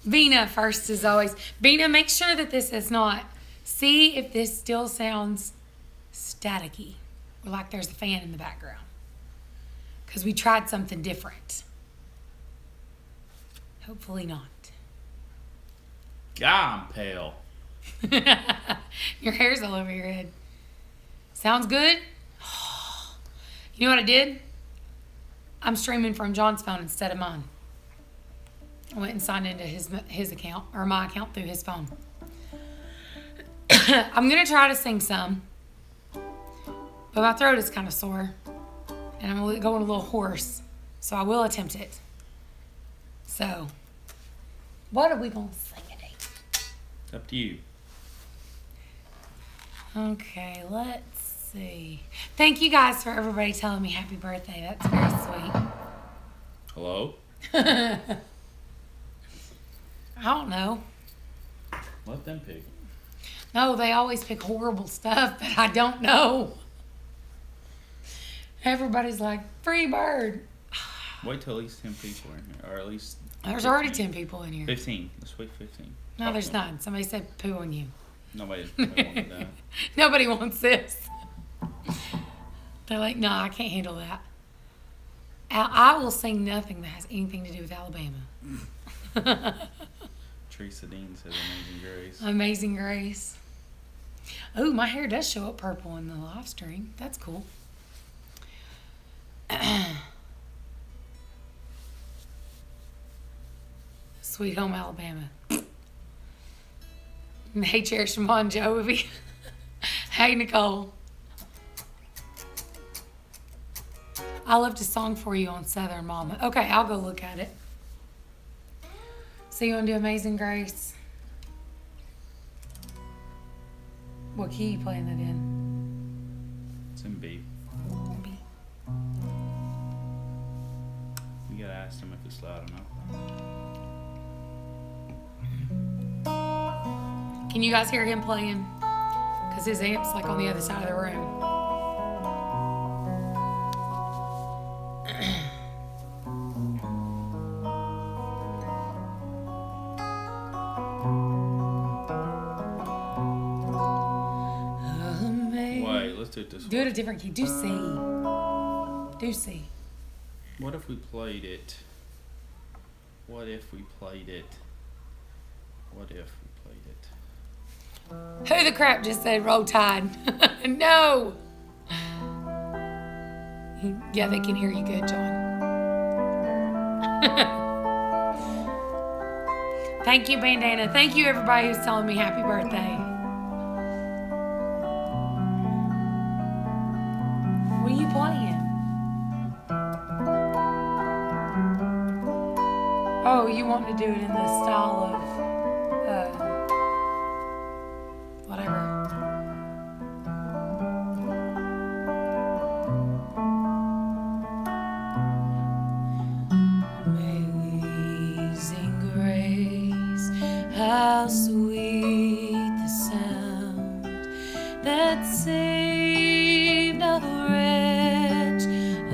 Vina first as always. Vina, make sure that this is not. See if this still sounds staticky. Or like there's a fan in the background. Because we tried something different. Hopefully not. God, I'm pale. Your hair's all over your head. Sounds good? You know what I did? I'm streaming from John's phone instead of mine. I went and signed into his account, or my account through his phone. I'm going to try to sing some. But my throat is kind of sore. And I'm going a little hoarse. So I will attempt it. So, what are we going to sing today? It's up to you. Okay, let's see. Thank you guys for everybody telling me happy birthday. That's very sweet. Hello? I don't know. Let them pick. No, they always pick horrible stuff, but I don't know. Everybody's like, free bird. Wait till at least 10 people are in here. Or at least... There's 15. already 10 people in here. 15. Let's wait 15. No, there's not. Somebody said poo on you. Nobody wanted that. Nobody wants this. They're like, no, I can't handle that. I will sing nothing that has anything to do with Alabama. Teresa Dean says Amazing Grace. Amazing Grace. Oh, my hair does show up purple in the live stream. That's cool. Sweet Home Alabama. Hey, Cherish from Bon Jovi. Hey, Nicole. I left a song for you on Southern Mama. Okay, I'll go look at it. So you want to do Amazing Grace? What key you playing that in? It's in B. B. You gotta ask him if it's loud enough. Can you guys hear him playing? Because his amp's like on the other side of the room. Wait, let's do it this way. Do it a different key. Do C. Do C. What if we played it? What if we played it? What if we played it? Who the crap just said Roll Tide? No! Yeah, they can hear you good, John. Thank you, Bandana. Thank you, everybody who's telling me happy birthday. What are you playing? Oh, you want to do it in the style of... whatever. Amazing grace, how sweet the sound that saved a wretch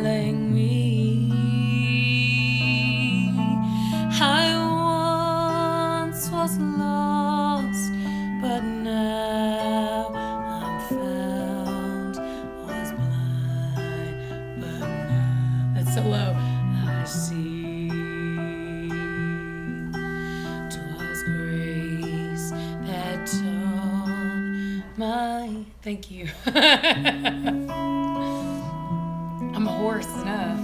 like me. I once was lost, but now I'm found. Was blind, but now that's so low. I see. 'Twas grace that taught my. Thank you. I'm hoarse enough.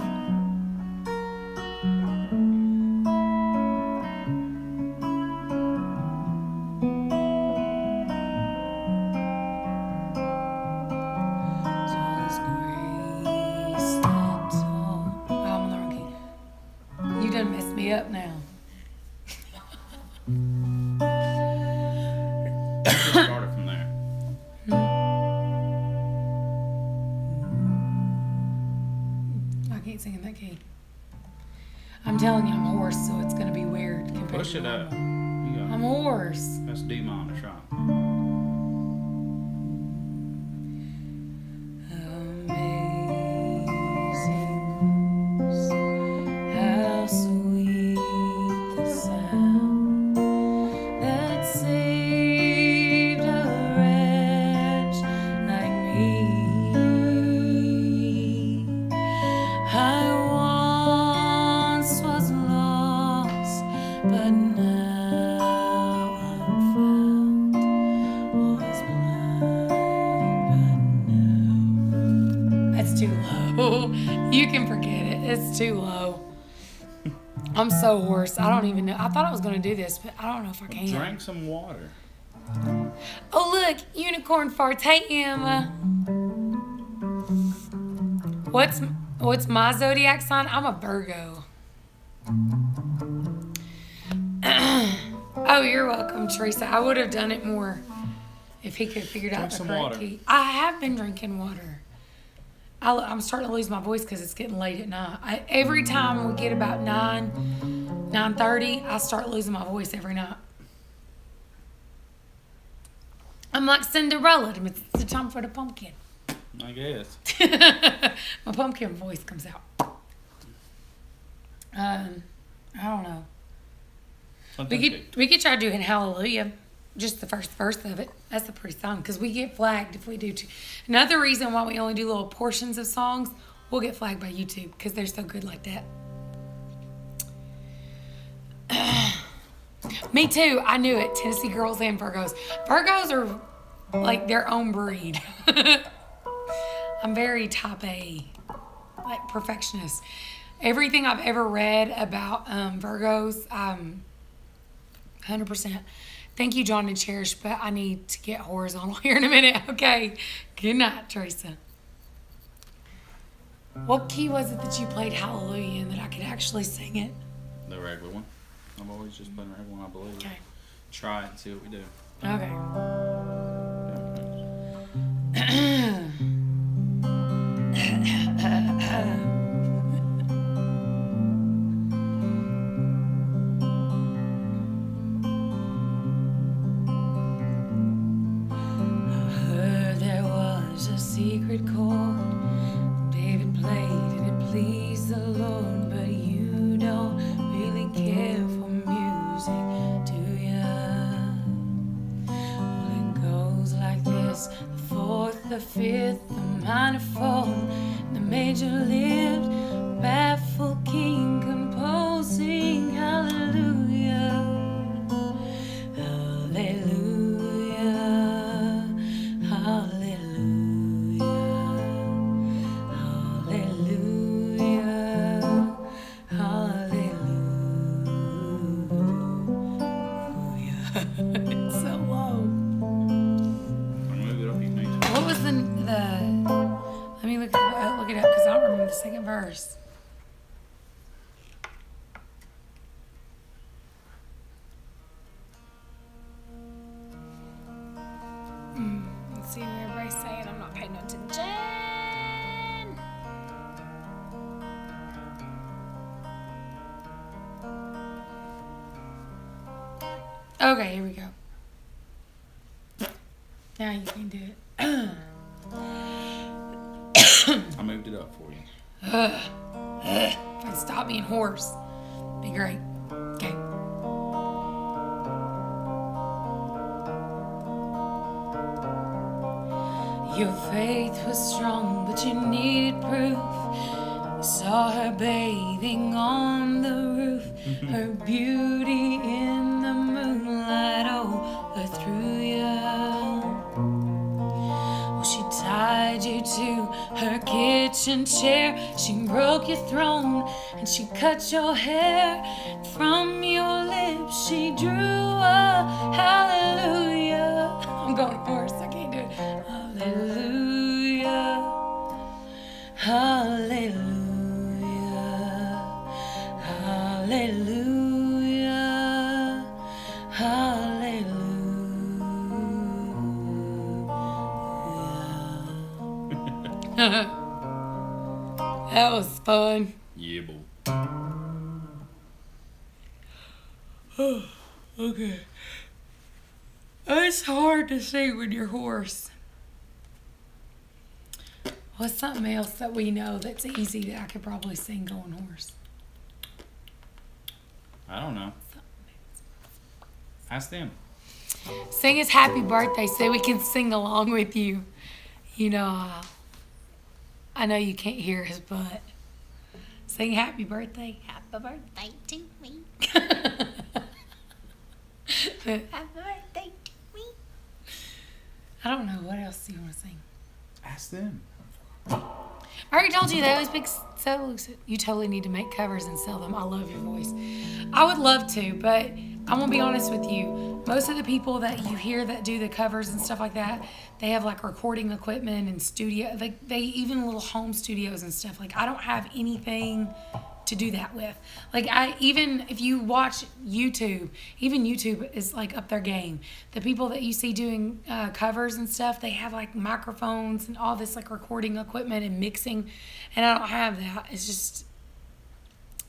Up now. Start it from there. I can't sing in that key. I'm telling you, I'm hoarse, so it's gonna be weird. Push it up. You got I'm hoarse. That's D minor, try. How sweet the sound but now I'm found. Was blind, but now. That's too low. You can forget it. It's too low. I'm so hoarse. I don't even know. I thought I was going to do this, but I don't know if I can. Drink some water. Oh, look. Unicorn farts. Hey, Emma. What's my zodiac sign? I'm a Virgo. Oh, you're welcome, Teresa. I would have done it more if he could have figured out the correct key. I have been drinking water. I'm starting to lose my voice because it's getting late at night. Every time we get about 9:30, I start losing my voice every night. I'm like Cinderella. It's the time for the pumpkin. I guess. My pumpkin voice comes out. I don't know. We could try doing Hallelujah. Just the first verse of it. That's a pretty song. Because we get flagged if we do too. Another reason why we only do little portions of songs, we'll get flagged by YouTube. Because they're so good like that. Me too. I knew it. Tennessee girls and Virgos. Virgos are like their own breed. I'm very type A. Like perfectionist. Everything I've ever read about Virgos, 100%. Thank you, John and Cherish, but I need to get horizontal here in a minute. Okay. Good night, Teresa. What key was it that you played Hallelujah in that I could actually sing it? The regular one. I've always just played the regular one, I believe. Okay. Try it and see what we do. Okay. Secret chord David played and it pleased the Lord, but you don't really care for music, do ya? Well, it goes like this: the fourth, the fifth, the minor fall, the major lift, baffled king composing hallelujah, hallelujah, hallelujah. It's so low. What was the let me look it up because I don't remember the second verse. Let's see what everybody's saying. I'm not paying no attention. Okay, here we go. Now you can do it. I moved it up for you. If I stop being hoarse, be great. Okay. Your faith was strong, but you needed proof. You saw her bathing on the roof, her beauty in the moonlight overthrew you. Well, she tied you to her kitchen chair, she broke your throne, and she cut your hair. From your lips she drew a hallelujah. I'm going hoarse, I can't do it. Hallelujah, hallelujah, hallelujah, hallelujah. That was fun. Yeah, boo. Okay. It's hard to sing when you're hoarse. What's something else that we know that's easy that I could probably sing going hoarse? I don't know. Ask them. Sing us happy birthday so we can sing along with you. You know, I know you can't hear us, but sing happy birthday. Happy birthday to me. Happy birthday to me. I don't know. What else do you want to sing? Ask them. I already told you they always pick solos. You totally need to make covers and sell them. I love your voice. I would love to, but I'm going to be honest with you. Most of the people that you hear that do the covers and stuff like that, they have like recording equipment and studio. Like they even little home studios and stuff. Like I don't have anything to do that with. Like even if you watch YouTube, even YouTube is like up their game. The people that you see doing covers and stuff, they have like microphones and all this like recording equipment and mixing, and I don't have that. It's just,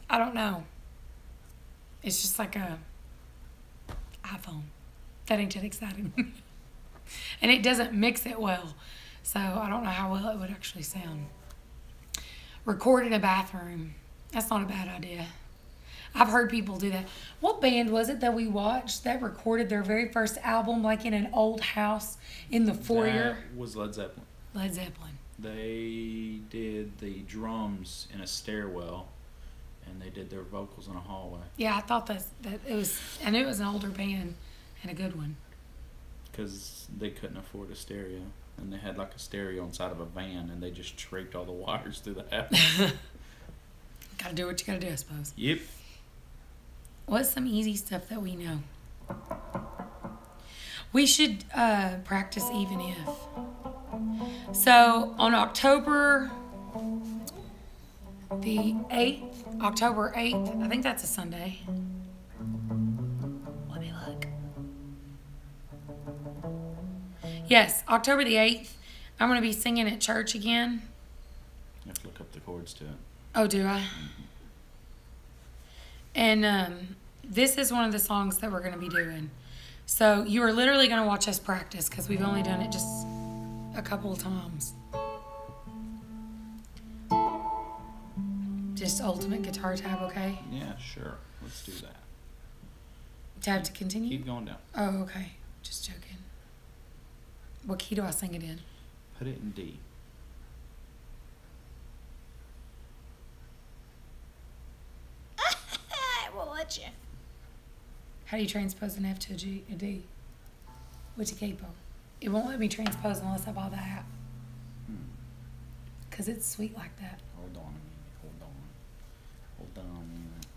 I don't know. It's just like a iPhone. That ain't that exciting. And it doesn't mix it well, so I don't know how well it would actually sound. Record in a bathroom. That's not a bad idea. I've heard people do that. What band was it that we watched that recorded their very first album like in an old house in the foyer? That was Led Zeppelin. Led Zeppelin. They did the drums in a stairwell, and they did their vocals in a hallway. Yeah, I thought that it was, and it was an older band and a good one. Because they couldn't afford a stereo, and they had like a stereo inside of a van, and they just draped all the wires through the house. Gotta do what you gotta do, I suppose. Yep. What's some easy stuff that we know? We should practice even if. So on October the 8th, October 8th, I think that's a Sunday. Let me look. Yes, October the 8th, I'm going to be singing at church again. You have to look up the chords to it. Oh, do I? And this is one of the songs that we're going to be doing. So you are literally going to watch us practice because we've only done it just a couple of times. Just ultimate guitar tab, okay? Yeah, sure. Let's do that. Tab to continue? Keep going down. Oh, okay. Just joking. What key do I sing it in? Put it in D. I will let you. How do you transpose an F to a D? What's your capo? It won't let me transpose unless I buy the app. Because it's sweet like that. Hold on a minute. Hold on a minute.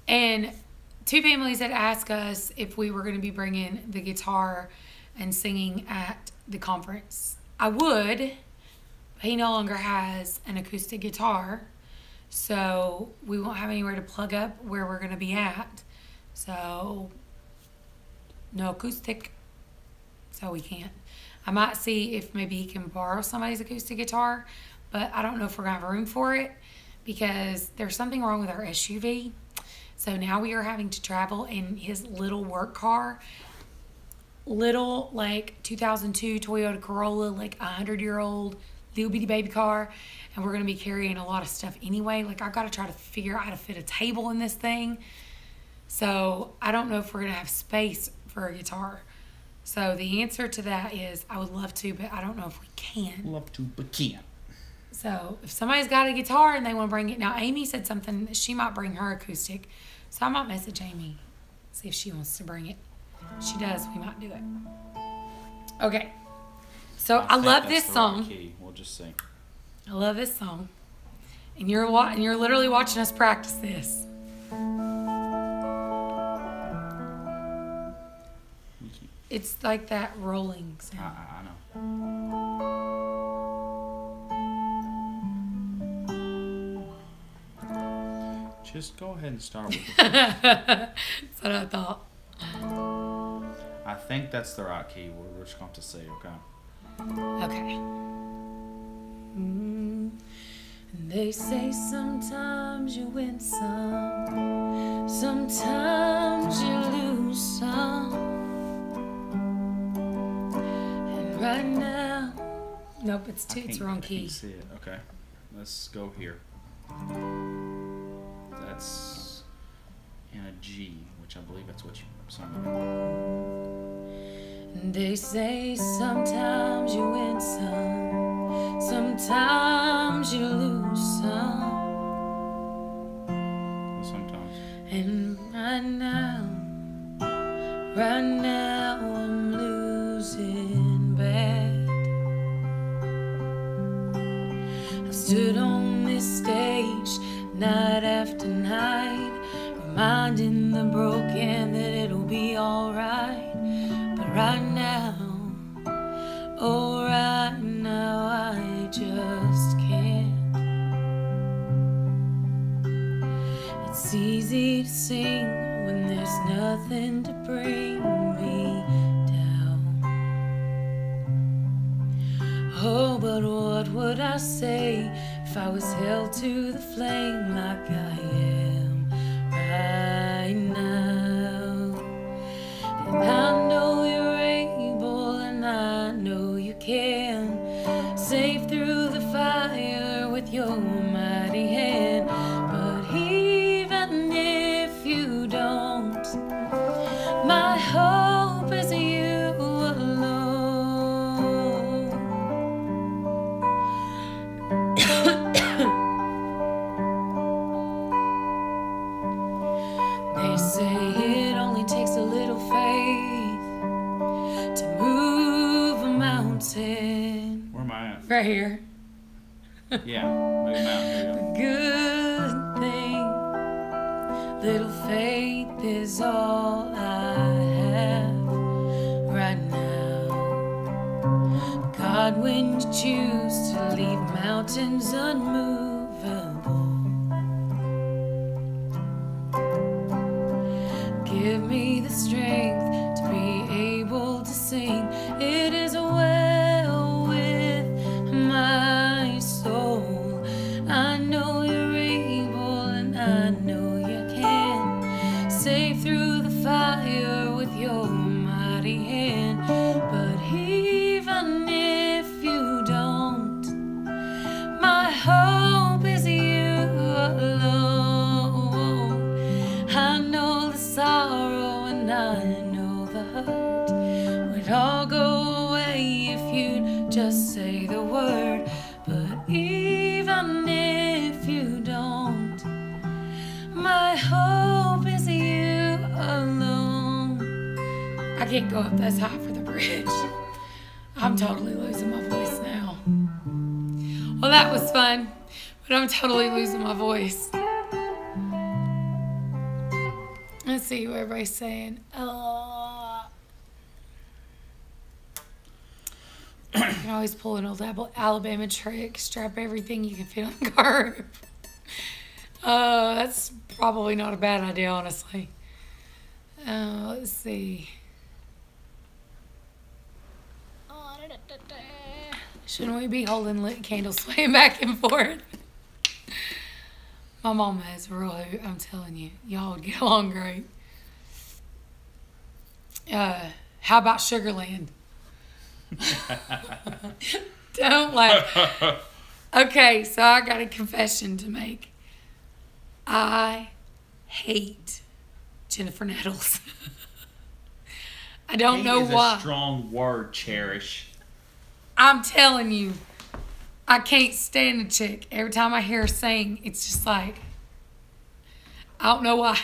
And two families had asked us if we were going to be bringing the guitar and singing at the conference. I would, but he no longer has an acoustic guitar, so we won't have anywhere to plug up where we're going to be at. So, no acoustic, so we can't. I might see if maybe he can borrow somebody's acoustic guitar, but I don't know if we're going to have room for it because there's something wrong with our SUV. So now we are having to travel in his little work car. Little, like, 2002 Toyota Corolla, like 100-year-old little bitty baby car. And we're going to be carrying a lot of stuff anyway. Like, I've got to try to figure out how to fit a table in this thing. So I don't know if we're going to have space for a guitar. So the answer to that is I would love to, but I don't know if we can. Love to, but can't. So if somebody's got a guitar and they want to bring it. Now, Amy said something that she might bring her acoustic. So I might message Amy, see if she wants to bring it. If she does, we might do it. Okay. So I love this song. Key. We'll just sing. I love this song. And you're literally watching us practice this. It's like that rolling sound. I know. Just go ahead and start with it. That's what I thought. I think that's the right key. We're just going to say, okay? Okay. And they say sometimes you win some, sometimes you lose some. And right now, nope, it's the wrong key. I can't see it. Okay, let's go here. That's in a G, which I believe that's what you sung. They say sometimes you win some, sometimes you lose some. Sometimes. And right now I'm losing bad. I've stood on this stage night after night, reminding the broken that it'll be alright. But right now, oh right now I just can't. It's easy to sing when there's nothing to bring me down. Oh, but what would I say if I was held to the flame like I am right now? And I know you're able, and I know you can save through the fire with your mighty hand. But even if you don't, my hope is you alone. They say it only takes a little faith to move a mountain. Where am I at? Right here. Yeah, move mountain. Here we go. Good thing, little faith is all I have right now. God, when you choose to leave mountains unmovable, give me the strength to be able to sing. It is well with my soul. I know you're able, and I know you can save through the fire with your mighty hand. But even if you don't, my hope is you alone. I know the sorrow and I know the hurt would all go away if you'd just say the word. But even if you don't, my hope is you alone. I can't go up this high for the bridge. I'm totally losing my voice now. Well, that was fun, but I'm totally losing my voice. Let's see what everybody's saying. You can always pull an old Alabama trick, strap everything you can fit on the car. That's probably not a bad idea, honestly. Let's see. Shouldn't we be holding lit candles swaying back and forth? My mama is a real hoot, I'm telling you. Y'all would get along great. How about Sugarland? Don't laugh. Okay, so I got a confession to make. I hate Jennifer Nettles. I don't know why. Hate is a strong word, Cherish. I'm telling you, I can't stand the chick. Every time I hear her sing, it's just like, I don't know why.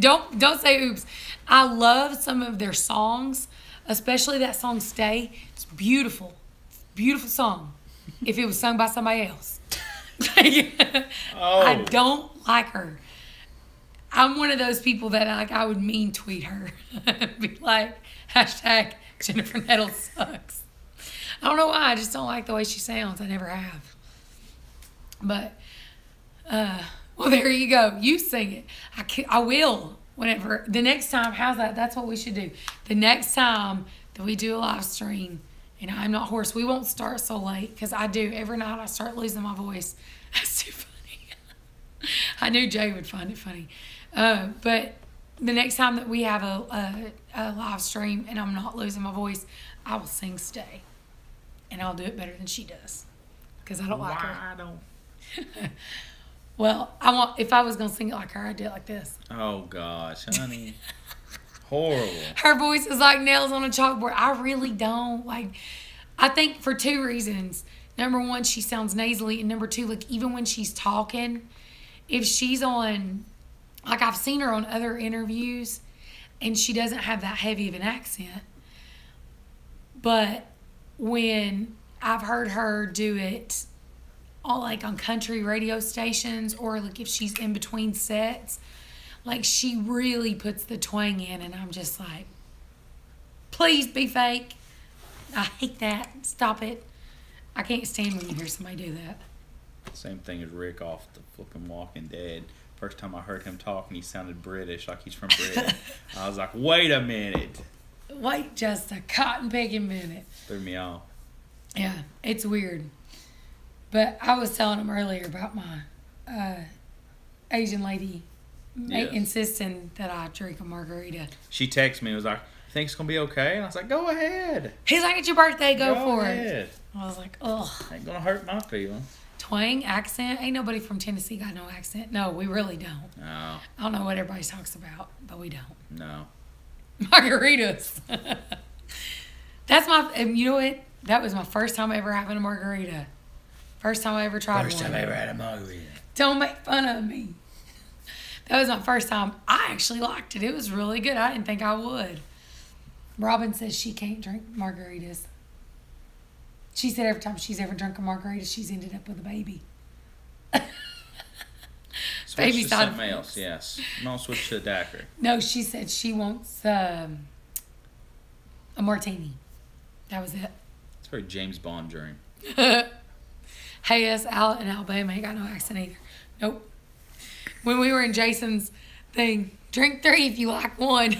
Don't say oops. I love some of their songs, especially that song Stay. It's beautiful. Beautiful song. If it was sung by somebody else. I don't like her. I'm one of those people that I would mean tweet her. Be like, hashtag Jennifer Nettles sucks. I don't know why. I just don't like the way she sounds. I never have. But, well, there you go. You sing it. I will whenever. The next time, how's that? That's what we should do. The next time that we do a live stream, and I'm not hoarse, we won't start so late because I do. Every night I start losing my voice. That's too funny. I knew Jay would find it funny. But the next time that we have a live stream and I'm not losing my voice, I will sing Stay. And I'll do it better than she does. Because I don't like her. I don't. Well, if I was going to sing it like her, I'd do it like this. Oh, gosh, honey. Horrible. Her voice is like nails on a chalkboard. I really don't. Like, I think for two reasons. Number one, she sounds nasally. And number two, like, even when she's talking, if she's on, like, I've seen her on other interviews, and she doesn't have that heavy of an accent. But when I've heard her do it all, like, on country radio stations, or, like, if she's in between sets, like, she really puts the twang in, and I'm just like, please be fake. I hate that. Stop it. I can't stand when you hear somebody do that. Same thing as Rick off the flipping Walking Dead. First time I heard him talking, he sounded British, like he's from Britain. I was like, wait a minute. Wait just a cotton picking minute. Threw me off. Yeah, it's weird. But I was telling him earlier about my Asian lady Yes. insisting that I drink a margarita. She texted me and was like, you think it's going to be okay? And I was like, go ahead. He's like, it's your birthday, go for ahead. it. I was like, ugh. Ain't going to hurt my feelings. Twang, accent. Ain't nobody from Tennessee got no accent. No, we really don't. No. I don't know what everybody talks about, but we don't. No. Margaritas. That's my, and you know what? That was my first time ever having a margarita. First time I ever tried one. First time I ever had a margarita. Don't make fun of me. That was my first time. I actually liked it. It was really good. I didn't think I would. Robin says she can't drink margaritas. She said every time she's ever drunk a margarita, she's ended up with a baby. Switch Baby to side something effects. else, yes. Don't switch to a daiquiri. No, she said she wants a martini. That was it. It's a very James Bond dream. Hey, us out in Alabama ain't got no accent either. Nope. When we were in Jason's thing, drink 3 if you like 1.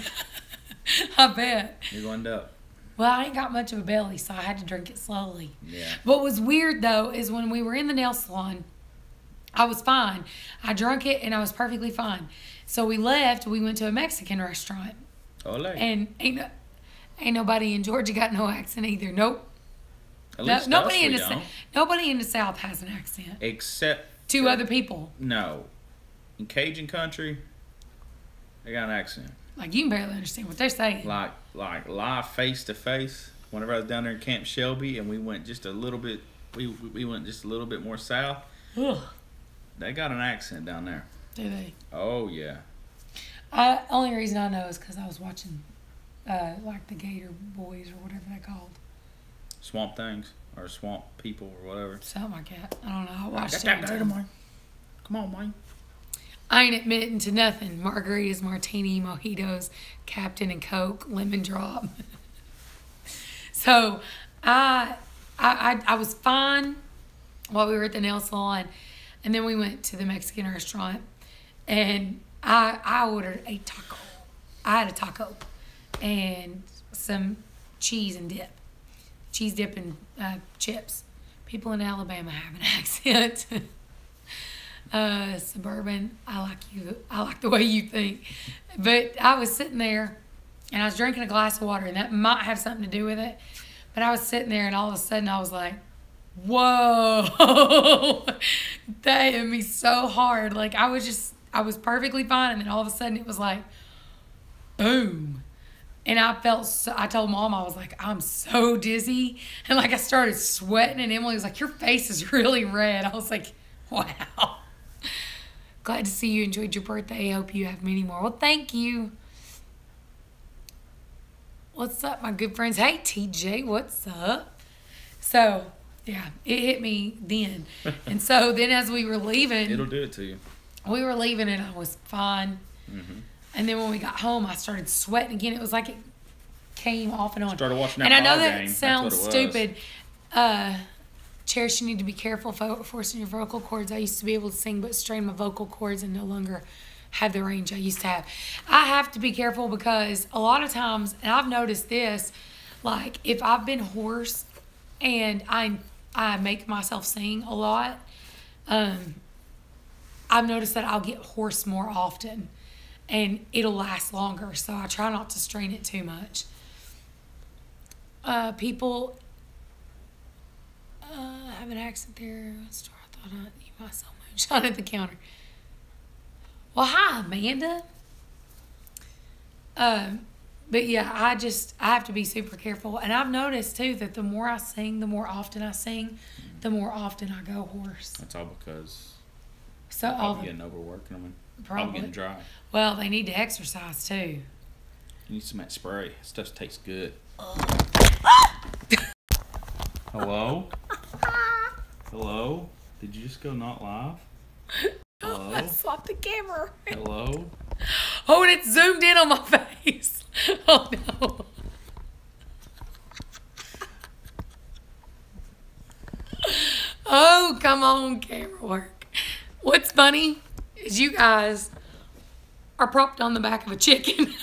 I bet. You're going up. Well, I ain't got much of a belly, so I had to drink it slowly. Yeah. What was weird, though, is when we were in the nail salon, I was fine. I drank it, and I was perfectly fine. So we left. We went to a Mexican restaurant. Ole. And ain't nobody in Georgia got no accent either. Nope. At least nobody us, in we the don't. nobody in the South has an accent. Except 2 for- other people. No. In Cajun country, they got an accent. Like, you can barely understand what they're saying. Like live face to face. Whenever I was down there in Camp Shelby, and we went just a little bit, we went just a little bit more south. Ugh. They got an accent down there. Do they? Oh yeah. Only reason I know is because I was watching, like, the Gator Boys or whatever they're called. Swamp Things or Swamp People or whatever. Something like that. I don't know. I watched Got it. that data, man. Come on, man. I ain't admitting to nothing. Margaritas, martini, mojitos, Captain and Coke, lemon drop. So I was fine while we were at the nail salon, and then we went to the Mexican restaurant, and I ordered a taco. I had a taco and some cheese and dip. Cheese dip and chips. People in Alabama have an accent. Suburban, I like you. I like the way you think. But I was sitting there, and I was drinking a glass of water, and that might have something to do with it. But I was sitting there, and all of a sudden I was like, whoa. That hit me so hard. Like, I was perfectly fine, and then all of a sudden it was like, boom. And I told Mom, I was like, I'm so dizzy. And, like, I started sweating, and Emily was like, your face is really red. I was like, wow. Glad to see you enjoyed your birthday. Hope you have many more. Well, thank you. What's up, my good friends? Hey, TJ, what's up? So, yeah, it hit me then. And so then as we were leaving, It'll do it to you. we were leaving and I was fine. Mm-hmm. And then when we got home, I started sweating again. It was like it came off and on. Started watching that And I know ball that game. That's sounds what it was. stupid. Cherish, you need to be careful forcing your vocal cords. I used to be able to sing, but strain my vocal cords and no longer have the range I used to have. I have to be careful because a lot of times, and I've noticed this, like if I've been hoarse and I make myself sing a lot, I've noticed that I'll get hoarse more often and it'll last longer. So I try not to strain it too much. People have an accent there. Store, I thought you might sell moonshine at the counter. Well, hi, Amanda. But yeah, I have to be super careful. And I've noticed too that the more I sing, the more often I sing, the more often I go hoarse. That's all because So I'm all probably getting overworking them and probably I'm getting dry. Well, they need to exercise too. You need some of that spray. Stuff tastes good. Hello? Hello? Did you just go not live? Hello? I swapped the camera. Hello? Oh, and it zoomed in on my face. Oh no. Oh, come on, camera work. What's funny is you guys are propped on the back of a chicken.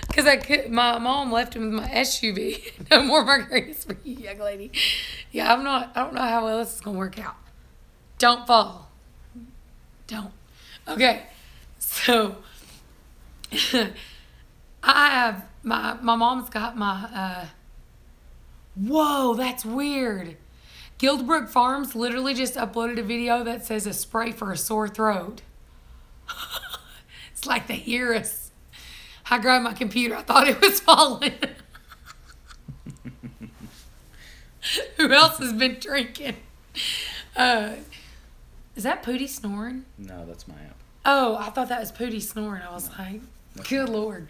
Because my mom left him with my SUV. No more margaritas for you, young lady. Yeah, I don't know how well this is going to work out. Don't fall. Don't. Okay, so I have my mom's got my, whoa, that's weird. Guildbrook Farms literally just uploaded a video that says a spray for a sore throat. It's like they hear us. I grabbed my computer. I thought it was falling. Who else has been drinking? Is that Pootie snoring? No, that's my app. Oh, I thought that was Pootie snoring. I was like, good Lord.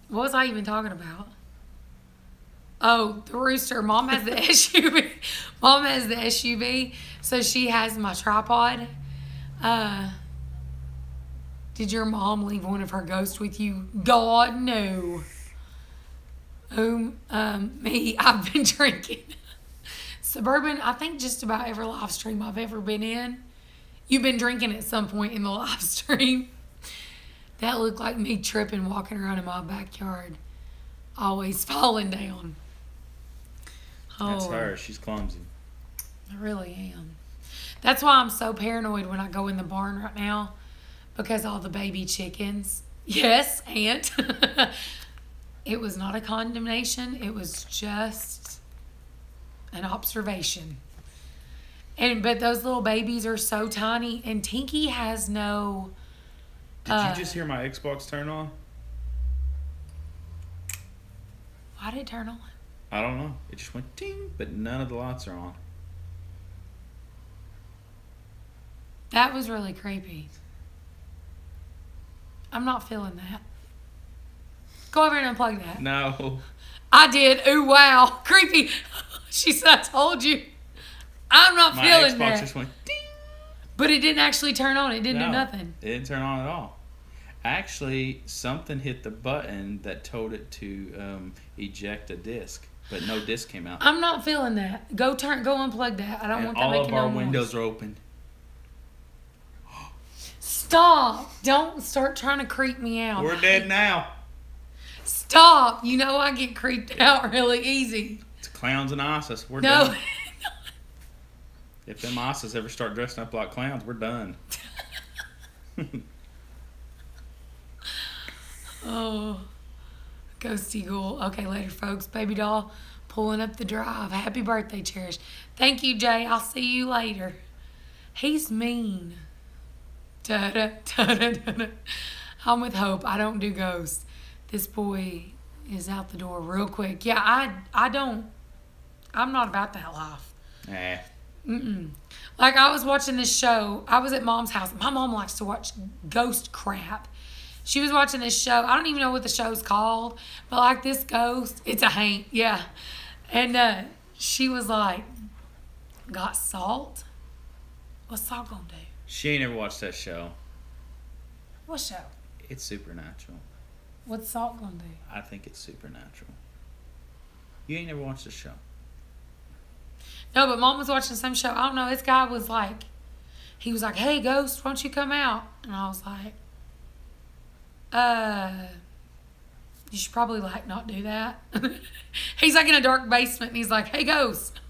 What was I even talking about? Oh, the rooster. Mom has the SUV. Mom has the SUV, so she has my tripod. Did your mom leave one of her ghosts with you? God, no. Me, I've been drinking. Suburban, I think just about every live stream I've ever been in, you've been drinking at some point in the live stream. That looked like me tripping, walking around in my backyard, always falling down. That's her. She's clumsy. I really am. That's why I'm so paranoid when I go in the barn right now, because all the baby chickens. Yes, Aunt. It was not a condemnation. It was just an observation. But those little babies are so tiny, and Tinky has no. Did you just hear my Xbox turn on? Why did it turn on? I don't know. It just went ding, but none of the lights are on. That was really creepy. I'm not feeling that. Go over and unplug that. No. I did. Ooh, wow. Creepy. She said, I told you. I'm not feeling that. My Xbox just went ding. But it didn't actually turn on. It didn't do nothing. It didn't turn on at all. Actually, something hit the button that told it to eject a disc, but no disc came out. I'm not feeling that. Go unplug that. I don't want that making no noise. All of our windows are open. Stop. Don't start trying to creep me out. We're dead now. Stop. You know I get creeped out really easy. It's clowns and ISIS. We're no. done. If them ISIS ever start dressing up like clowns, we're done. Oh, ghosty ghoul. Okay, later, folks. Baby doll pulling up the drive. Happy birthday, Cherish. Thank you, Jay. I'll see you later. He's mean. Da-da, da-da, da-da. I'm with Hope. I don't do ghosts. This boy is out the door real quick. Yeah, I'm not about that life. Nah. Mm-mm. Like, I was watching this show. I was at Mom's house. My mom likes to watch ghost crap. She was watching this show. I don't even know what the show's called, but like this ghost, it's a haint, yeah. And she was like, got salt? What's salt gonna do? She ain't ever watched that show. What show? It's supernatural. What's salt gonna do? I think it's supernatural. You ain't never watched the show. No, but Mom was watching some show. I don't know. This guy was like, he was like, hey, ghost, why don't you come out? And I was like, you should probably like not do that. He's like in a dark basement and he's like, hey, ghost,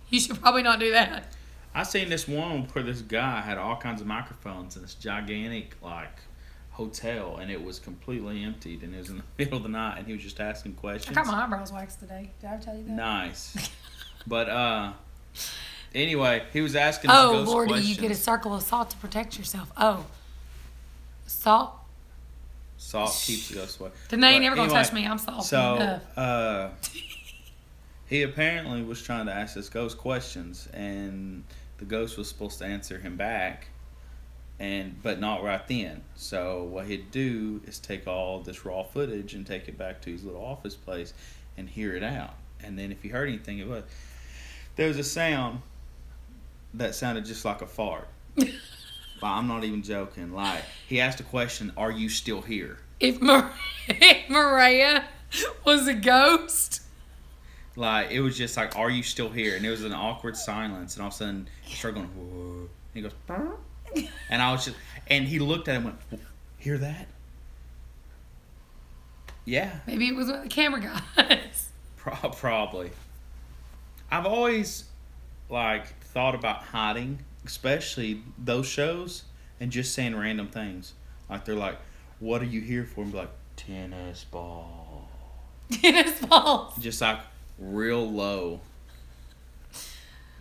you should probably not do that. I seen this one where this guy had all kinds of microphones in this gigantic like hotel, and it was completely emptied, and it was in the middle of the night, and he was just asking questions. I got my eyebrows waxed today. Did I tell you that? Nice. But anyway, he was asking oh ghost Lordy, questions. you get a circle of salt to protect yourself. Oh, salt. Salt keeps the ghost away. Then they ain't But never gonna anyway, touch me. I'm salty So, enough. he apparently was trying to ask this ghost questions, and the ghost was supposed to answer him back, but not right then. So what he'd do is take all this raw footage and take it back to his little office place and hear it out. And then if he heard anything, there was a sound that sounded just like a fart. I'm not even joking. Like, he asked a question, "Are you still here?" If Maria was a ghost. Like, it was just like, "Are you still here?" And there was an awkward silence, and all of a sudden he started going, "Whoa." And he goes, "Burr." And I was just, and he looked at him and went, "Hear that?" Yeah. Maybe it was one of the camera guys. Probably. I've always, like, thought about hiding, especially those shows, and just saying random things. Like, they're like, "What are you here for?" And be like, "Tennis ball." Tennis balls. Just like real low.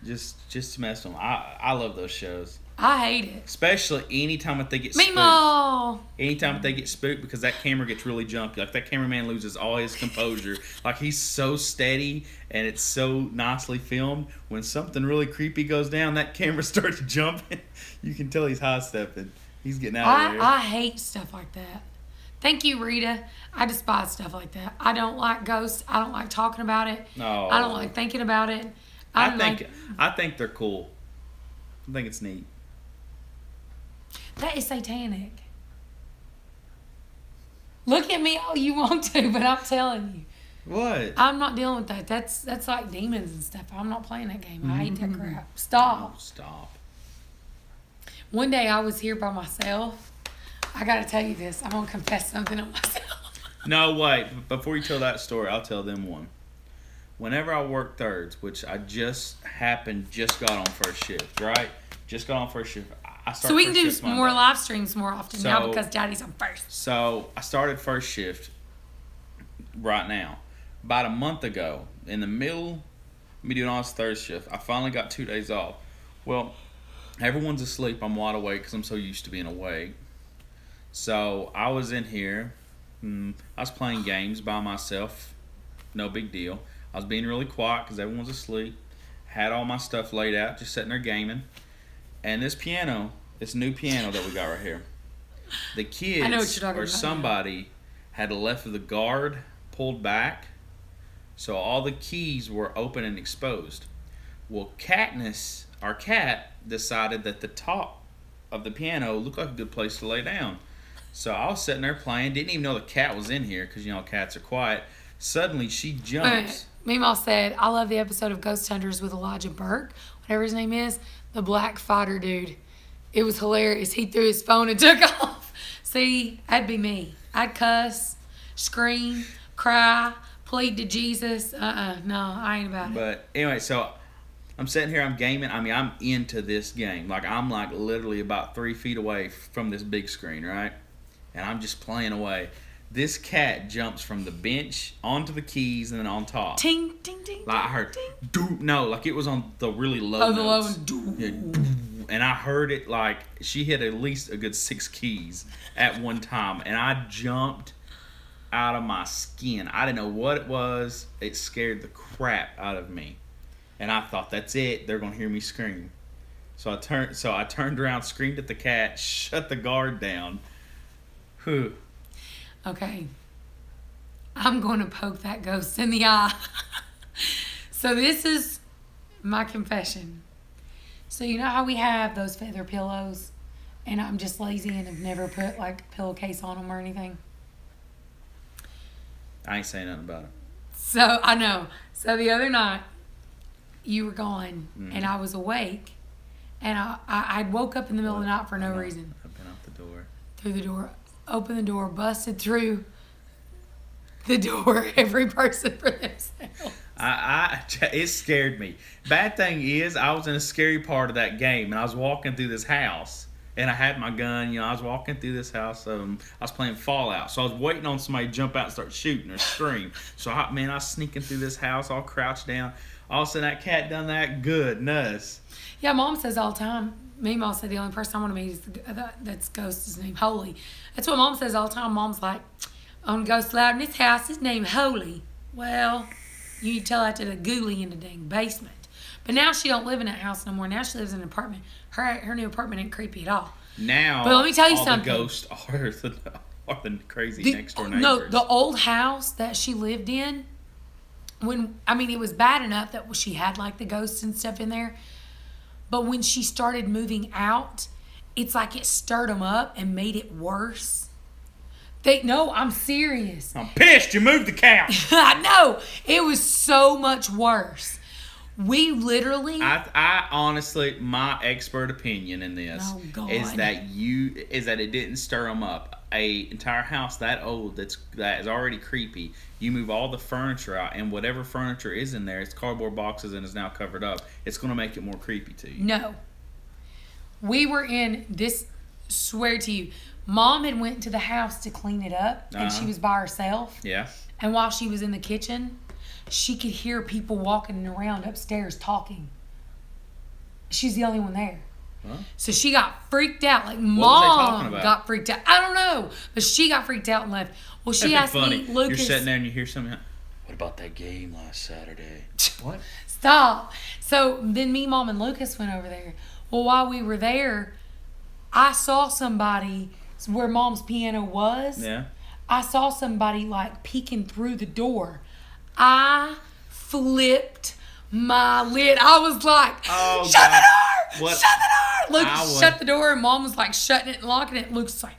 Just to mess with them. I love those shows. I hate it. Especially anytime that they get spooked. Meemaw. Anytime that they get spooked, because that camera gets really jumpy. Like, that cameraman loses all his composure. Like, he's so steady and it's so nicely filmed. When something really creepy goes down, that camera starts jumping. You can tell he's high stepping. He's getting out of there. I hate stuff like that. Thank you, Rita. I despise stuff like that. I don't like ghosts. I don't like talking about it. No. I don't like thinking about it. I think they're cool. I think it's neat. That is satanic. Look at me all you want to, but I'm telling you. What? I'm not dealing with that. That's like demons and stuff. I'm not playing that game. I hate that crap. Stop. Oh, stop. One day I was here by myself. I got to tell you this. I'm going to confess something on myself. No, wait. Before you tell that story, I'll tell them one. Whenever I work thirds, which I just got on first shift, right? Just got on first shift. I start So we can first do shift more Monday. live streams more often now because Daddy's on first. So I started first shift right now. About a month ago, in the middle, me doing all this third shift, I finally got 2 days off. Well, everyone's asleep. I'm wide awake because I'm so used to being awake. So I was in here. I was playing games by myself. No big deal. I was being really quiet because everyone's asleep. Had all my stuff laid out, just sitting there gaming. And this piano, this new piano that we got right here, the kids or somebody had left the guard pulled back, so all the keys were open and exposed. Well, Katniss, our cat, decided that the top of the piano looked like a good place to lay down. So I was sitting there playing, didn't even know the cat was in here because, you know, cats are quiet. Suddenly she jumps. Meemaw said, I love the episode of Ghost Hunters with Elijah Burke, whatever his name is, the black fighter dude. It was hilarious. He threw his phone and took off. See, that'd be me. I'd cuss, scream, cry, plead to Jesus. No, I ain't about it. But anyway, so I'm sitting here, I'm gaming. I mean, I'm into this game. Like, I'm like literally about 3 feet away from this big screen, right? And I'm just playing away. This cat jumps from the bench onto the keys and then on top. Ting, ting, ting. Like, I heard, doo. No, like it was on the really low notes. The low one. Doo. Yeah, doo. And I heard it like she hit at least a good 6 keys at one time. And I jumped out of my skin. I didn't know what it was. It scared the crap out of me. And I thought, that's it. They're going to hear me scream. So I turned around, screamed at the cat, shut the guard down. Whew. Okay. I'm going to poke that ghost in the eye. So this is my confession. So you know how we have those feather pillows and I'm just lazy and have never put like a pillowcase on them or anything? I ain't saying nothing about it. So I know. So the other night you were gone and I was awake and I woke up in the middle of the night for no reason. I've been out the door. Through the door. Opened the door, busted through the door, every person for themselves. It scared me. Bad thing is, I was in a scary part of that game, and I was walking through this house, and I had my gun. You know, I was walking through this house. I was playing Fallout, so I was waiting on somebody to jump out and start shooting or scream. So, I was sneaking through this house, all crouched down. All of a sudden, that cat done that good, nuts. Yeah, Mom says all the time, Meemaw said the only person I want to meet is that's ghost is named Holy. That's what Mom says all the time. Mom's like, on Ghost Loud in this house is named Holy. Well, you tell that to the ghoulie in the dang basement. But now she don't live in that house no more. Now she lives in an apartment. Her new apartment ain't creepy at all. Now, but let me tell you all something. The ghosts are the crazy next door neighbors. No, the old house that she lived in, it was bad enough that she had like the ghosts and stuff in there. But when she started moving out, it's like it stirred them up and made it worse. No, I'm serious. I'm pissed. You moved the couch. I know. It was so much worse. We literally. I honestly, my expert opinion in this is that it didn't stir them up. A entire house that old that is already creepy. You move all the furniture out, and whatever furniture is in there, it's cardboard boxes and is now covered up. It's going to make it more creepy to you. No. We were in this. Swear to you, Mom had went to the house to clean it up, and she was by herself. Yeah. And while she was in the kitchen, she could hear people walking around upstairs talking. She's the only one there. Huh? So she got freaked out. Like, Mom got freaked out. I don't know. But she got freaked out and left. Well, she asked me, Lucas. You're sitting there and you hear something. What about that game last Saturday? What? Stop. So then me, Mom, and Lucas went over there. Well, while we were there, I saw somebody where Mom's piano was. Yeah. I saw somebody like peeking through the door. I flipped my lid. I was like, shut the door! What? Shut the door! Lucas shut the door, and Mom was like shutting it and locking it. Lucas was like,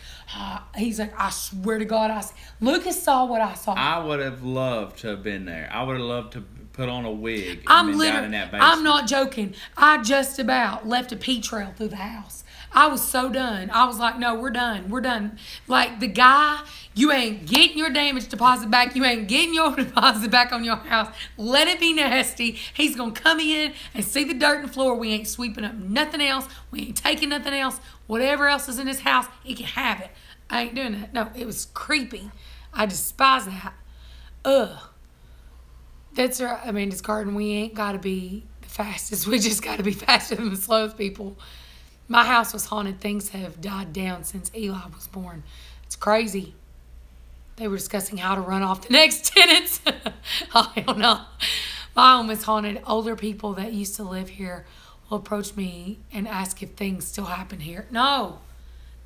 he's like, I swear to God, Lucas saw what I saw. I would have loved to have been there. I would have loved to put on a wig and been down in that basement. I'm not joking. I just about left a pee trail through the house. I was so done. I was like, no, we're done. We're done. Like, the guy, you ain't getting your damage deposit back. You ain't getting your deposit back on your house. Let it be nasty. He's going to come in and see the dirt and floor. We ain't sweeping up nothing else. We ain't taking nothing else. Whatever else is in this house, he can have it. I ain't doing that. No, it was creepy. I despise that. Ugh. That's right. I mean, it's garden. We ain't got to be the fastest. We just got to be faster than the slowest people. My house was haunted. Things have died down since Eli was born. It's crazy. They were discussing how to run off the next tenants. Oh, hell no. My home is haunted. Older people that used to live here will approach me and ask if things still happen here. No,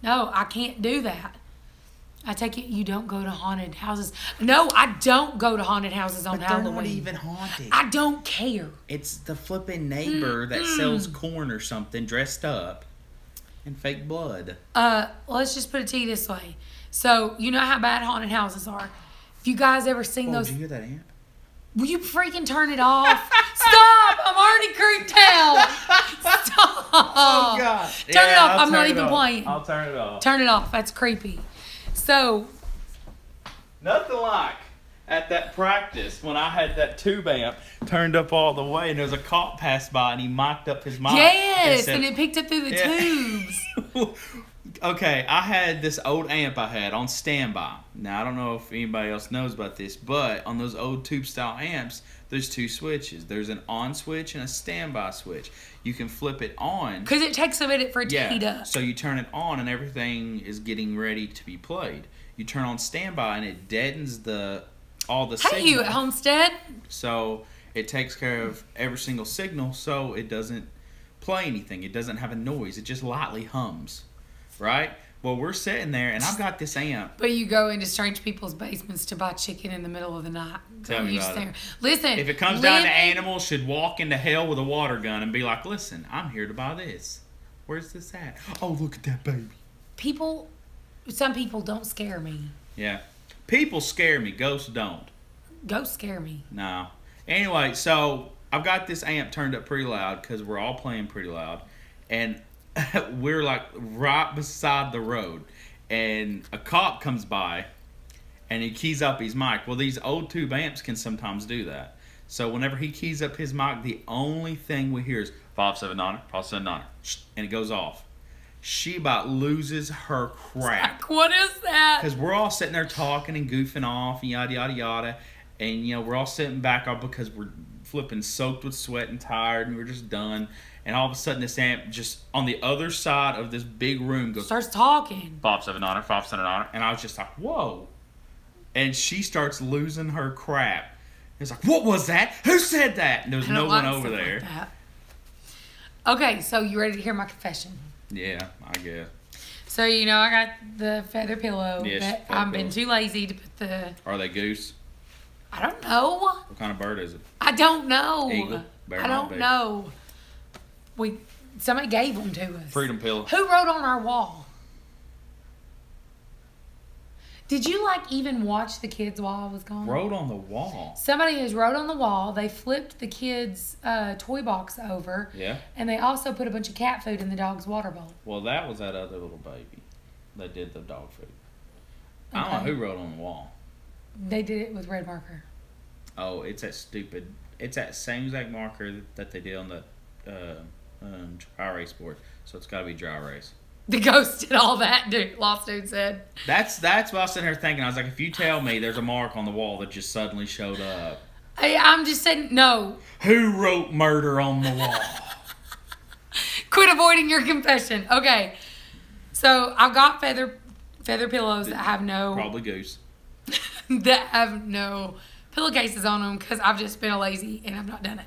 I can't do that. I take it you don't go to haunted houses. No, I don't go to haunted houses on Halloween. They're not even haunted. I don't care. It's the flipping neighbor that sells corn or something dressed up in fake blood. Let's just put it to you this way. So, you know how bad haunted houses are. If you guys ever seen those... Did you hear that ant? Will you freaking turn it off? Stop! I'm already creeped out. Stop. Oh, God. Turn it off. I'm not even playing. I'll turn it off. Turn it off. That's creepy. So... Nothing like at that practice when I had that tube amp turned up all the way and there was a cop passed by and he mic'd up his mic. Yes, and it picked up through the tubes. Okay, I had this old amp I had on standby. Now, I don't know if anybody else knows about this, but on those old tube-style amps, there's two switches. There's an on switch and a standby switch. You can flip it on. Because it takes a minute for it to heat up. So you turn it on and everything is getting ready to be played. You turn on standby and it deadens all the signal. Hey, you at Homestead. So it takes care of every single signal so it doesn't play anything. It doesn't have a noise. It just lightly hums. Right? Well, we're sitting there, and I've got this amp. But you go into strange people's basements to buy chicken in the middle of the night. Tell me about it. Listen. If it comes down to animals should walk into hell with a water gun and be like, listen, I'm here to buy this. Where's this at? Oh, look at that baby. Some people don't scare me. Yeah. People scare me. Ghosts don't. Ghosts scare me. No. Anyway, so I've got this amp turned up pretty loud because we're all playing pretty loud. And... we're like right beside the road and a cop comes by and he keys up his mic. Well, these old tube amps can sometimes do that. So whenever he keys up his mic, the only thing we hear is 579er, 579er, and it goes off. She about loses her crap. Like, what is that? Because we're all sitting there talking and goofing off and yada, yada, yada. And, you know, we're all sitting back up because we're flipping soaked with sweat and tired, and we were just done. And all of a sudden, this aunt just on the other side of this big room goes, Starts talking. 579er, 579er. And I was just like, whoa. And she starts losing her crap. It's like, what was that? Who said that? And there was I no don't one like over stuff there. like that. Okay, so you ready to hear my confession? Yeah, I guess. So, you know, I got the feather pillow. Yes, But feather I've been pillow. too lazy to put the... Are they goose? I don't know. What kind of bird is it? I don't know. Eagle? Better I not don't be. know. Somebody gave them to us. Freedom pillow. Who wrote on our wall? Did you even watch the kids while I was gone? Wrote on the wall. Somebody has wrote on the wall. They flipped the kids' toy box over. Yeah. And they also put a bunch of cat food in the dog's water bowl. Well, that was that other little baby that did the dog food. I don't know who wrote on the wall. They did it with red marker. Oh, it's that stupid. It's that same exact marker that they did on the dry erase board. So it's got to be dry erase. The ghost did all that, dude. Lost dude said. That's what I was sitting here thinking. I was like, if you tell me there's a mark on the wall that just suddenly showed up. I'm just saying, no. Who wrote murder on the wall? Quit avoiding your confession. Okay. So I've got feather pillows that have no Probably goose. pillowcases on them because I've just been a lazy and I've not done it.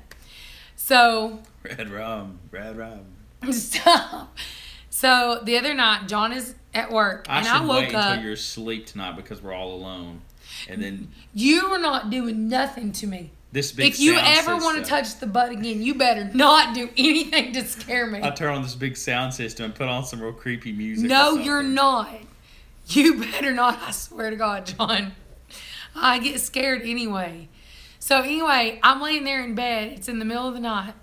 So Red rum. stop. So the other night, John is at work I and should I woke wait up. until you're asleep tonight because we're all alone. And then You were not doing nothing to me. this big If you sound ever want to system. touch the butt again, you better not do anything to scare me. I turn on this big sound system and put on some real creepy music. or No, something. you're not. You better not, I swear to God, John. I get scared anyway. So anyway, I'm laying there in bed. It's in the middle of the night.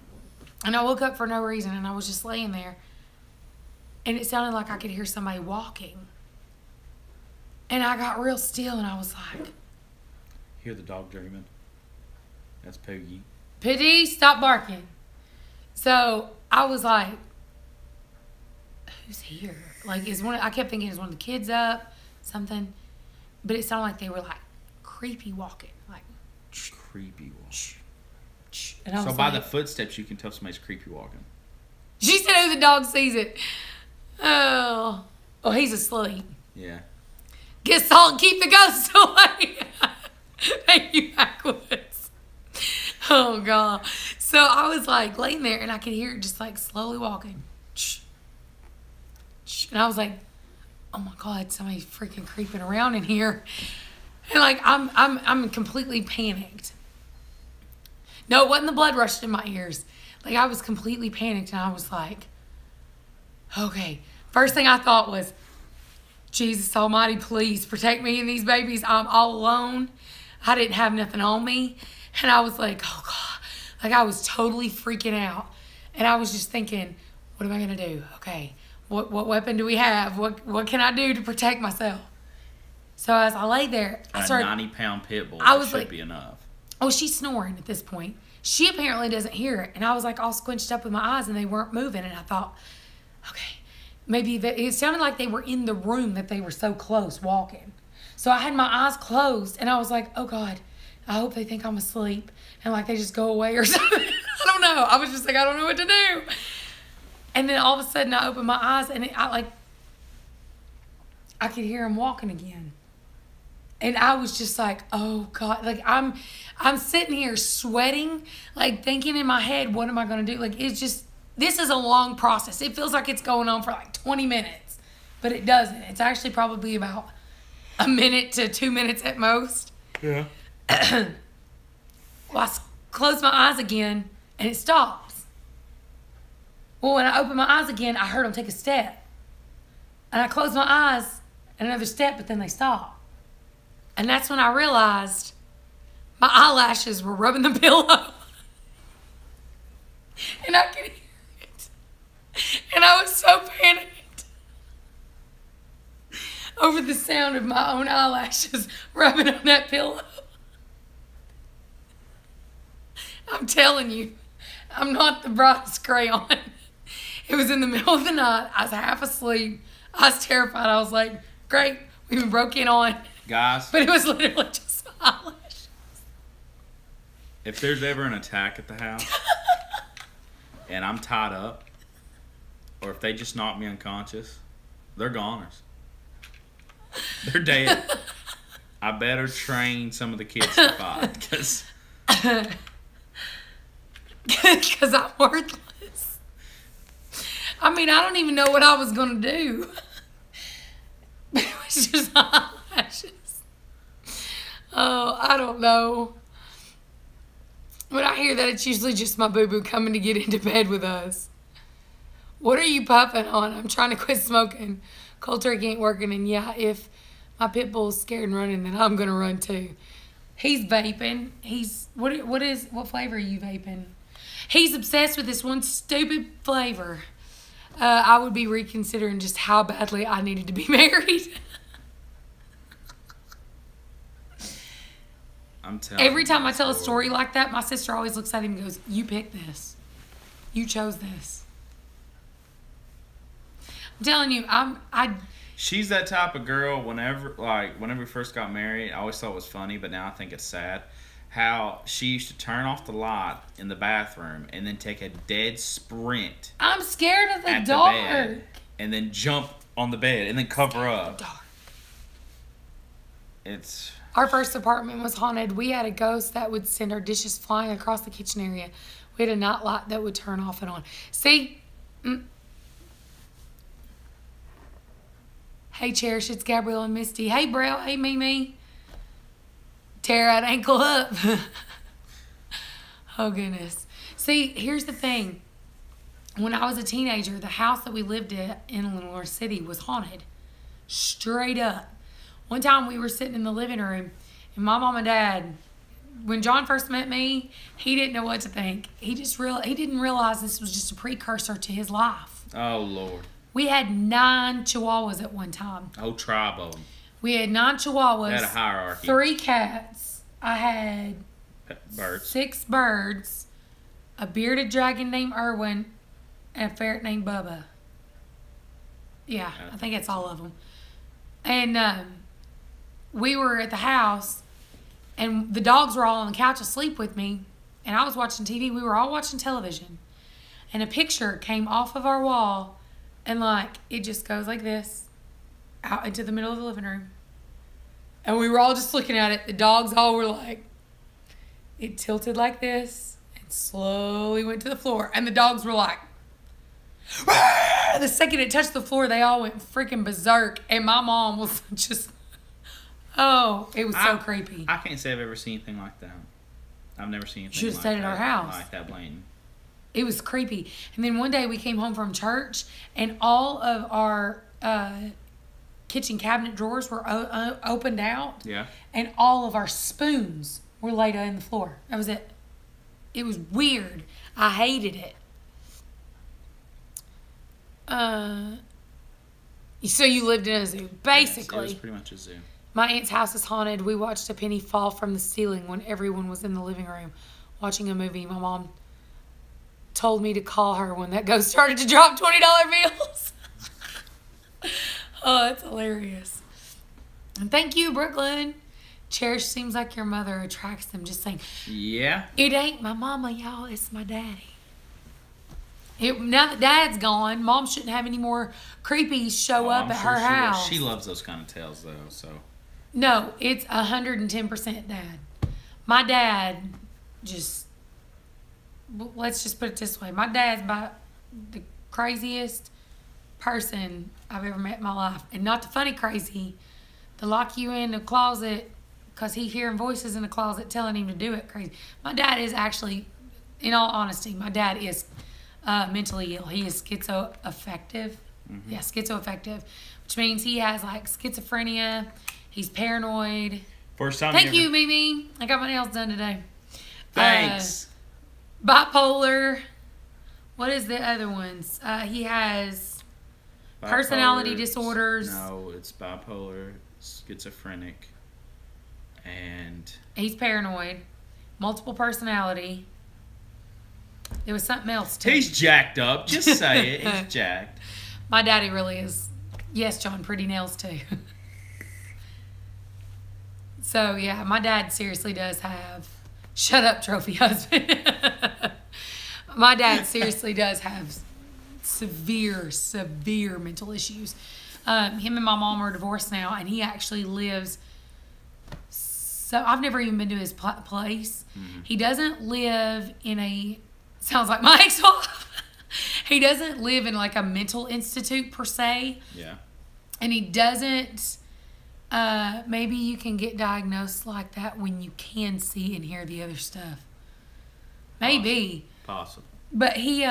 And I woke up for no reason and I was just laying there. And it sounded like I could hear somebody walking. And I got real still and I was like, Hear the dog dreaming. That's Poogie. Pidgey, stop barking. So I was like, who's here? I kept thinking, is one of the kids up? Something. But it sounded like they were creepy walking. Creepy walking. And I So was by like, the footsteps, you can tell somebody's creepy walking. she said, oh, the dog sees it. Oh, he's asleep. Yeah. Get salt and keep the ghosts away. Thank you, Backwoods. Oh, God. So I was laying there and I could hear it just slowly walking. And I was like, oh my God, somebody's freaking creeping around in here. And I'm completely panicked. No, it wasn't the blood rushing in my ears. I was completely panicked and I was like, okay. First thing I thought was, Jesus Almighty, please protect me and these babies. I'm all alone. I didn't have nothing on me. And I was like, oh God. I was totally freaking out. And I was just thinking, what am I going to do? Okay. What weapon do we have? What can I do to protect myself? So as I lay there, I started... A 90-pound pit bull. I That was should like- be enough. Oh, she's snoring at this point. She apparently doesn't hear it. And I was all squinched up with my eyes and they weren't moving. And I thought, okay, maybe it sounded like they were in the room that they were so close walking. So I had my eyes closed and I was like, oh God, I hope they think I'm asleep. And they just go away or something. I don't know. I was just I don't know what to do. And then all of a sudden I opened my eyes and I could hear him walking again. And I was just oh God, I'm sitting here sweating, thinking in my head, what am I going to do? It's just, this is a long process. It feels like it's going on for 20 minutes, but it doesn't. It's actually probably about a minute to 2 minutes at most. Yeah. Well, I closed my eyes again and it stops. Well, when I opened my eyes again, I heard him take a step. And I closed my eyes and another step, but then they stopped. And that's when I realized my eyelashes were rubbing the pillow. And I could hear it. And I was so panicked over the sound of my own eyelashes rubbing on that pillow. I'm telling you, I'm not the brightest crayon. It was in the middle of the night. I was half asleep. I was terrified. I was like, great, we've been broke in on. Guys, But it was literally just my eyelashes. If there's ever an attack at the house and I'm tied up, or if they just knock me unconscious, they're goners. They're dead. I better train some of the kids to fight because I'm worthless. I mean, I don't even know what I was going to do. It was just eyelashes. Oh, I don't know. When I hear that, it's usually just my boo-boo coming to get into bed with us. What are you puffing on? I'm trying to quit smoking. Cold turkey ain't working, and yeah, if my pit bull's scared and running, then I'm gonna run too. He's vaping. What flavor are you vaping? He's obsessed with this one stupid flavor. I would be reconsidering just how badly I needed to be married. I'm telling Every time I this tell a story. story like that, my sister always looks at him and goes, "You picked this. You chose this." I'm telling you, She's that type of girl. Whenever we first got married, I always thought it was funny, but now I think it's sad. How she used to turn off the light in the bathroom and then take a dead sprint I'm scared of the at dark. the bed, and then jump on the bed and then cover up. Dark. It's Our first apartment was haunted. We had a ghost that would send our dishes flying across the kitchen area. We had a night light that would turn off and on. See? Hey, Cherish, it's Gabrielle and Misty. Hey, Braille. Hey, Mimi. Tear that ankle up. Oh, goodness. See, here's the thing. When I was a teenager, the house that we lived in Lenore City was haunted. Straight up. One time we were sitting in the living room, and my mom and dad, when John first met me, he didn't know what to think. He didn't realize this was just a precursor to his life. oh Lord, We had 9 chihuahuas at one time. a whole tribe of them. We had 9 chihuahuas. They had a hierarchy. 3 cats. I had Birds. 6 birds, a bearded dragon named Erwin, and a ferret named Bubba. Yeah, I think that's all of them. And we were at the house, and the dogs were all on the couch asleep with me, and I was watching TV. We were all watching television, and a picture came off of our wall, and it just goes like this out into the middle of the living room. And we were all just looking at it. The dogs all were like, it tilted like this and slowly went to the floor. And the dogs were like, "Rah!" The second it touched the floor, they all went freaking berserk. And my mom was just, it was so creepy. I can't say I've ever seen anything like that. I've never seen anything Should have like stayed at that, our house. like that blatant. It was creepy. And then one day we came home from church, and all of our kitchen cabinet drawers were opened out. Yeah. And all of our spoons were laid on the floor. That was it. It was weird. I hated it. So you lived in a zoo, basically. Yes, it was pretty much a zoo. My aunt's house is haunted. We watched a penny fall from the ceiling when everyone was in the living room watching a movie. My mom told me to call her when that ghost started to drop $20 bills. Oh, that's hilarious. And thank you, Brooklyn. Cherish seems like your mother attracts them. Just saying. Yeah. It ain't my mama, y'all. It's my daddy. Now that Dad's gone, Mom shouldn't have any more creepies show up I'm at sure her house. She loves those kind of tales, though. So. No, it's 110% Dad. My dad just, let's just put it this way. My dad's about the craziest person I've ever met in my life. And not the funny crazy, to lock you in a closet because he hearing voices in the closet telling him to do it crazy. My dad is actually, in all honesty, my dad is mentally ill. He is schizoaffective. Mm-hmm. Yeah, schizoaffective, which means he has schizophrenia. He's paranoid. First time. Thank you, Mimi. I got my nails done today. Thanks. Bipolar. What is the other ones? He has personality Bipolar, disorders. No, it's bipolar, schizophrenic, and He's paranoid. Multiple personality. There was something else too. he's jacked up. Just say it. He's jacked. My daddy really is. Yes, John, pretty nails too. So, yeah, my dad seriously does have Shut up, trophy husband. My dad seriously does have severe mental issues. Him and my mom are divorced now, and he actually lives. So I've never even been to his place. Mm-hmm. He doesn't live in a. Sounds like my ex-wife. He doesn't live in like a mental institute per se. Yeah. And he doesn't. Maybe you can get diagnosed like that when you can see and hear the other stuff. Maybe. Possible. But he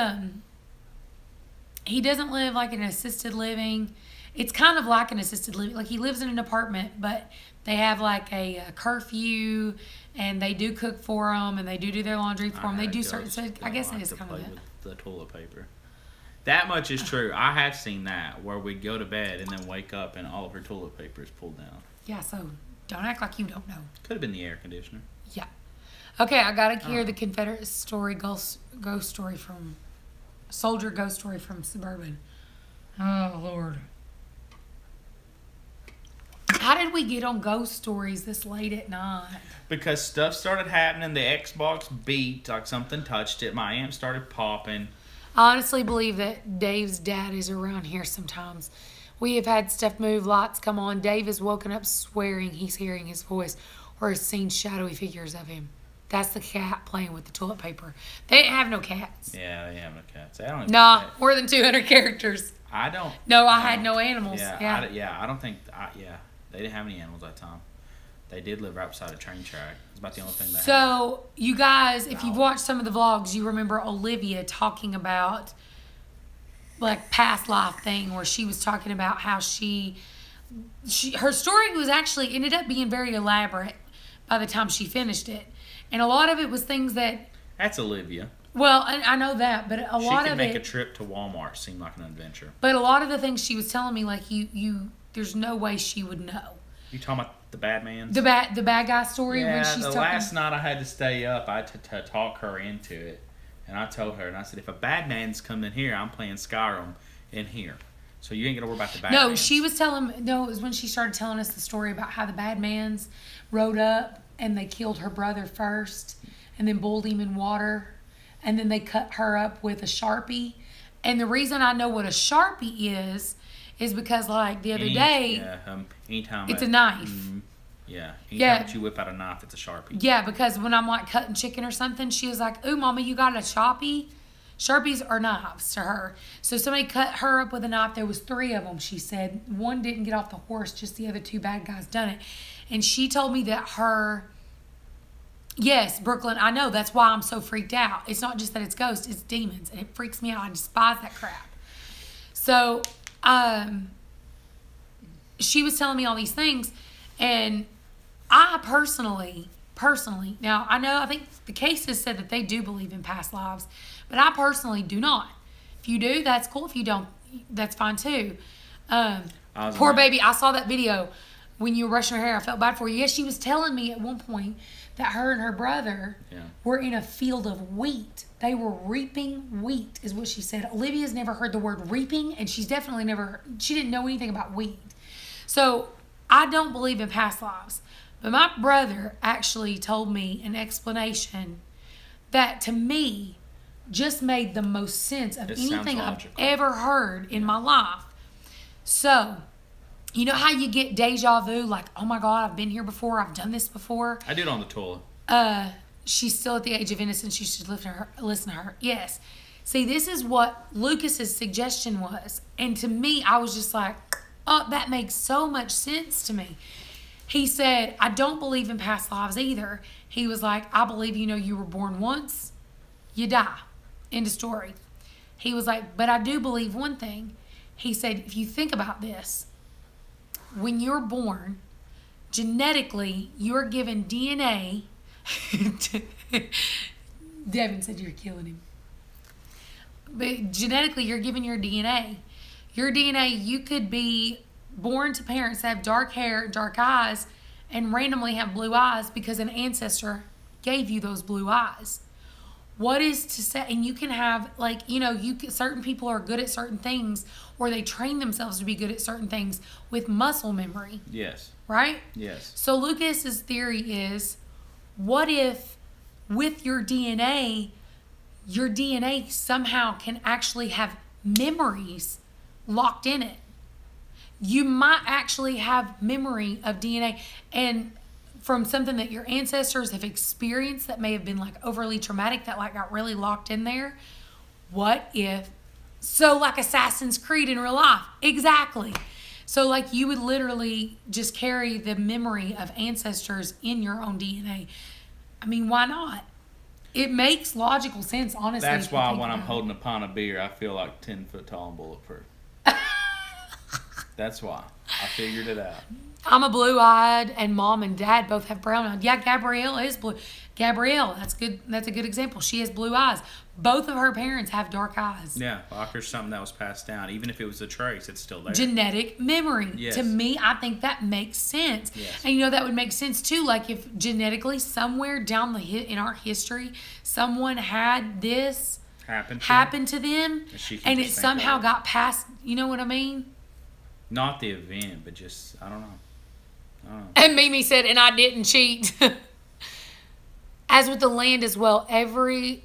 doesn't live like in an assisted living. It's kind of like an assisted living. Like he lives in an apartment, but they have like a curfew, and they do cook for him, and they do their laundry for him. They do certain. So I guess it is kind of that. With the toilet paper. That much is true. I have seen that where we'd go to bed and then wake up and all of her toilet paper is pulled down. Yeah. So don't act like you don't know. Could have been the air conditioner. Yeah. Okay, I gotta hear the Confederate story, ghost story from soldier ghost story from Suburban. Oh Lord. How did we get on ghost stories this late at night? Because stuff started happening. The Xbox beeped like something touched it. My amp started popping. I honestly believe that Dave's dad is around here sometimes. We have had stuff move, lights come on. Dave has woken up swearing he's hearing his voice or has seen shadowy figures of him. That's the cat playing with the toilet paper. They didn't have no cats. Yeah, they have no cats. I don't Nah, more than 200 characters. I don't. No, I had no animals. Yeah, I don't think. They didn't have any animals that time. They did live right beside a train track. It's about the only thing they had. So, you guys, if you've watched some of the vlogs, you remember Olivia talking about, like, past life thing where she was talking about how her story was actually, ended up being very elaborate by the time she finished it. And a lot of it was things that... That's Olivia. Well, I know that, but a lot of it... She could make a trip to Walmart seem like an adventure. But a lot of the things she was telling me, like, there's no way she would know. You talking about the bad man? The bad guy story? Yeah, when she's the last night I had to stay up. I had to talk her into it. And I told her, and I said, if a bad man's coming in here, I'm playing Skyrim in here. So you ain't going to worry about the bad man. No, she was telling... No, it was when she started telling us the story about how the bad mans rode up and they killed her brother first and then boiled him in water. And then they cut her up with a Sharpie. And the reason I know what a Sharpie is because, like, the other day... Yeah, anytime... It's a knife. Yeah. Anytime that you whip out a knife, it's a Sharpie. Yeah, because when I'm, like, cutting chicken or something, she was like, ooh, Mama, you got a Sharpie? Sharpies are knives to her. So somebody cut her up with a knife. There was 3 of them, she said. One didn't get off the horse. Just the other 2 bad guys done it. And she told me that her... Yes, Brooklyn, I know. That's why I'm so freaked out. It's not just that it's ghosts. It's demons. And it freaks me out. I despise that crap. So... she was telling me all these things, and I personally, now I think the cases said that they do believe in past lives, but I personally do not. If you do, that's cool. If you don't, that's fine too. Poor baby, I saw that video when you were brushing her hair. I felt bad for you. Yes, she was telling me at one point that her and her brother were in a field of wheat. They were reaping wheat, is what she said. Olivia's never heard the word reaping, and she's definitely she didn't know anything about wheat. So, I don't believe in past lives. But my brother actually told me an explanation that, to me, just made the most sense of anything I've ever heard in my life. So, you know how you get deja vu? Like, oh my God, I've been here before. I've done this before. I did on the toilet. She's still at the age of innocence. You should listen to her. Yes. See, this is what Lucas's suggestion was. And to me, I was just like, oh, that makes so much sense to me. He said, I don't believe in past lives either. He was like, I believe, you were born once, you die. End of story. He was like, but I do believe one thing. He said, if you think about this, when you're born, genetically, you're given DNA. Devin said you're killing him. But genetically, you're given your DNA. Your DNA, you could be born to parents that have dark hair, dark eyes, and randomly have blue eyes because an ancestor gave you those blue eyes. What is to say, and you can have, like, certain people are good at certain things, or they train themselves to be good at certain things with muscle memory. Yes. Right? Yes. So Lucas's theory is, what if with your DNA somehow can actually have memories locked in it. You might actually have memory of DNA and from something that your ancestors have experienced that may have been like overly traumatic that like got really locked in there. What if, so like Assassin's Creed in real life. Exactly. So like you would literally just carry the memory of ancestors in your own DNA. I mean, why not? It makes logical sense, honestly. That's why when I'm holding a pint of beer, I feel like 10 foot tall and bulletproof. That's why. I figured it out. I'm a blue-eyed, and mom and dad both have brown eyes. Yeah, Gabrielle is blue. Gabrielle, that's good. That's a good example. She has blue eyes. Both of her parents have dark eyes. Yeah, like there's something that was passed down. Even if it was a trace, it's still there. Genetic memory. Yes. To me, I think that makes sense. Yes. And you know that would make sense too. Like if genetically somewhere down in our history, someone had this happen to them, and it somehow got passed. You know what I mean? Not the event, but just I don't know. And Mimi said, and I didn't cheat. As with the land as well, every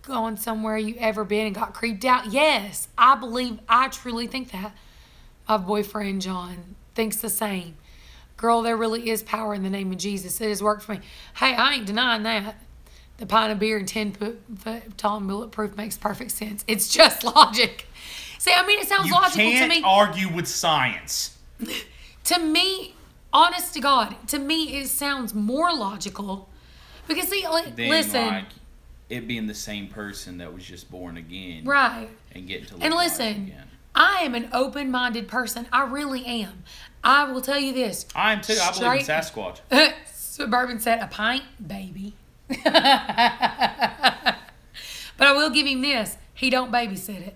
going somewhere you ever been and got creeped out. Yes, I truly think that. My boyfriend John thinks the same. Girl, there really is power in the name of Jesus. It has worked for me. Hey, I ain't denying that. The pint of beer and 10 foot tall and bulletproof makes perfect sense. It's just logic. See, I mean, it sounds logical to me. You can't argue with science. To me, honest to God, to me it sounds more logical. Because see, listen. Like it being the same person that was just born again. Right. And getting to live and life listen, again. I am an open-minded person. I really am. I will tell you this. I am too. I believe in Sasquatch. Suburban said, a pint, baby. But I will give him this. He don't babysit it.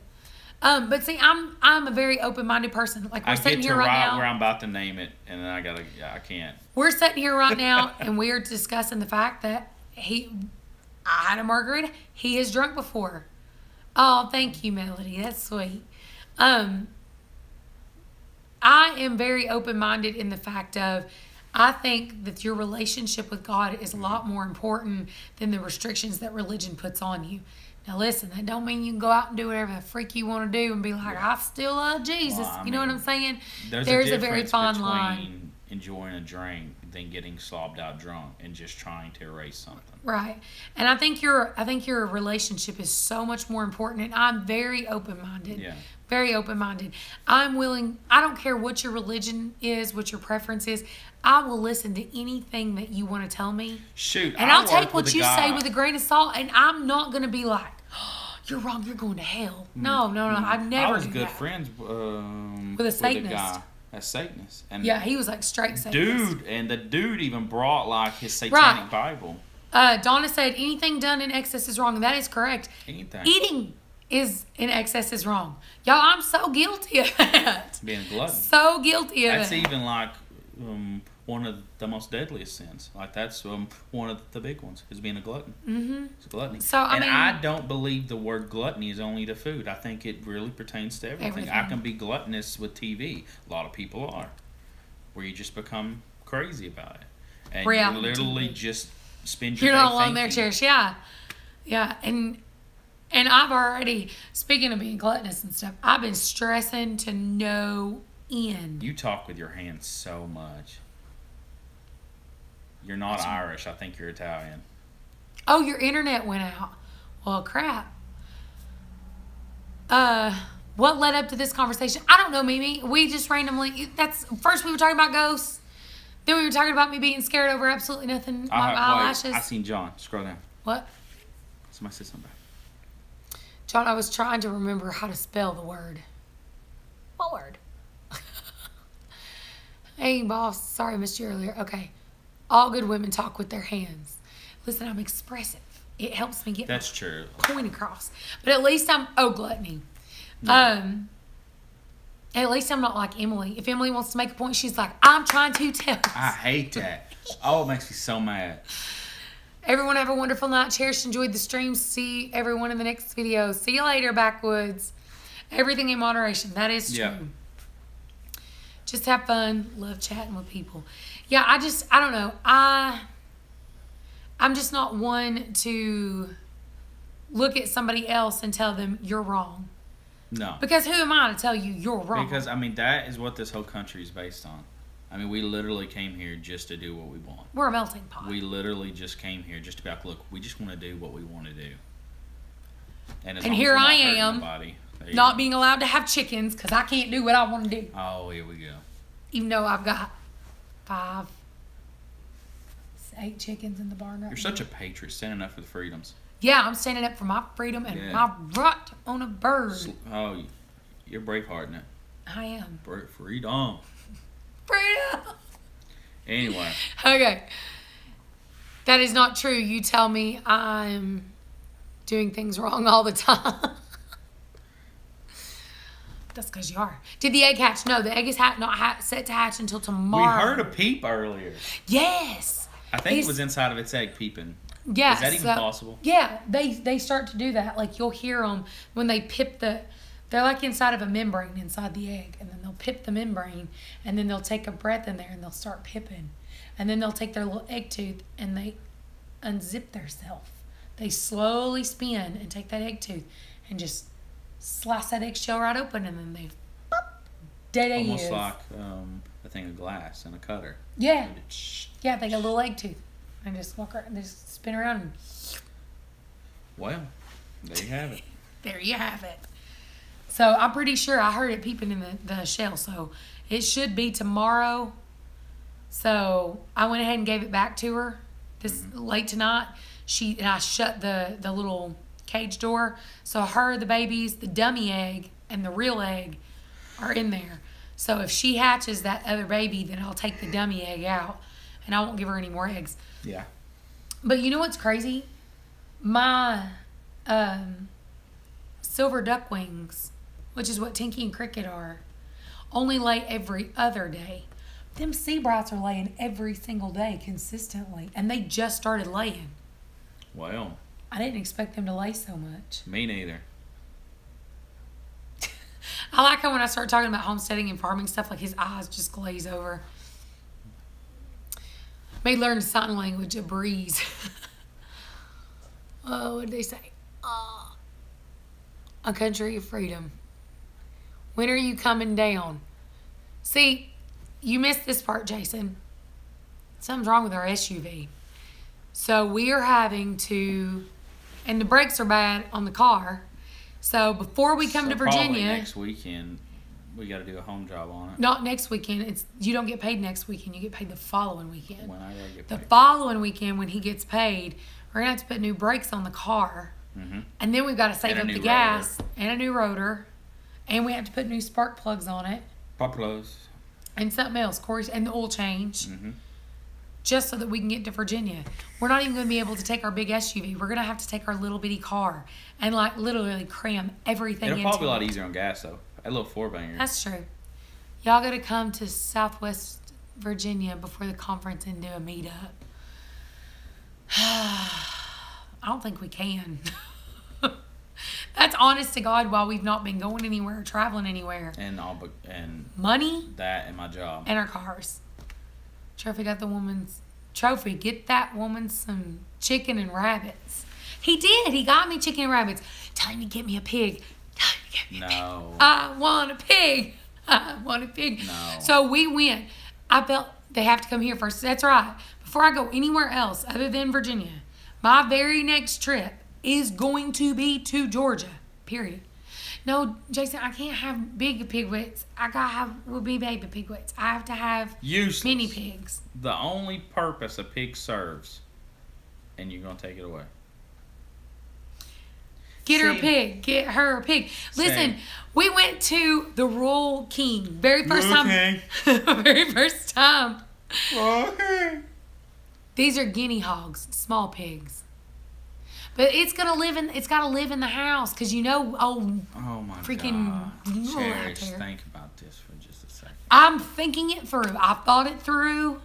But see, I'm a very open-minded person. Like we're sitting here right now, where I'm about to name it, and then I can't. We're sitting here right now, and we're discussing the fact that I had a margarita. He has drunk before. Oh, thank you, Melody. That's sweet. I am very open-minded in the fact of I think that your relationship with God is a lot more important than the restrictions that religion puts on you. Now listen, that don't mean you can go out and do whatever the freak you want to do and be like, I still love Jesus. Well, you know what I'm saying? There's a very fine line. Enjoying a drink than getting slobbed out drunk and just trying to erase something. Right. And I think your relationship is so much more important, and I'm very open-minded. Yeah. Very open-minded. I'm willing, I don't care what your religion is, what your preference is. I will listen to anything that you want to tell me. Shoot. And I'll take what you say with a grain of salt, and I'm not going to be like, oh, you're wrong, you're going to hell. No. I've never I was good that. friends with a Satanist. With a guy, a Satanist. And yeah, he was like straight Satanist. The dude even brought like his satanic Bible. Donna said anything done in excess is wrong. That is correct. Anything. Eating is in excess is wrong. Y'all, I'm so guilty of that. Being a glutton. So guilty of it. That's even like one of the most deadliest sins. Like that's one of the big ones is being a glutton. Mm-hmm. It's gluttony. So I don't believe the word gluttony is only to food. I think it really pertains to everything. I can be gluttonous with TV. A lot of people are, where you just become crazy about it, and you literally just spend your day not alone there, Cherish. Yeah, and I've already, speaking of being gluttonous and stuff, I've been stressing to no end. You talk with your hands so much. You're not Irish. I think you're Italian. Oh, your internet went out. Well, crap. What led up to this conversation? I don't know, Mimi. We just randomly, first we were talking about ghosts. Then we were talking about me being scared over absolutely nothing. My eyelashes. I seen John. Scroll down. What? Somebody said something. John, I was trying to remember how to spell the word. What word? Hey, boss. Sorry I missed you earlier. Okay. All good women talk with their hands. Listen, I'm expressive. It helps me get That's true. point across. But at least gluttony. No. At least I'm not like Emily. If Emily wants to make a point, she's like, I'm trying to tell. I hate that. Oh, it makes me so mad. Everyone have a wonderful night. Cherish, enjoyed the stream. See everyone in the next video. See you later, backwoods. Everything in moderation. That is true. Yeah. Just have fun. Love chatting with people. Yeah, I don't know. I I'm just not one to look at somebody else and tell them you're wrong. No. Because who am I to tell you you're wrong? Because, I mean, that is what this whole country is based on. I mean, we literally came here just to do what we want. We're a melting pot. We literally just came here just to be like, look, we just want to do what we want to do. And here I am, not being allowed to have chickens because I can't do what I want to do. Oh, here we go. Even though I've got 8 chickens in the barn right now. You're such a patriot, standing up for the freedoms. Yeah, I'm standing up for my freedom and my right on a bird. Oh, you're Braveheart now. I am. Freedom. Freedom. Anyway. Okay. That is not true. You tell me I'm doing things wrong all the time. That's because you are. Did the egg hatch? No, the egg is not set to hatch until tomorrow. We heard a peep earlier. Yes. I think it was inside of its egg peeping. Yeah. Is that even possible? Yeah, they start to do that. Like, you'll hear them when they pip they're like inside of a membrane inside the egg. And then they'll pip the membrane. And then they'll take a breath in there and they'll start pipping. And then they'll take their little egg tooth and they unzip theirself. They slowly spin and take that egg tooth and just slice that eggshell right open. And then they, dead egg Almost is. like a thing of glass and a cutter. Yeah. Yeah, they got a little egg tooth. And just walk around, just spin around. And well, there you have it. There you have it. So I'm pretty sure I heard it peeping in the shell. So it should be tomorrow. So I went ahead and gave it back to her late tonight. And I shut the little cage door. So her, the babies, the dummy egg, and the real egg are in there. So if she hatches that other baby, then I'll take the dummy egg out. And I won't give her any more eggs. Yeah. But you know what's crazy? My silver duck wings, which is what Tinky and Cricket are, only lay every other day. Them sea brights are laying every single day consistently. And they just started laying. Well. I didn't expect them to lay so much. Me neither. I like how when I start talking about homesteading and farming stuff, like his eyes just glaze over. May learn sign language, a breeze. Oh, what did they say? A country of freedom. When are you coming down? See, you missed this part, Jason. Something's wrong with our SUV. So we are having to, and the brakes are bad on the car. So before we come to Virginia. Probably next weekend, we got to do a home job on it. Not next weekend. You don't get paid next weekend. You get paid the following weekend. When I get paid. The following weekend, when he gets paid, we're going to have to put new brakes on the car. Mm-hmm. And then we've got to save up the gas and a new rotor. And we have to put new spark plugs on it. Pop plugs. And something else, Corey, and the oil change. Mm-hmm. Just so that we can get to Virginia. We're not even going to be able to take our big SUV. We're going to have to take our little bitty car and like literally cram everything into it. It'll probably be a lot easier on gas though. A little 4-banger. That's true. Y'all got to come to Southwest Virginia before the conference and do a meetup. I don't think we can. That's honest to God while we've not been going anywhere or traveling anywhere. And money. That and my job. And our cars. Trophy got the woman's trophy. Get that woman some chicken and rabbits. He did. He got me chicken and rabbits. Tell him to get me a pig. Tell him to get me a pig. I want a pig. I want a pig. No. So we went. I felt they have to come here first. That's right. Before I go anywhere else other than Virginia, my very next trip is going to be to Georgia. Period. No, Jason, I can't have big pigwits. I gotta have will be baby pigwits. I have to have useless mini pigs. The only purpose a pig serves, and you're gonna take it away. Get her a pig. Get her a pig. Listen, we went to the Royal King. Very first time. Very first time. Okay. These are guinea hogs, small pigs. But it's gotta live in the house because oh my freaking God. Cherish, think about this for just a second. I'm thinking it through. I thought it through.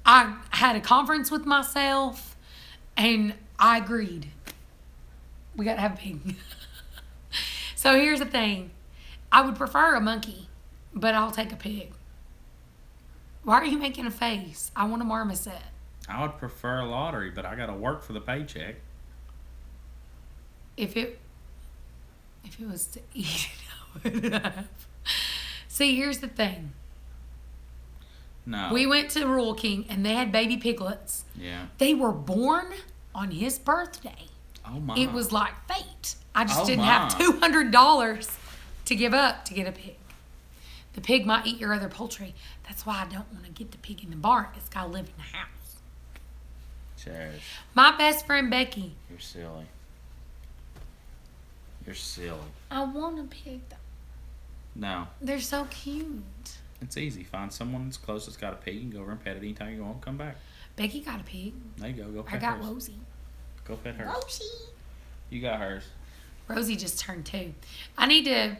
I had a conference with myself and I agreed. We gotta have a pig. So here's the thing. I would prefer a monkey, but I'll take a pig. Why are you making a face? I want a marmoset. I would prefer a lottery, but I got to work for the paycheck. If it was to eat, I would have. See, here's the thing. No. We went to Rural King, and they had baby piglets. Yeah. They were born on his birthday. Oh, my. It was like fate. I just Oh, didn't my. have $200 to give up to get a pig. The pig might eat your other poultry. That's why I don't want to get the pig in the barn. It's got to live in the house. Cherish. My best friend, Becky. You're silly. You're silly. I want a pig, though. No. They're so cute. It's easy. Find someone that's close that's got a pig and go over and pet it anytime you go home. Come back. Becky got a pig. There you go. Go pet I got hers. Rosie. Go pet her. Rosie. You got hers. Rosie just turned 2. I need to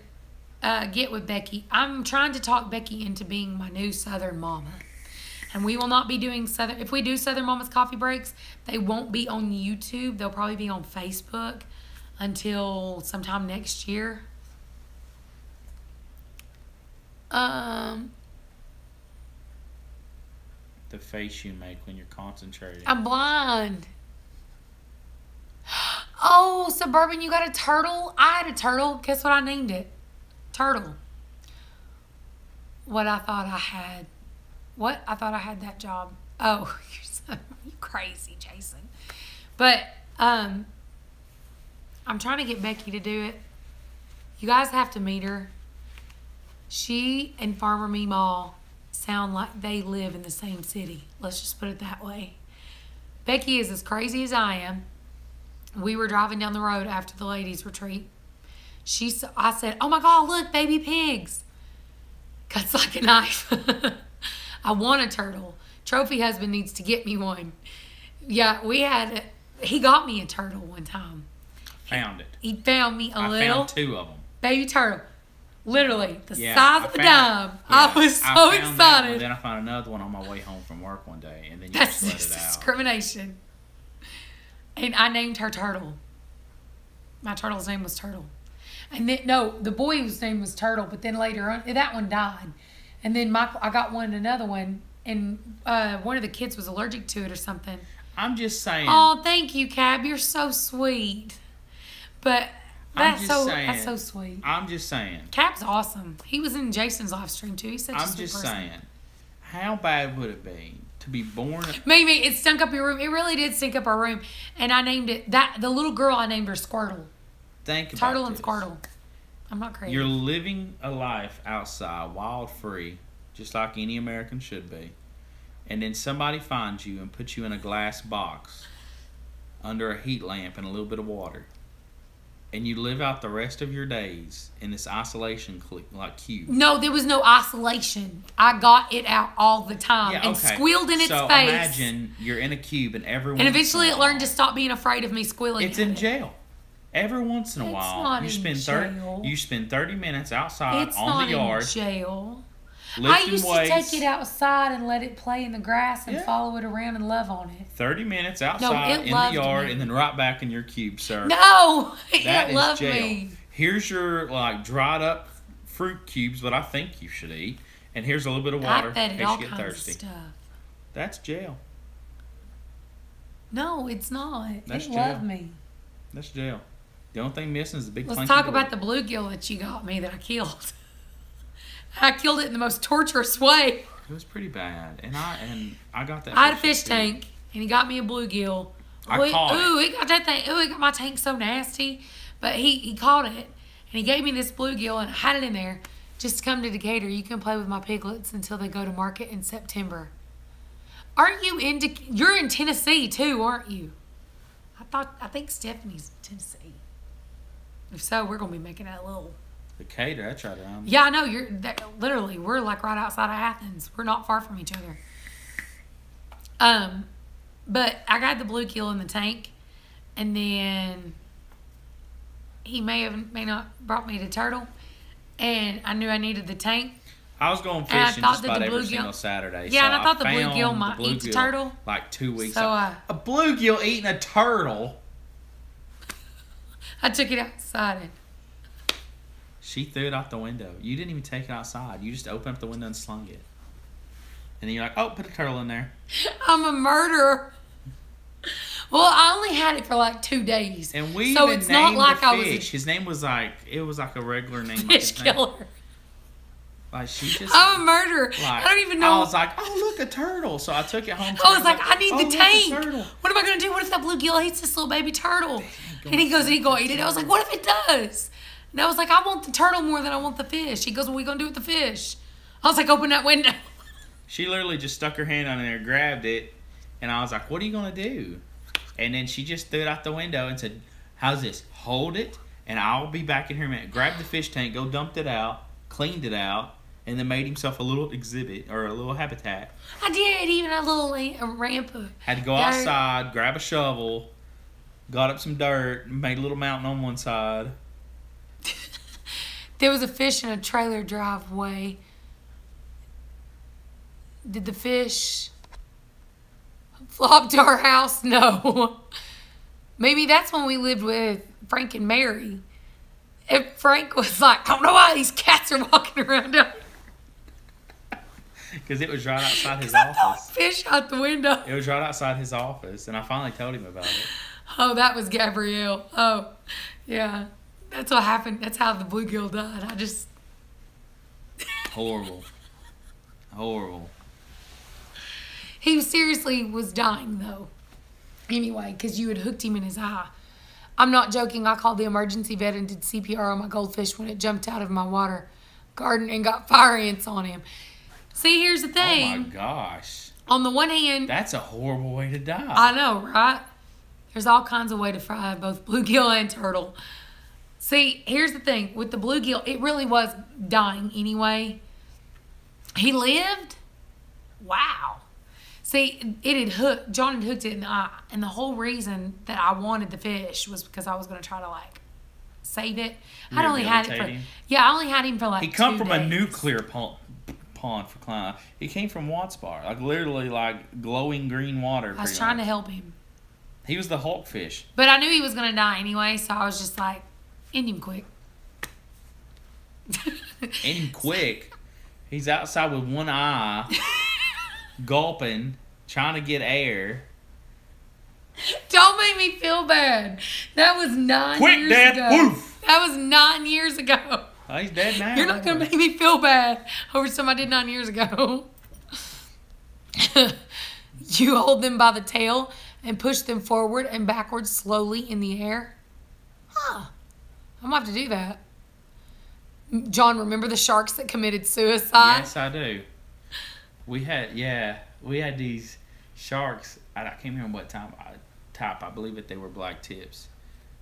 get with Becky. I'm trying to talk Becky into being my new Southern mama. And we will not be doing Southern... If we do Southern Mama's Coffee Breaks, they won't be on YouTube. They'll probably be on Facebook until sometime next year. The face you make when you're concentrating. I'm blind. Oh, Suburban, you got a turtle? I had a turtle. Guess what I named it? Turtle. What I thought I had. What? I thought I had that job. Oh, you crazy, Jason. But I'm trying to get Becky to do it. You guys have to meet her. She and Farmer Meemaw sound like they live in the same city. Let's just put it that way. Becky is as crazy as I am. We were driving down the road after the ladies' retreat. I said, "Oh my God, look, baby pigs." Cuts like a knife. I want a turtle. Trophy husband needs to get me one. Yeah, he got me a turtle one time. Found it. He found me I little found 2 of them. baby turtle. Literally, the Yeah, size of a dime. Yeah, I was so I found that one, excited. then I found another one on my way home from work one day, and then you That's just let just it out. discrimination. And I named her Turtle. My turtle's name was Turtle. And then, no, the boy's name was Turtle, but then later on, that one died. And then I got another one, and one of the kids was allergic to it or something. I'm just saying. Oh, thank you, Cab. You're so sweet. But that's so sweet. I'm just saying. Cab's awesome. He was in Jason's live stream too. He's such a I'm sweet just person. saying. How bad would it be to be born? Maybe it stunk up your room. It really did stink up our room. And I named it the little girl I named her Squirtle. Think about Turtle and this. Squirtle. I'm not crazy. You're living a life outside, wild, free, just like any American should be. And then somebody finds you and puts you in a glass box under a heat lamp and a little bit of water. And you live out the rest of your days in this isolation cube. No, there was no isolation. I got it out all the time and squealed in its face. So imagine you're in a cube and everyone. And eventually it learned to stop being afraid of me squealing. It's in jail. Every once in a It's while, not you in spend jail. you spend 30 minutes outside It's on not the yard. in jail. I Lifting used weights. to take it outside and let it play in the grass and Yeah. follow it around and love on it. 30 minutes outside it in the loved yard me. and then right back in your cube, sir. No, That it is loved jail. me. Here's your dried up fruit cubes, what I think you should eat, and here's a little bit of water I fed in it case all you get kinds thirsty. of stuff. That's jail. No, it's not. That's it jail. loved me. That's jail. The only thing missing is the big. Let's talk about the bluegill that you got me that I killed. I killed it in the most torturous way. It was pretty bad, and I got that. I had a fish tank, and he got me a bluegill. I caught it. Ooh, he got that thing. Ooh, he got my tank so nasty. But he caught it, and he gave me this bluegill, and I had it in there. Just come to Decatur. You can play with my piglets until they go to market in September. Aren't you you're in Tennessee too, aren't you? I think Stephanie's in Tennessee. If so, we're gonna be making that little. Decatur, that's right around. Yeah, I know. Literally, we're like right outside of Athens. We're not far from each other. But I got the bluegill in the tank, and then he may not brought me the turtle, and I knew I needed the tank. I was going And I fishing thought just that about the every bluegill- single Saturday. Yeah, so and I thought the found bluegill might eat the bluegill turtle. Like 2 weeks So, ago. A bluegill eating a turtle. I took it outside. And She threw it out the window. You didn't even take it outside. You just opened up the window and slung it. And then you're like, oh, put a turtle in there. I'm a murderer. Well, I only had it for like 2 days. And we so even it's named not like the I was fish. His name was like, it was like a regular name. fish killer. Like she just. I'm a murderer. Like, I don't even know. I was like, oh, look, a turtle. So I took it home. I was like, I need the look, a tank. turtle. What am I going to do? What if that bluegill eats this little baby turtle? And he goes, he going to eat it. I was like, what if it does? And I was like, I want the turtle more than I want the fish. He goes, what are we going to do with the fish? I was like, open that window. She literally just stuck her hand on there, grabbed it, and I was like, what are you going to do? And then she just threw it out the window and said, how's this? Hold it, and I'll be back in here in a minute. Grabbed the fish tank, go dumped it out, cleaned it out, and then made himself a little exhibit or a little habitat. I did, even a little ramp. Had to go outside, grab a shovel, got up some dirt, made a little mountain on one side. There was a fish in a trailer driveway. Did the fish flop to our house? No. Maybe that's when we lived with Frank and Mary. And Frank was like, I don't know why these cats are walking around out here. Because it was right outside his I thought office. fish out the window. It was right outside his office, and I finally told him about it. Oh, that was Gabrielle. Oh, yeah. That's what happened. That's how the bluegill died. I just... Horrible. Horrible. He seriously was dying, though. Anyway, because you had hooked him in his eye. I'm not joking. I called the emergency vet and did CPR on my goldfish when it jumped out of my water garden and got fire ants on him. See, here's the thing. Oh, my gosh. On the one hand... That's a horrible way to die. I know, right? There's all kinds of ways to fry both bluegill and turtle. See, here's the thing. With the bluegill, it really was dying anyway. He lived? Wow. See, it had hooked. John had hooked it in the eye. And the whole reason that I wanted the fish was because I was going to try to, like, save it. I'd only had it for... Rehabilitate him. Yeah, I only had him for, like, He come 2 from days. a nuclear pond for crying out. He came from Watts Bar. Like, literally, like, glowing green water. I was trying to help him. He was the Hulk fish. But I knew he was going to die anyway, so I was just like, end him quick. End him quick. He's outside with one eye, gulping, trying to get air. Don't make me feel bad. That was 9 Quick, years Dad. ago. Woof. That was 9 years ago. Oh, he's dead now. You're not going to make me feel bad over something I did 9 years ago. You hold them by the tail and push them forward and backwards slowly in the air. Huh. I'm going to have to do that. John, remember the sharks that committed suicide? Yes, I do. We had these sharks. I can't remember what type. I believe that they were black tips.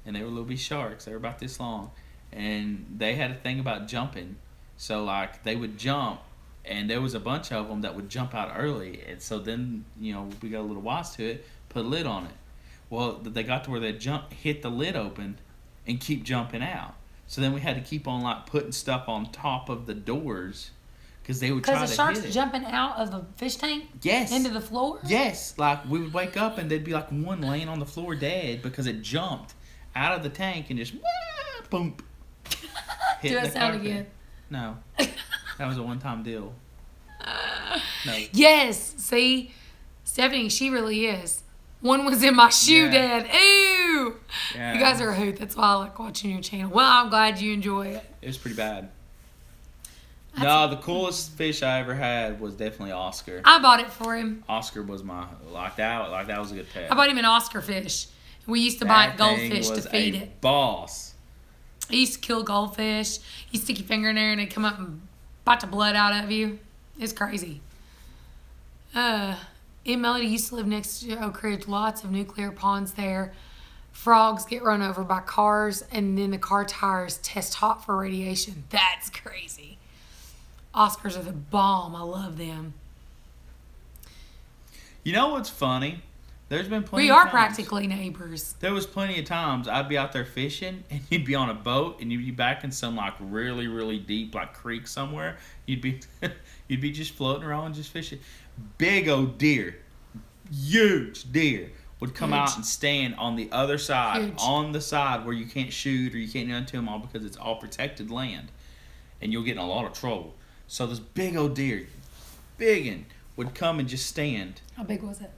And they were little bitty sharks. They were about this long. And they had a thing about jumping. So, like, they would jump. And there was a bunch of them that would jump out early. And so then, we got a little wise to it, put a lid on it. Well, they got to where they hit the lid open and keep jumping out. So then we had to keep on, like, putting stuff on top of the doors because they would try to hit it. Because the sharks jumping out of the fish tank? Yes. Into the floor? Yes. Like, we would wake up and there'd be, like, one laying on the floor dead because it jumped out of the tank and just, boom. Do that sound again? No. That was a one-time deal. No. Yes. See? Stephanie, she really is. One was in my shoe, Yeah. Dad. Ew. Yeah. You guys are a hoot. That's why I like watching your channel. Well, I'm glad you enjoy it. It was pretty bad. No, the coolest fish I ever had was definitely Oscar. I bought it for him. Oscar was my that was a good pet. I bought him an Oscar fish. We used to buy goldfish to feed it. Boss. I used to kill goldfish. You stick your finger in there and they come up and bite the blood out of you. It's crazy. Melody used to live next to Oak Ridge. Lots of nuclear ponds there. Frogs get run over by cars, and then the car tires test hot for radiation. That's crazy. Oscars are the bomb. I love them. You know what's funny? There's been plenty We of are times- practically neighbors. There was plenty of times I'd be out there fishing and you'd be on a boat and you'd be back in some like really, really deep like creek somewhere. You'd be you'd be just floating around just fishing. Big old deer, huge deer would come Huge. out and stand on the other side, Huge. on the side where you can't shoot or you can't get into them all because it's all protected land. And you'll get in a lot of trouble. So this big old deer, big one, would come and just stand. How big was it?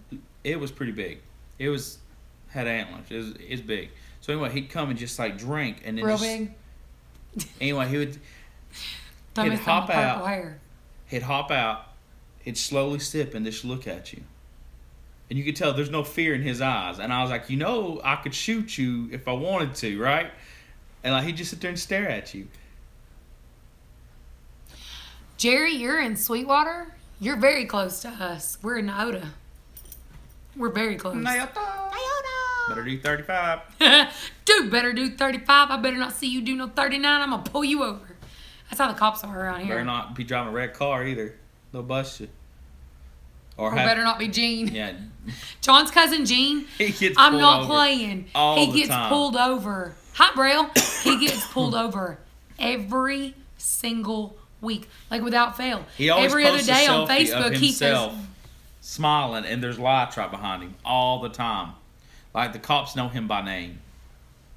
It was pretty big. Had antlers. It's big. So anyway, he'd come and just like drink and then Real just, big? Anyway, he'd Don't hop out. Hair. He'd hop out. He'd slowly sip and just look at you. And you could tell there's no fear in his eyes. And I was like, I could shoot you if I wanted to, right? And like he'd just sit there and stare at you. Jerry, you're in Sweetwater. You're very close to us. We're in Niota. We're very close. Niota. Better do 35. Dude, better do 35. I better not see you do no 39. I'm going to pull you over. That's how the cops are around here. Better not be driving a red car either. They'll bust you. Or better not be Gene. Yeah. John's cousin Gene. He gets I'm pulled not over playing. all He the gets time. pulled over. Hi, Braille. He gets pulled over every single week, like without fail. He always every other posts a day on selfie Facebook, of he says, himself smiling, and there's lights right behind him all the time. Like the cops know him by name.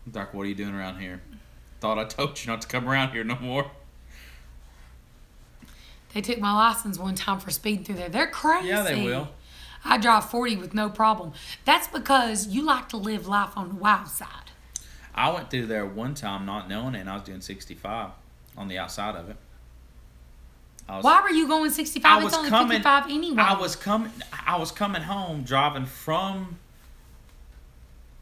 They're like, what are you doing around here? Thought I told you not to come around here no more. They took my license one time for speeding through there. They're crazy. Yeah, they will. I drive 40 with no problem. That's because you like to live life on the wild side. I went through there one time not knowing it, and I was doing 65 on the outside of it. Why were you going 65? It's only 55 anyway. I was coming home driving from,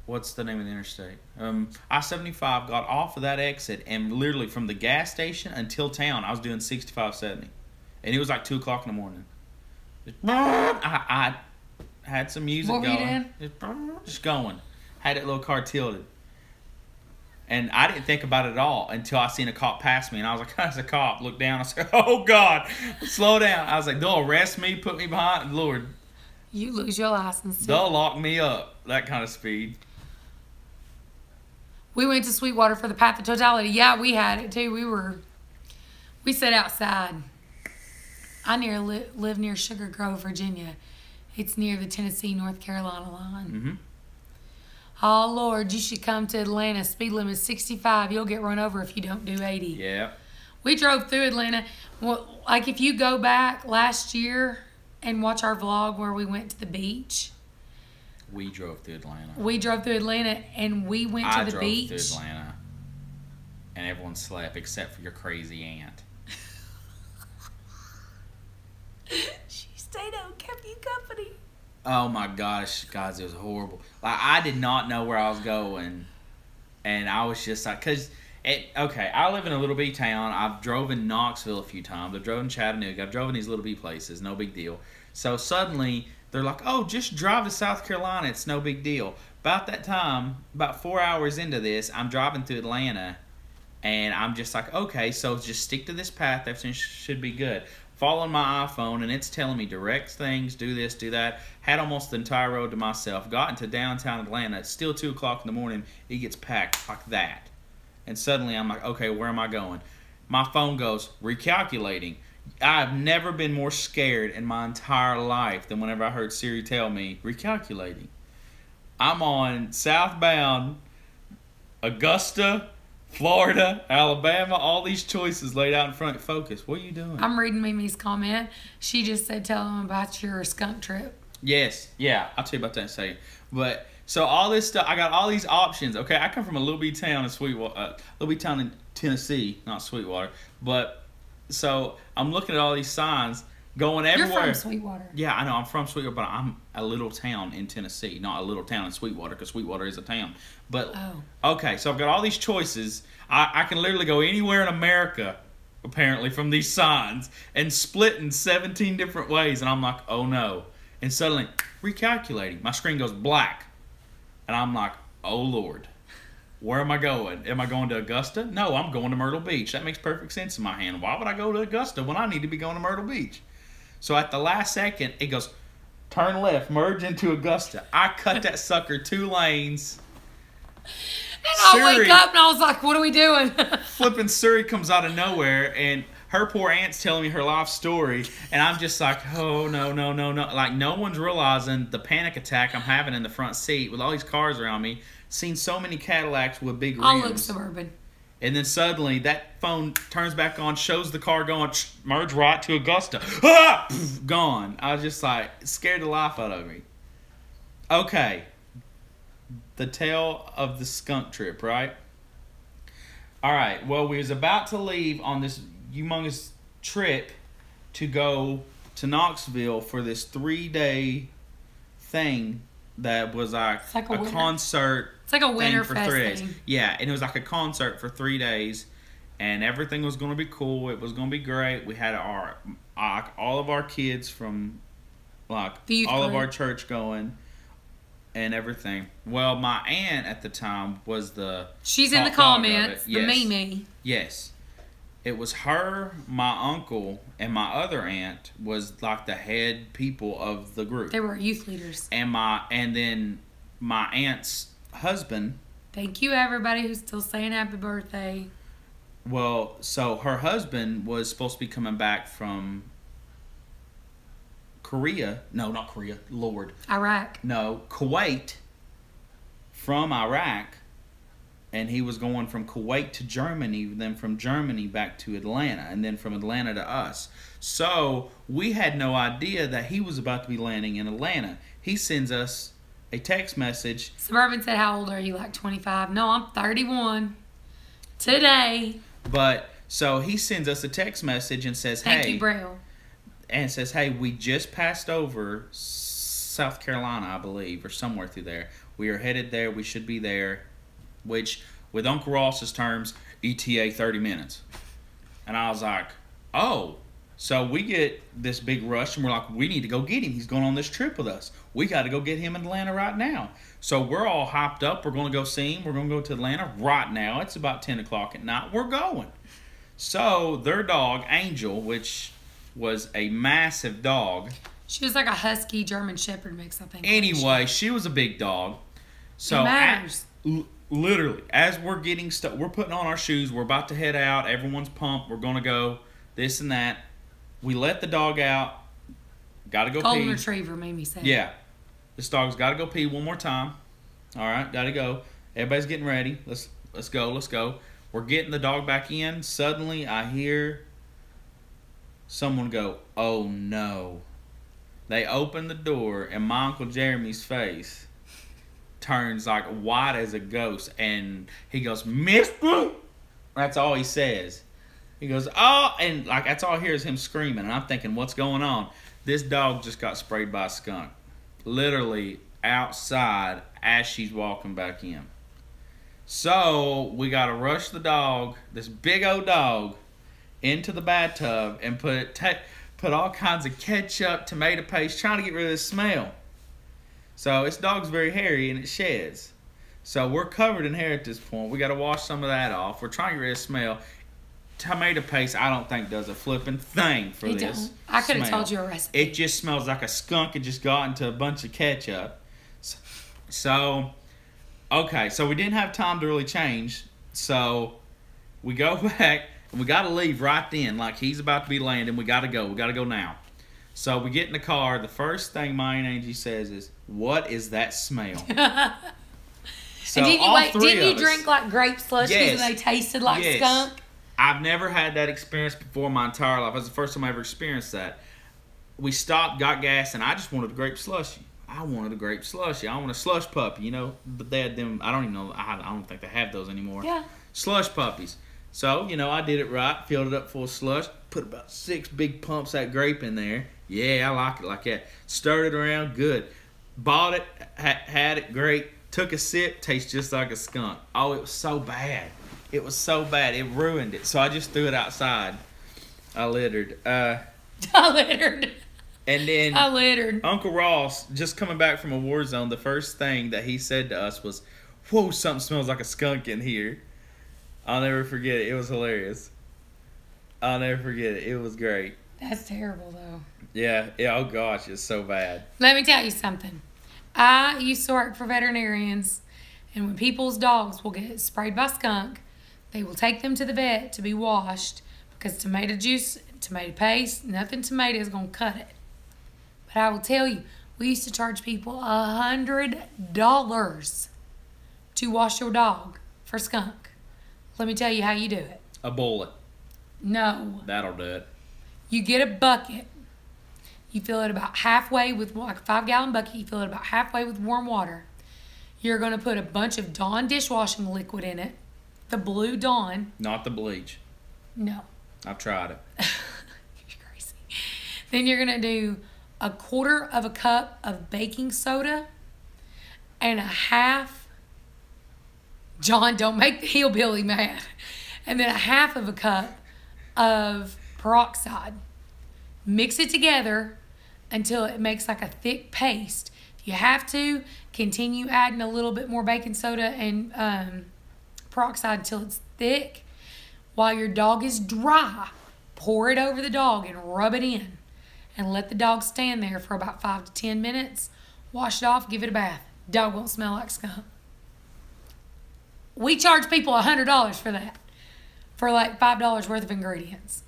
what's the name of the interstate? I-75, got off of that exit, and literally from the gas station until town, I was doing 65, 70. And it was like 2 o'clock in the morning. I had some music what were going. You doing? Just going. Had that little car tilted. And I didn't think about it at all until I seen a cop pass me. And I was like, that's a cop. Look down. I said, oh, God. Slow down. I was like, they'll arrest me, put me behind. Lord. You lose your license, too. They'll lock me up. That kind of speed. We went to Sweetwater for the Path of Totality. Yeah, we had it, too. We sat outside. I live near Sugar Grove, Virginia. It's near the Tennessee-North Carolina line. Mm-hmm. Oh, Lord, you should come to Atlanta. Speed limit is 65. You'll get run over if you don't do 80. Yeah. We drove through Atlanta. Well, like if you go back last year and watch our vlog where we went to the beach. We drove through Atlanta. We drove through Atlanta and we went to the beach. I drove through Atlanta. And everyone slept except for your crazy aunt. She stayed out and kept you company. Oh my gosh, guys, it was horrible. Like I did not know where I was going, and I was just like, okay, I live in a little bitty town. I've drove in Knoxville a few times. I've drove in Chattanooga. I've drove in these little bitty places. No big deal. So suddenly they're like, oh, just drive to South Carolina. It's no big deal. About that time, about 4 hours into this, I'm driving through Atlanta, and I'm just like, okay, so just stick to this path. Everything should be good. Following my iPhone, and it's telling me direct things, do this, do that. Had almost the entire road to myself. Got into downtown Atlanta. It's still 2 o'clock in the morning. It gets packed like that. And suddenly I'm like, okay, where am I going? My phone goes, recalculating. I've never been more scared in my entire life than whenever I heard Siri tell me, recalculating. I'm on southbound Augusta, Florida, Alabama, all these choices laid out in front. Focus. What are you doing? I'm reading Mimi's comment. She just said, tell them about your skunk trip. Yes. Yeah. I'll tell you about that in a second. But, so all this stuff, I got all these options. Okay, I come from a little bitty town in Sweetwater, little bitty town in Tennessee, not Sweetwater. But, so I'm looking at all these signs going everywhere. You're from Sweetwater. Yeah, I know. I'm from Sweetwater, but I'm a little town in Tennessee, not a little town in Sweetwater, because Sweetwater is a town. But, okay, so I've got all these choices. I can literally go anywhere in America, apparently, from these signs, and split in 17 different ways. And I'm like, oh no. And suddenly, recalculating. My screen goes black. And I'm like, oh Lord. Where am I going? Am I going to Augusta? No, I'm going to Myrtle Beach. That makes perfect sense in my hand. Why would I go to Augusta when I need to be going to Myrtle Beach? So at the last second, it goes, turn left, merge into Augusta. I cut that sucker 2 lanes. And I wake up and I was like, what are we doing? Flipping Surrey comes out of nowhere, and her poor aunt's telling me her life story, and I'm just like, oh, no. Like, no one's realizing the panic attack I'm having in the front seat with all these cars around me. Seen so many Cadillacs with big rims. I look suburban. And then suddenly that phone turns back on, shows the car going, merge right to Augusta. Ah! Poof, gone. I was just like, it scared the life out of me. Okay. The tale of the skunk trip, right? All right. Well, we was about to leave on this humongous trip to go to Knoxville for this 3-day thing that was like a concert. It's like a winter for fest 3 days. thing. Yeah, and it was like a concert for 3 days, and everything was going to be cool. It was going to be great. We had all of our kids from like all of our church going and everything. Well, my aunt at the time was she's in the comments, the Mimi. Yes. It was her, my uncle, and my other aunt was like the head people of the group. They were youth leaders. And then my aunt's husband. Thank you, everybody who's still saying happy birthday. Well, so her husband was supposed to be coming back from Korea. No, not Korea. Lord. Iraq. No, Kuwait. From Iraq. And he was going from Kuwait to Germany, then from Germany back to Atlanta, and then from Atlanta to us. So we had no idea that he was about to be landing in Atlanta. He sends us a text message. Suburban said, how old are you? Like 25? No, I'm 31. Today. But, so he sends us a text message and says, hey. Thank you, Braille. And says, hey, we just passed over South Carolina, I believe, or somewhere through there. We are headed there. We should be there. Which, with Uncle Ross's terms, ETA 30 minutes. And I was like, oh. So we get this big rush, and we're like, we need to go get him. He's going on this trip with us. We got to go get him in Atlanta right now. So we're all hyped up. We're going to go see him. We're going to go to Atlanta right now. It's about 10 o'clock at night. We're going. So their dog, Angel, which was a massive dog. She was like a husky German shepherd mix, I think. Anyway, she was a big dog. So it matters. Literally, as we're getting stuff, we're putting on our shoes. We're about to head out. Everyone's pumped. We're going to go this and that. We let the dog out. Got to go Golden pee. Retriever made me say. Yeah. This dog's got to go pee one more time. All right, got to go. Everybody's getting ready. Let's go. We're getting the dog back in. Suddenly, I hear someone go, oh, no. They open the door, and my Uncle Jeremy's face turns like white as a ghost, and he goes, Mister. That's all he says. He goes, oh, and like that's all I hear is him screaming, and I'm thinking, what's going on? This dog just got sprayed by a skunk, literally outside as she's walking back in. So we gotta rush the dog, this big old dog, into the bathtub and put all kinds of ketchup, tomato paste, trying to get rid of the smell. So this dog's very hairy and it sheds. So we're covered in hair at this point. We got to wash some of that off. We're trying to get rid of the smell. Tomato paste, I don't think does a flipping thing for this. I could have told you a recipe. It just smells like a skunk had just got into a bunch of ketchup. So, okay, so we didn't have time to really change. So we go back and we got to leave right then. Like he's about to be landing. We got to go. We got to go now. So we get in the car. The first thing my Aunt Angie says is, "What is that smell?" So and didn't you drink like grape slushies and they tasted like skunk? I've never had that experience before in my entire life. It was the first time I ever experienced that. We stopped, got gas, and I just wanted a grape slushie. I wanted a grape slushie. I want a slush puppy, you know. But they had them. I don't even know. I don't think they have those anymore. Yeah. Slush puppies. So, you know, I did it right. Filled it up full of slush. Put about 6 big pumps of that grape in there. Yeah, I like it like that. Stirred it around, good. Bought it, had it, great. Took a sip, tastes just like a skunk. Oh, it was so bad. It was so bad. It ruined it. So I just threw it outside. I littered. I littered. And then I littered. Uncle Ross, just coming back from a war zone, the first thing that he said to us was, whoa, something smells like a skunk in here. I'll never forget it. It was hilarious. I'll never forget it. It was great. That's terrible, though. Yeah. Oh, gosh. It's so bad. Let me tell you something. I used to work for veterinarians, and when people's dogs will get sprayed by skunk, they will take them to the vet to be washed because tomato juice, tomato paste, nothing tomato is going to cut it. But I will tell you, we used to charge people $100 to wash your dog for skunk. Let me tell you how you do it. A bullet. No. That'll do it. You get a bucket. You fill it about halfway with like a 5-gallon bucket. You fill it about halfway with warm water. You're going to put a bunch of Dawn dishwashing liquid in it. The blue Dawn. Not the bleach. No. I've tried it. You're crazy. Then you're going to do a 1/4 of a cup of baking soda and a half. John, don't make the hillbilly mad. And then a half of a cup of peroxide. Mix it together until it makes like a thick paste. If you have to, continue adding a little bit more baking soda and peroxide until it's thick. While your dog is dry, pour it over the dog and rub it in. And let the dog stand there for about 5 to 10 minutes. Wash it off, give it a bath. Dog won't smell like skunk. We charge people $100 for that. For like $5 worth of ingredients.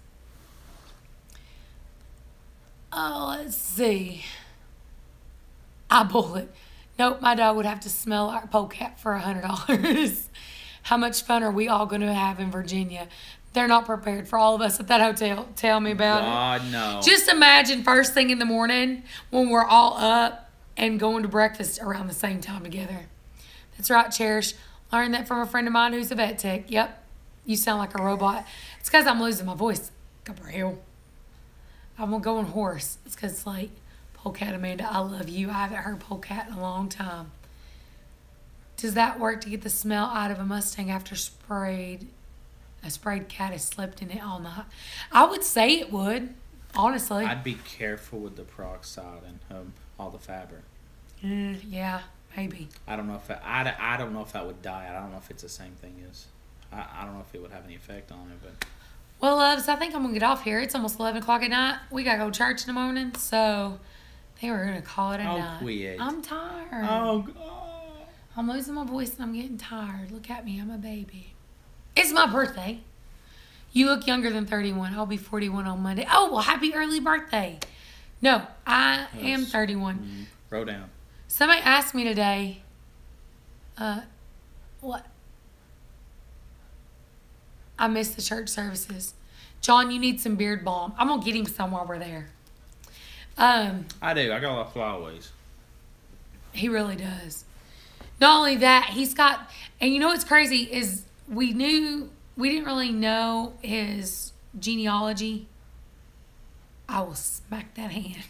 Oh, let's see. Eyeball it. Nope, my dog would have to smell like polecat for $100. How much fun are we all going to have in Virginia? They're not prepared for all of us at that hotel. Tell me about it. God, no. Just imagine first thing in the morning when we're all up and going to breakfast around the same time together. That's right, Cherish. Learned that from a friend of mine who's a vet tech. Yep. You sound like a robot. It's because I'm losing my voice. Gabriel. I'm going hoarse. It's because it's like, Polecat Amanda, I love you. I haven't heard Polecat in a long time. Does that work to get the smell out of a Mustang after a sprayed cat has slept in it all night? I would say it would, honestly. I'd be careful with the peroxide and all the fabric. Yeah, maybe. I don't know if I don't know if that would die. I don't know if it's the same thing as. I don't know if it would have any effect on it, but. Well, loves, I think I'm going to get off here. It's almost 11 o'clock at night. We got to go to church in the morning, so I think we're going to call it a night. Quit. I'm tired. Oh, God. I'm losing my voice and I'm getting tired. Look at me. I'm a baby. It's my birthday. You look younger than 31. I'll be 41 on Monday. Oh, well, happy early birthday. No, I am 31. Roll down. Somebody asked me today, what? I missed the church services. John, you need some beard balm. I'm going to get him some while we're there. I do. I got a lot of flyaways. He really does. Not only that, he's got, and you know what's crazy is we didn't really know his genealogy. I will smack that hand.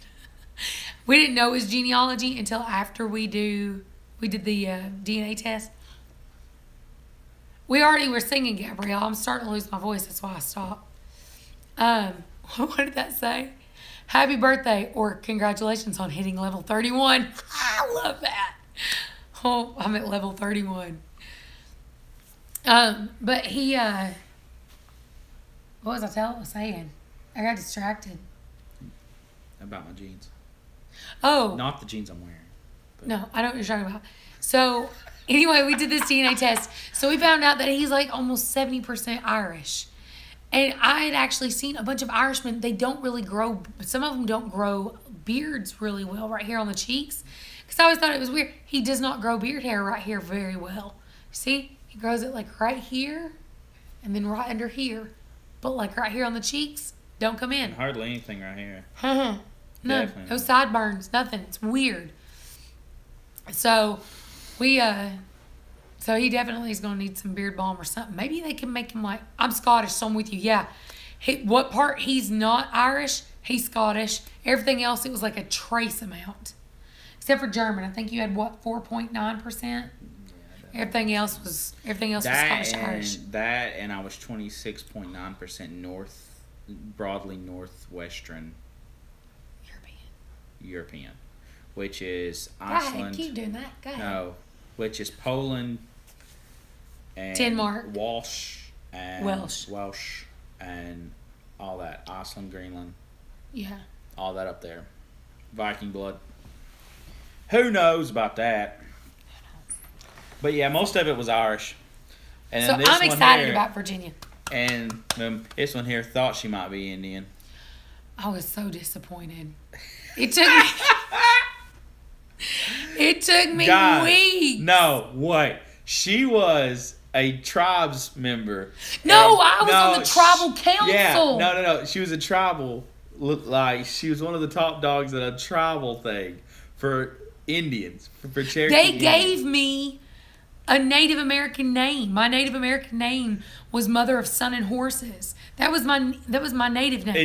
We didn't know his genealogy until after we did the DNA test. We already were singing, Gabrielle. I'm starting to lose my voice. That's why I stopped. What did that say? Happy birthday or congratulations on hitting level 31. I love that. Oh, I'm at level 31. But he, what was I saying? I got distracted. About my jeans. Oh. Not the jeans I'm wearing. But. No, I know what you're talking about. So, anyway, we did this DNA test. So, we found out that he's like almost 70% Irish. And I had actually seen a bunch of Irishmen. They don't really grow, some of them don't grow beards really well right here on the cheeks. Because I always thought it was weird. He does not grow beard hair right here very well. See? He grows it like right here and then right under here. But like right here on the cheeks, don't come in. Hardly anything right here. None. No sideburns, nothing. It's weird. So so he definitely is going to need some beard balm or something. Maybe they can make him like, I'm Scottish, so I'm with you. Yeah. What part he's not Irish, he's Scottish. Everything else, it was like a trace amount. Except for German. I think you had, what, 4.9%? Everything else was Scottish Irish. That and I was 26.9% broadly northwestern European, which is Iceland. Go ahead, keep doing that. Go ahead. No, which is Poland and Denmark, Welsh and all that. Iceland, Greenland. Yeah. All that up there. Viking blood. Who knows about that? But yeah, most of it was Irish. And so this I'm excited here, about Virginia. And this one here thought she might be Indian. I was so disappointed. It took me. It took me God, weeks. No, wait. She was a tribes member. No, And- I was on the tribal council. Yeah, no. She was a tribal. Like she was one of the top dogs at a tribal thing for Indians for Cherokee. They gave me a Native American name. My Native American name was Mother of Sun and Horses. That was my native name.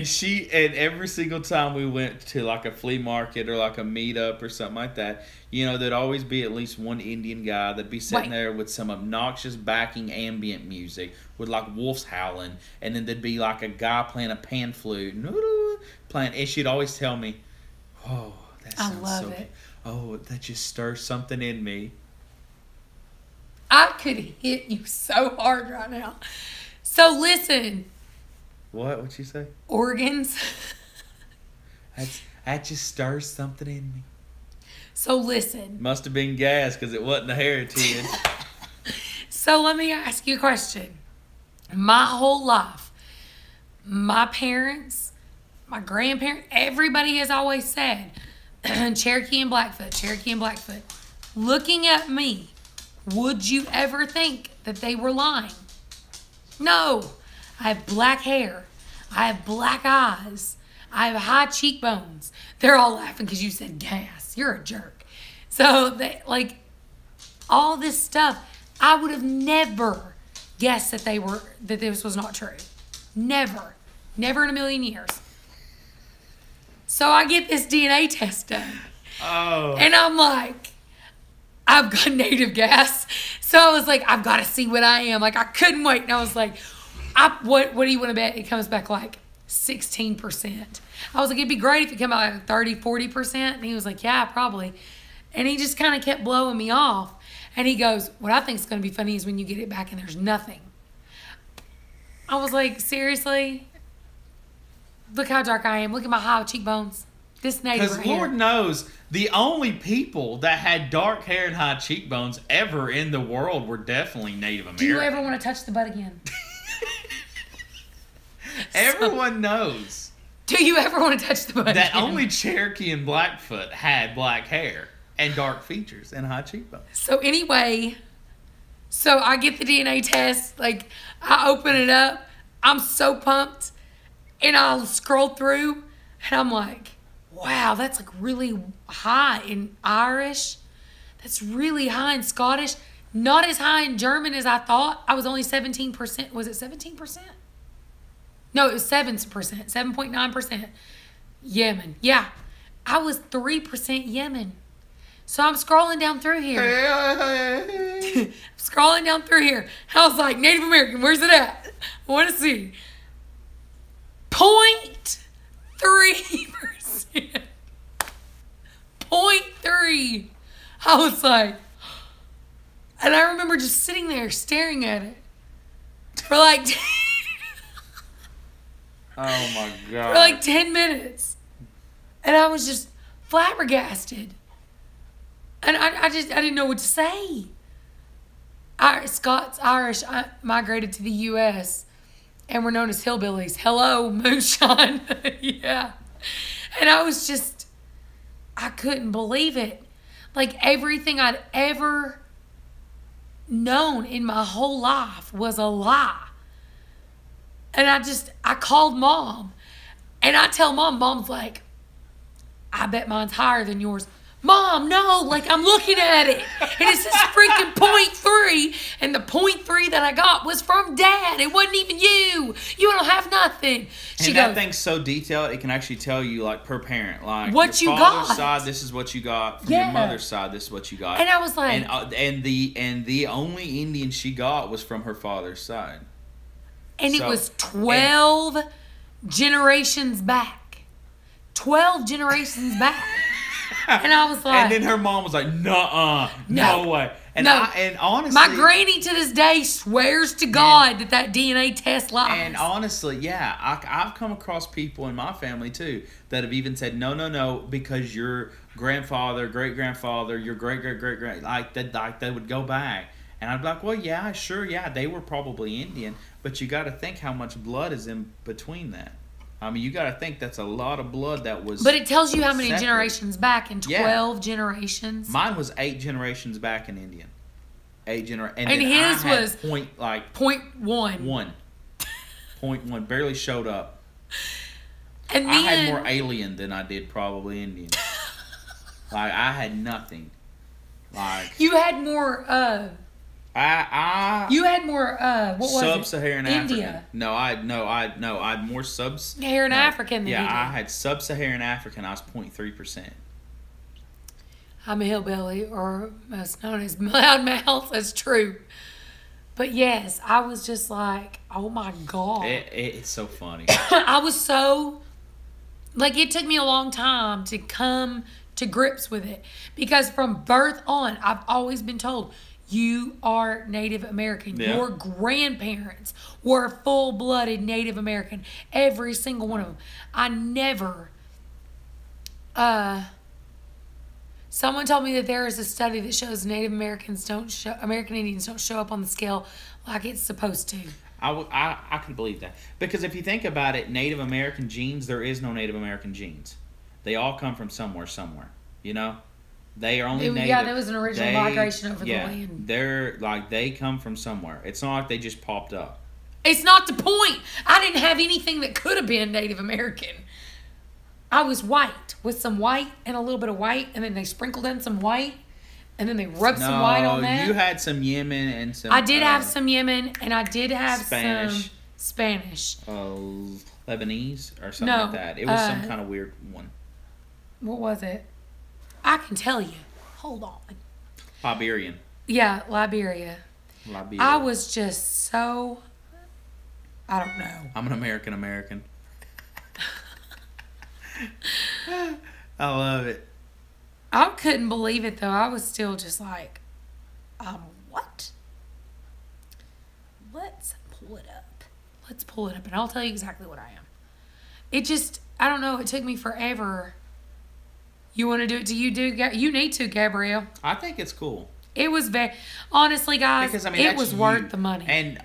And every single time we went to like a flea market or like a meetup or something like that, you know, there'd always be at least one Indian guy that'd be sitting there with some obnoxious backing ambient music with like wolves howling, and then there'd be like a guy playing a pan flute, and she'd always tell me, "Oh, that sounds so good. Oh, that just stirs something in me." I could hit you so hard right now. So listen. What'd you say? Organs. That just stirs something in me. So listen. Must have been gas because it wasn't a heritage. So let me ask you a question. My whole life, my parents, my grandparents, everybody has always said, Cherokee and Blackfoot, Cherokee and Blackfoot. Looking at me, would you ever think that they were lying? No. I have black hair. I have black eyes. I have high cheekbones. They're all laughing because you said gas. You're a jerk. So, like, all this stuff, I would have never guessed that this was not true. Never. Never in a million years. So, I get this DNA test done. Oh. And I'm like, I've got native gas. So, I was like, I've got to see what I am. Like, I couldn't wait. And I was like, what do you want to bet? It comes back like 16%. I was like, it'd be great if it came out like 30, 40%. And he was like, yeah, probably. And he just kind of kept blowing me off. And he goes, what I think is going to be funny is when you get it back and there's nothing. I was like, seriously? Look how dark I am. Look at my high cheekbones. This native Because right Lord here. knows, the only people that had dark hair and high cheekbones ever in the world were definitely Native American. Do you ever want to touch the butt again? Everyone knows Do you ever want to touch the butt that again? only Cherokee and Blackfoot had black hair and dark features and high cheekbones. So anyway, so I get the DNA test. Like, I open it up. I'm so pumped. And I'll scroll through. And I'm like, wow, that's like really high in Irish. That's really high in Scottish. Not as high in German as I thought. I was only 17%. Was it 17%? No, it was 7%. 7.9%. Yemen. Yeah. I was 3% Yemen. So I'm scrolling down through here. Scrolling down through here. I was like, Native American, where's it at? I want to see. 0.3%. 0.3. I was like, and I remember just sitting there staring at it for like, Oh my God. for like 10 minutes. And I was just flabbergasted. And I didn't know what to say. Scots Irish migrated to the U.S. and were known as hillbillies. Hello, moonshine. Yeah. And I was just, I couldn't believe it. Like, everything I'd ever known in my whole life was a lie. And I called Mom. And I tell Mom's like, I bet mine's higher than yours. Mom, no, like, I'm looking at it. And it says freaking 0.3. And the 0.3 that I got was from Dad. It wasn't even you. You don't have nothing. She And goes, that thing's so detailed, it can actually tell you, like, per parent. Like, what your you father's got. side, this is what you got. From Yeah. your mother's side, this is what you got. And I was like, and the only Indian she got was from her father's side. and it So- was 12 generations back. 12 generations back. And I was like, And then her mom was like, "Nuh-uh, no way." And No. and honestly, my granny to this day swears to God that DNA test lies. And honestly, yeah, I've come across people in my family too that have even said, no, because your grandfather, great grandfather, your great like they would go back, and I'd be like, well, yeah, sure, yeah, they were probably Indian, but you got to think how much blood is in between that. I mean, you got to think that's a lot of blood that was. But it tells you how many separate. generations back in 12 Yeah. generations. Mine was 8 generations back in Indian. And And then his I had was point 0.1. 0.1, barely showed up. And then, I had more alien than I did probably Indian. Like, I had nothing. Like, you had more, I you had more, what was it? Sub-Saharan India. African. No, I had more Saharan African than you did. I had Sub-Saharan African. I was 0.3%. I'm a hillbilly, or most known as loudmouth. That's true. But yes, I was just like, oh my God. It's so funny. I was so, like, it took me a long time to come to grips with it. Because from birth on, I've always been told, you are Native American. Yeah. Your grandparents were full-blooded Native American. Every single one of them. I never, someone told me that there is a study that shows American Indians don't show up on the scale like it's supposed to. I can believe that. Because if you think about it, Native American genes, there is no Native American genes. They all come from somewhere. You know? They are only native. Yeah, there was an original migration over the land. They're like, they come from somewhere. It's not like they just popped up. It's not the point. I didn't have anything that could have been Native American. I was white with some white and a little bit of white, and then they sprinkled in some white, and then they rubbed some white on that. You had some Yemen and some. I did have some Yemen, and I did have Spanish. some Spanish. Lebanese or something No, like that. It was some kind of weird one. What was it? I can tell you. Hold on. Liberian. Yeah, Liberia. I was just so, I don't know. I'm an American. I love it. I couldn't believe it, though. I was still just like, what? Let's pull it up. And I'll tell you exactly what I am. It just, I don't know. It took me forever. You want to do it? You need to, Gabrielle. I think it's cool. It was honestly, guys, Because, I mean, it was worth the money. And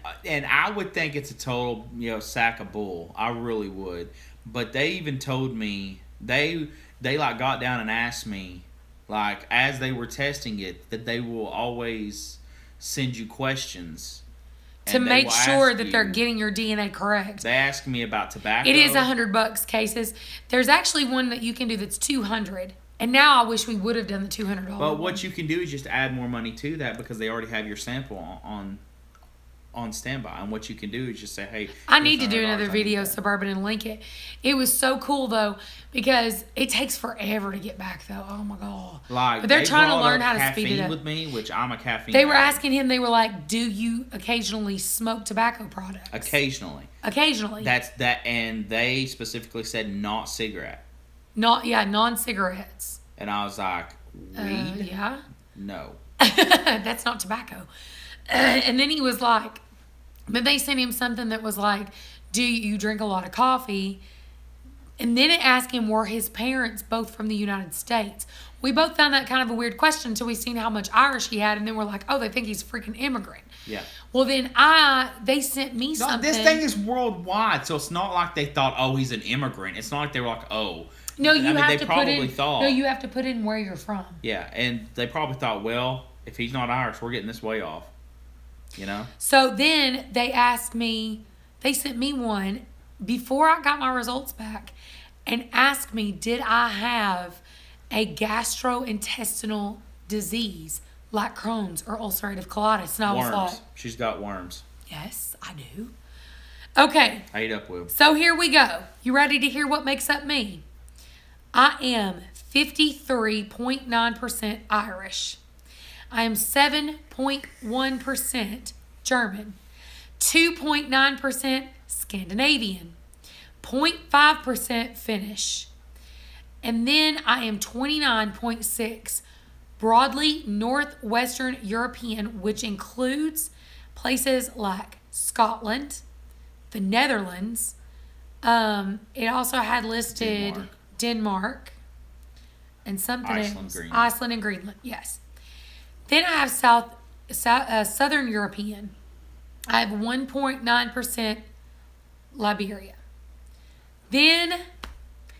I would think it's a total, sack of bull. I really would. But they even told me, they like got down and asked me, like, as they were testing it, that they will always send you questions. To make sure that they're getting your DNA correct. They asked me about tobacco. It is $100 cases. There's actually one that you can do that's $200. And now I wish we would have done the $200. But what you can do is just add more money to that because they already have your sample on standby. And what you can do is just say, hey, I need to do another video, Suburban, and link it. It was so cool, though, because it takes forever to get back, though. Oh, my God. Like, but they're trying to learn how to speed it up. with me, which I'm a caffeine. They were asking him, they were like, do you occasionally smoke tobacco products? Occasionally. And they specifically said not cigarette. Non-cigarettes. And I was like, weed? Yeah. No. That's not tobacco. And then he was like, but they sent him something that was like, do you drink a lot of coffee? And then it asked him, were his parents both from the United States? We both found that kind of a weird question until we seen how much Irish he had. And then we're like, oh, they think he's a freaking immigrant. Yeah. Well, then they sent me something. This thing is worldwide. So it's not like they thought, oh, he's an immigrant. It's not like they were like, oh. No, you have to put in where you're from. Yeah, and they probably thought, well, if he's not Irish, we're getting this way off. You know? So then they sent me one before I got my results back and asked me, did I have a gastrointestinal disease like Crohn's or ulcerative colitis? And I was like, she's got worms. Yes, I do. Okay. I eat up with. So here we go. You ready to hear what makes up me? I am 53.9% Irish. I am 7.1% German, 2.9% Scandinavian, 0.5% Finnish, and then I am 29.6% broadly Northwestern European, which includes places like Scotland, the Netherlands. It also had listed Denmark and something else. Iceland and Greenland, yes. Then I have Southern European. I have 1.9% Liberia. Then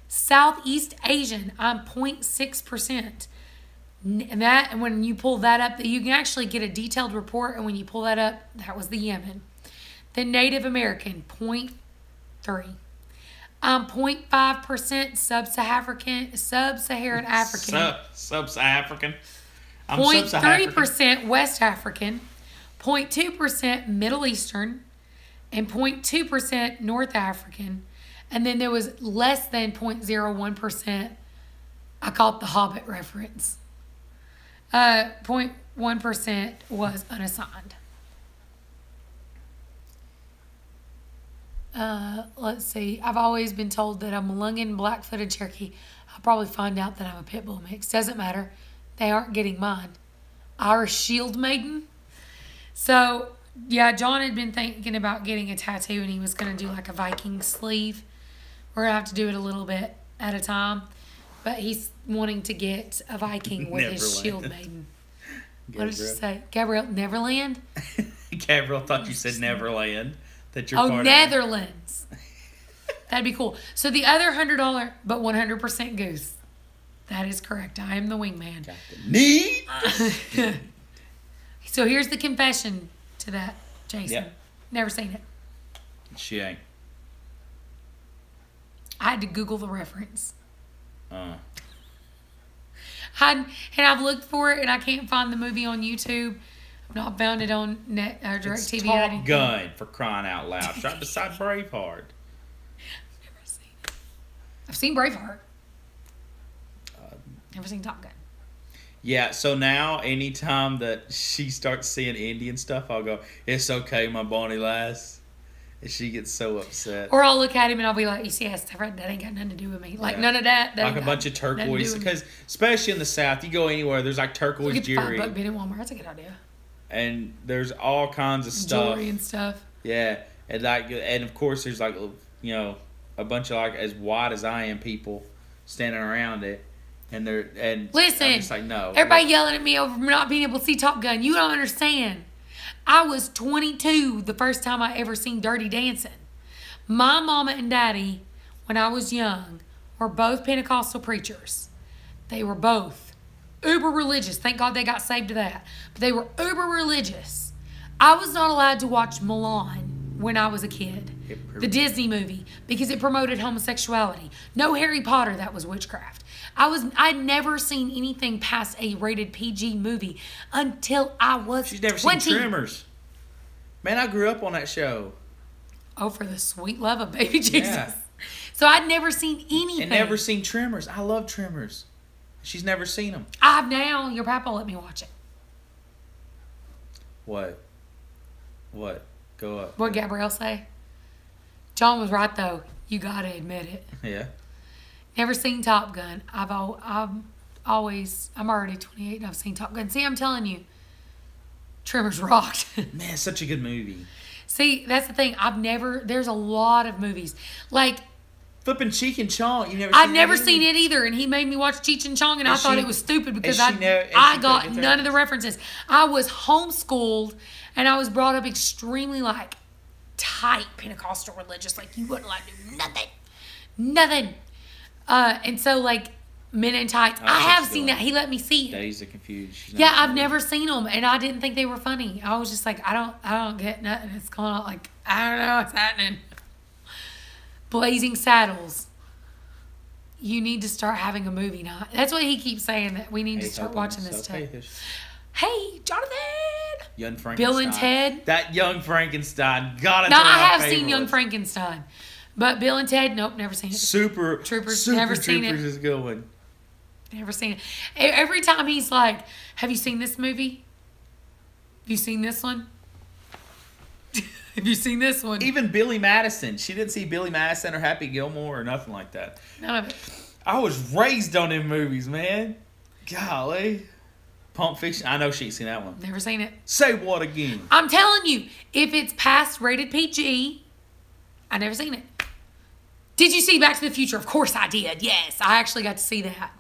Southeast Asian, I'm 0.6%. And when you pull that up, you can actually get a detailed report. And when you pull that up, that was the Yemen. The Native American, 0.3. 0.5% sub-Saharan African. Sub-African. 0.3% West African. 0.2% Middle Eastern. And 0.2% North African. And then there was less than 0.01%. I call it the Hobbit reference. 0.1% was unassigned. Let's see. I've always been told that I'm a Lungan black-footed Cherokee. I'll probably find out that I'm a pit bull mix. Doesn't matter. They aren't getting mine. Irish Shield Maiden. So, yeah, John had been thinking about getting a tattoo, and he was going to do like a Viking sleeve. We're going to have to do it a little bit at a time. But he's wanting to get a Viking with his Shield Maiden. What did you say? Gabrielle, Neverland? Gabrielle thought you said Neverland. That you're part of Netherlands. That'd be cool. So the other $100, but 100% goose. That is correct. I am the wingman. Got the knee. So here's the confession to that, Jason. Yep. Never seen it. She ain't. I had to Google the reference. And I've looked for it, and I can't find the movie on YouTube. I've not found it on DirecTV. It's Top Gun, for crying out loud. Right beside Braveheart. I've never seen it. I've seen Braveheart. Never seen Top Gun. Yeah, so now anytime that she starts seeing Indian stuff, I'll go, "It's okay, my bonnie lass." And she gets so upset. Or I'll look at him and I'll be like, "You see, that ain't got nothing to do with me. Like, none of that. Like a bunch of turquoise. Because, especially in the South, you go anywhere, there's like turquoise jewelry. $5 bin at Walmart. That's a good idea. And there's all kinds of stuff. Jewelry and stuff. Yeah. And of course, there's like, you know, a bunch of like as white as I am people standing around it. And listen, I'm just like, no. Everybody yelling at me over not being able to see Top Gun. You don't understand. I was 22 the first time I ever seen Dirty Dancing. My mama and daddy, when I was young, were both Pentecostal preachers. They were both uber religious. Thank God they got saved to that. But they were uber religious. I was not allowed to watch Milan when I was a kid. The Disney movie. Because it promoted homosexuality. No Harry Potter, that was witchcraft. I'd never seen anything past a rated PG movie until I was She's never 20. seen Tremors. Man, I grew up on that show. Oh, for the sweet love of baby Jesus. Yeah. So I'd never seen anything. And never seen Tremors. I love Tremors. She's never seen them. I've now. Your papa let me watch it. What? Go up. What'd Gabrielle say? John was right, though. You got to admit it. Yeah. Never seen Top Gun. I'm already 28 and I've seen Top Gun. See, I'm telling you, Tremors rocked. Man, it's such a good movie. See, that's the thing. There's a lot of movies. Like, Flipping Cheek and Chong. I've never seen it either, and he made me watch Cheech and Chong, and I thought it was stupid because I got none of the references. I was homeschooled, and I was brought up extremely, like, tight Pentecostal religious. Like, you wouldn't like do nothing. And so, like, Men in Tights, I have seen that. He let me see it. Dazed and Confused. Yeah, I've never seen them, and I didn't think they were funny. I was just like, I don't get nothing. It's going on. Like, I don't know what's happening. Blazing Saddles. You need to start having a movie night. That's what he keeps saying, that we need to start watching this stuff. Hey, Jonathan. Young Frankenstein. Bill and Ted. That Young Frankenstein. God, now, I have seen Young Frankenstein. But Bill and Ted, nope, never seen it. Super Troopers, Super never seen Troopers it. is a good one. Never seen it. Every time he's like, have you seen this movie? Have you seen this one? Have you seen this one? Even Billy Madison. She didn't see Billy Madison or Happy Gilmore or nothing like that. None of it. I was raised on them movies, man. Golly. Pulp Fiction. I know she's seen that one. Never seen it. Say what again? I'm telling you, if it's past rated PG, I never seen it. Did you see Back to the Future? Of course I did. Yes, I actually got to see that.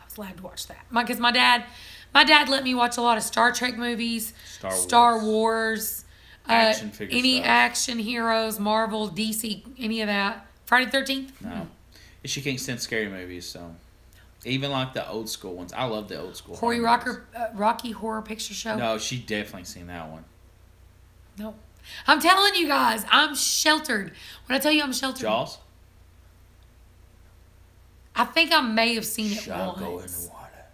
I was allowed to watch that because my dad let me watch a lot of Star Trek movies, Star Wars, action figure any stuff. action heroes, Marvel, DC, any of that. Friday the 13th? No, she can't stand scary movies, so Even like the old school ones. I love the old school. Rocky Horror Picture Show. No, she definitely seen that one. No. I'm telling you guys, I'm sheltered. When I tell you I'm sheltered. Jaws? I think I may have seen it Shall once. go in the water.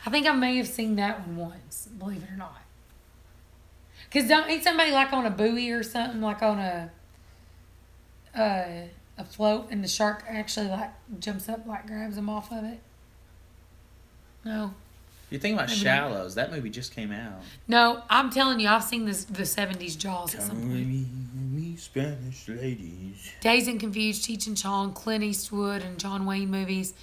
I think I may have seen that one once, believe it or not. Because ain't somebody like on a buoy or something, like on a float, and the shark actually like jumps up, like grabs them off of it? No. You're thinking about Maybe Shallows. That movie just came out. No, I'm telling you, I've seen the 70s Jaws at some Come with point. me, Spanish ladies. Dazed and Confused, Cheech and Chong, Clint Eastwood, and John Wayne movies.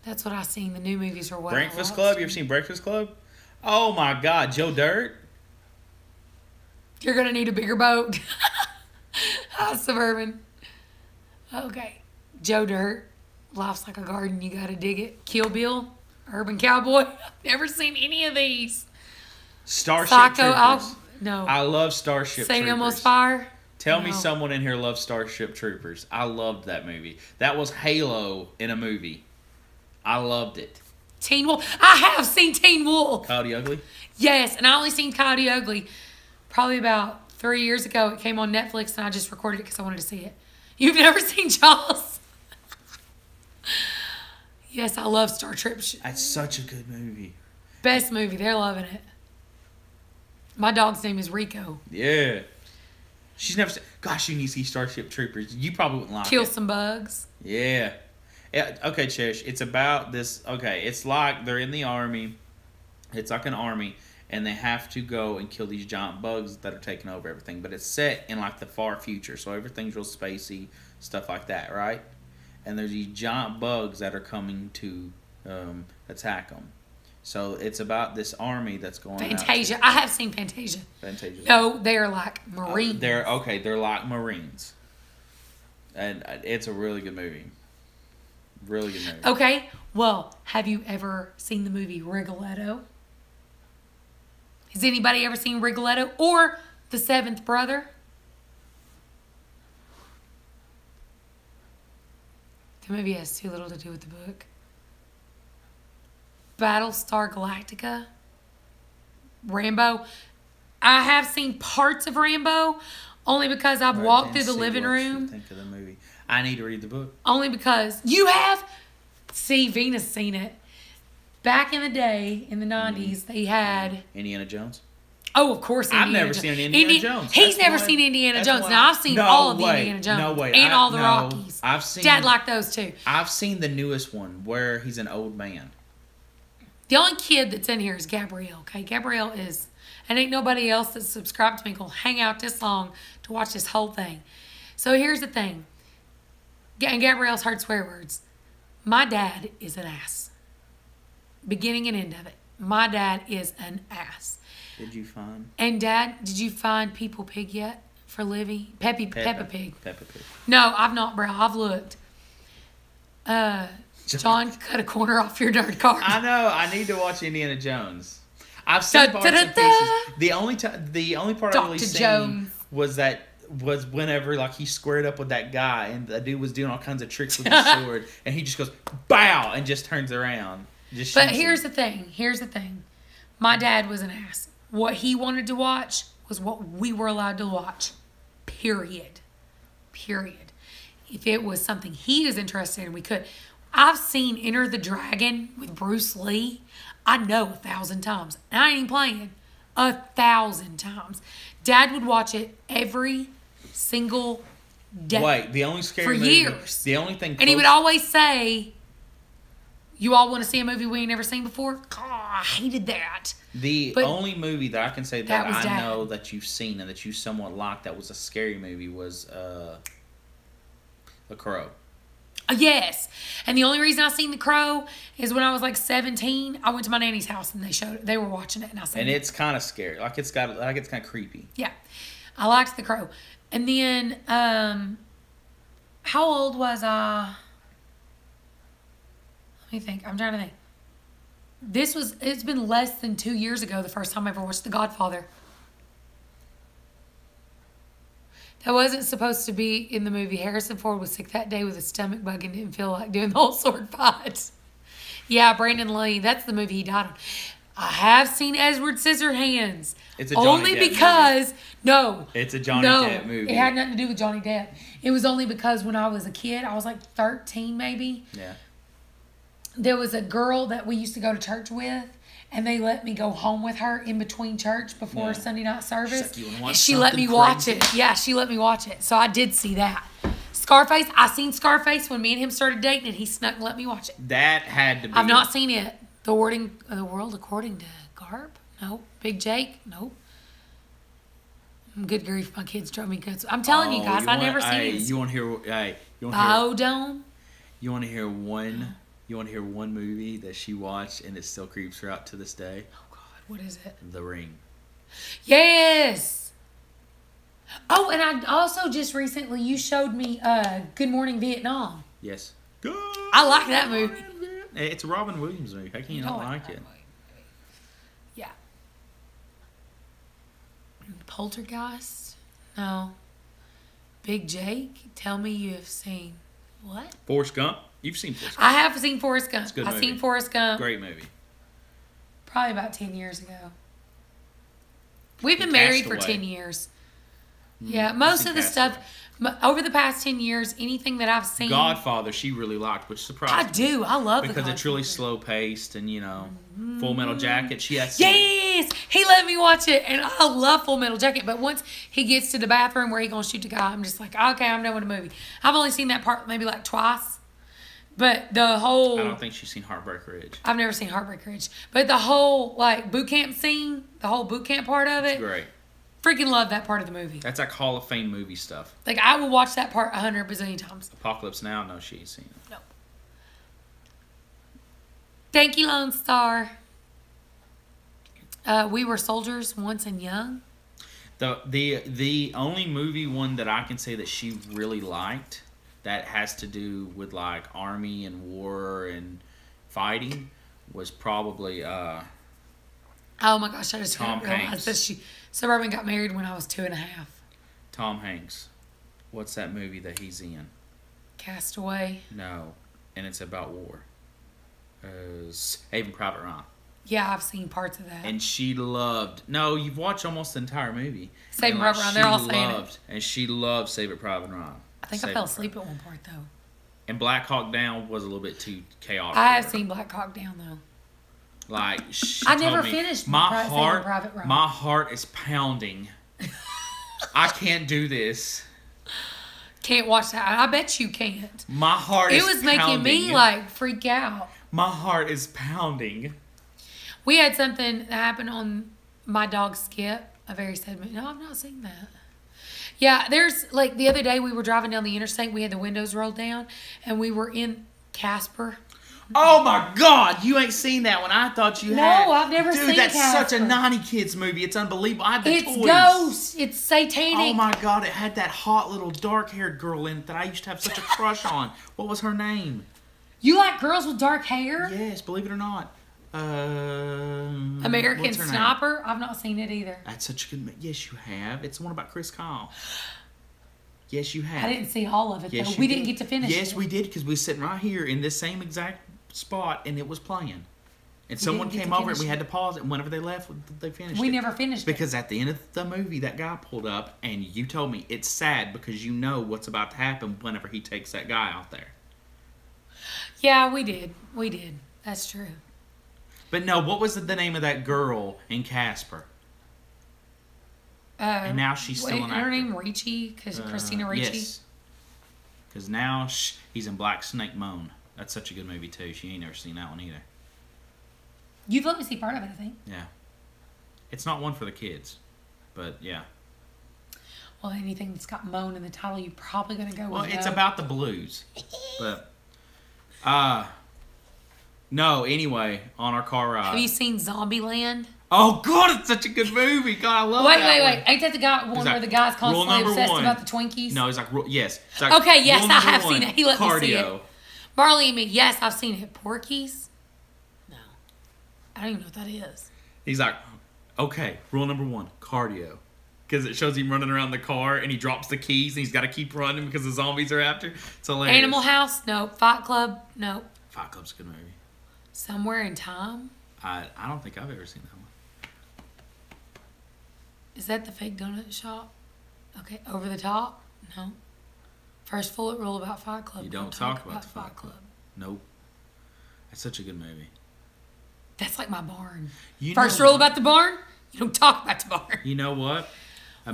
That's what I've seen. The new movies are what Breakfast Club? You ever seen Breakfast Club? Oh my God, Joe Dirt? You're going to need a bigger boat. Hi, Suburban. Okay. Joe Dirt. Life's like a garden. You got to dig it. Kill Bill. Urban Cowboy. I've never seen any of these. Starship Psycho. Troopers. No. I love Starship St. Troopers. Elmo's Fire. Tell me No. someone in here loves Starship Troopers. I loved that movie. That was Halo in a movie. I loved it. Teen Wolf. I have seen Teen Wolf. Coyote Ugly? Yes, and I only seen Coyote Ugly probably about 3 years ago. It came on Netflix, and I just recorded it because I wanted to see it. You've never seen Jaws? Yes, I love Star Trek. That's such a good movie. Best movie. They're loving it. My dog's name is Rico. Yeah. She's never seen... Gosh, you need to see Starship Troopers. You probably wouldn't like Kill it. some bugs. Yeah. Yeah. Okay, Cherish. It's about this... Okay, it's like they're in the army. It's like an army. And they have to go and kill these giant bugs that are taking over everything. But it's set in like the far future. So everything's real spacey. Stuff like that, right? And there's these giant bugs that are coming to attack them. So it's about this army that's going Fantasia. out I have seen Fantasia. Fantasia. No, they're like Marines. They're like Marines. And it's a really good movie. Really good movie. Okay, well, have you ever seen the movie Rigoletto? Has anybody ever seen Rigoletto or The Seventh Brother? The movie has too little to do with the book. Battlestar Galactica. Rambo. I have seen parts of Rambo only because I've walked through the living room. Think of the movie. I need to read the book. Only because you have. See, Venus seen it. Back in the day, in the 90s, they had. Indiana Jones. Oh, of course, Indiana I've never Jones. seen an Indiana Jones. He's That's never one- seen Indiana that's Jones. one- Now, I've seen No all of the way. Indiana Jones. No way. And all the No. Rockies. I've seen. Dad liked those too. I've seen the newest one where he's an old man. The only kid that's in here is Gabrielle, okay? Gabrielle is, and ain't nobody else that's subscribed to me gonna hang out this long to watch this whole thing. So here's the thing. And Gabrielle's heard swear words. My dad is an ass. Beginning and end of it. My dad is an ass. Did you find And Dad, did you find People Pig yet for Livy? Peppa Pig. Peppa Pig? No, I've not, bro. I've looked. John, cut a corner off your dirt card. I know. I need to watch Indiana Jones. I've seen parts and pieces. The only part I really Dr. seen Jones. was whenever like he squared up with that guy and the dude was doing all kinds of tricks with his sword and he just goes bow and just turns around. Just But shoots here's him. the thing. Here's the thing. My dad was an ass. What he wanted to watch was what we were allowed to watch. Period. If it was something he was interested in, we could. I've seen Enter the Dragon with Bruce Lee. I know 1,000 times. And I ain't even playing. 1,000 times. Dad would watch it every single day. Wait, the only scary For movie, years. The only thing And he would always say, you all want to see a movie we ain't never seen before? God, I hated that. But only movie that I can say that was I Dad. know that you've seen and that you somewhat liked that was a scary movie was The Crow. Yes. And the only reason I seen The Crow is when I was like 17, I went to my nanny's house and they were watching it and I said, And it's kind of scary. It's kind of creepy. yeah. I liked The Crow. And then how old was I? Let me think. I'm trying to think. It's been less than 2 years ago the first time I ever watched The Godfather. That wasn't supposed to be in the movie. Harrison Ford was sick that day with a stomach bug and didn't feel like doing the whole sword fight. Yeah, Brandon Lee. That's the movie he died on. I have seen Edward Scissorhands. It's a Johnny only Depp because movie. no, It's a Johnny Depp movie. It had nothing to do with Johnny Depp. It was only because when I was a kid, I was like 13 maybe. Yeah. There was a girl that we used to go to church with, and they let me go home with her in between church before Sunday night service. She's like, "You wanna watch and she let me something watch crazy?" it. Yeah, she let me watch it. So I did see that. Scarface, I seen Scarface when me and him started dating, and he snuck and let me watch it. That had to be. I've not seen it. The World According to Garp? Nope. Big Jake? Nope. Good grief, my kids drove me nuts. I'm telling you guys, I never seen it. You want to hear? Hey, you want Biodome? You want to hear one? You want to hear one movie that she watched and it still creeps her out to this day? Oh God, what is it? The Ring. Yes. Oh, and I also just recently you showed me Good Morning Vietnam. Yes. I like that movie. It's a Robin Williams movie. How can you not like it? Yeah. Poltergeist? No. Big Jake? Tell me you have seen what? Forrest Gump. You've seen Forrest Gump. I have seen Forrest Gump. It's a good I've movie. seen Forrest Gump. Great movie. Probably about 10 years ago. We've been married for 10 years. Yeah, most of the stuff over the past 10 years, anything that I've seen. Godfather, she really liked, which surprised me. I do. I love because it's really slow paced and Full Metal Jacket. She has. Yes, he let me watch it, and I love Full Metal Jacket. But once he gets to the bathroom where he gonna shoot the guy, I'm just like, okay, I'm done with the movie. I've only seen that part maybe like twice, but the whole. I don't think she's seen Heartbreak Ridge. I've never seen Heartbreak Ridge, but the whole like boot camp scene, the whole boot camp part of it. It's great. Freaking love that part of the movie. That's like Hall of Fame movie stuff. Like, I will watch that part 100 bazillion times. Apocalypse Now? No, she ain't seen it. Nope. Thank you, Lone Star. We Were Soldiers Once and Young. The only movie one that I can say that she really liked that has to do with like army and war and fighting was probably oh my gosh, I just Tom realized Hanks. that Suburban got married when I was 2.5. Tom Hanks. What's that movie that he's in? Castaway. No, and it's about war. Saving Private Ryan. Yeah, I've seen parts of that. And she loved. No, you've watched almost the entire movie. Saving Private Ryan. They're all saying it. And she loved Saving Private Ryan. I think I fell asleep at one part though. And Black Hawk Down was a little bit too chaotic. I have seen Black Hawk Down though. Like she I told never me, finished my Saving heart. Private Ryan. My heart is pounding. I can't do this. Can't watch that. I bet you can't. My heart is It was making me like freak out. My heart is pounding. We had something that happened on my dog Skip. A very sad movie. No, I've not seen that. Yeah, there's like the other day we were driving down the interstate. We had the windows rolled down, and we were in Casper. Oh my God! You ain't seen that one. I thought you had. No, I've never seen Dude, that's Casper. such a 90 kids movie. It's unbelievable. I had the It's toys. ghosts. It's satanic. Oh my God! It had that hot little dark-haired girl in it that I used to have such a crush on. What was her name? You like girls with dark hair? Yes, believe it or not. American what's her name? Sniper? I've not seen it either. That's such a good. Yes, you have. It's the one about Chris Kyle. Yes, you have. I didn't see all of it Yes, though. you We did. didn't get to finish it. Yes, we did because we were sitting right here in this same exact spot and it was playing. And someone didn't get came to over and finish we had it. to pause it. And whenever they left, they finished We it. never finished it. Because at the end of the movie, that guy pulled up and you told me it's sad because you know what's about to happen whenever he takes that guy out there. Yeah, we did. We did. That's true. But no, what was the name of that girl in Casper? And now she's still an Her actor. name Ricci? Because Christina Ricci? Yes. Because now he's in Black Snake Moan. That's such a good movie too. She ain't never seen that one either. You've let me see part of it, I think. Yeah. It's not one for the kids. But yeah. Well, anything that's got moan in the title, you're probably going to go with Well, it's no. about the blues. But no, anyway, on our car ride. Have you seen Zombieland? Oh God, it's such a good movie. God, I love Wait, that wait. one. Ain't that the guy one He's where like, the guy's rule constantly number obsessed one. about the Twinkies? No, he's like, yes. It's like, Okay, yes, rule I number have one, seen it. He let me see it. cardio. Marley and me, yes, I've seen it. Porky's? No. I don't even know what that is. He's like, okay, rule number one, cardio. Because it shows him running around the car and he drops the keys and he's got to keep running because the zombies are after. It's hilarious. Animal House? Nope. Fight Club? Nope. Fight Club's a good movie. Somewhere in Time? I don't think I've ever seen that one. Is that the fake donut shop? Okay, Over the Top? No. First bullet rule about Fight Club. You don't talk about the Fight Club. Nope. That's such a good movie. That's like my barn. You First know rule what? about the barn? You don't talk about the barn. You know what?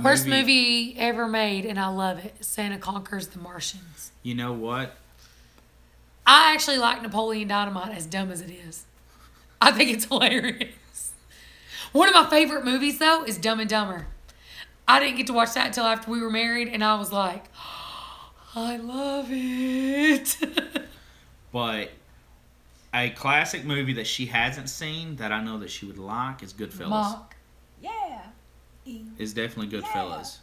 Worst movie ever made, and I love it. Santa Conquers the Martians. You know what? I actually like Napoleon Dynamite, as dumb as it is. I think it's hilarious. One of my favorite movies, though, is Dumb and Dumber. I didn't get to watch that until after we were married, and I was like, I love it. But a classic movie that she hasn't seen that I know that she would like is Goodfellas. Mock. Yeah. It's definitely Goodfellas.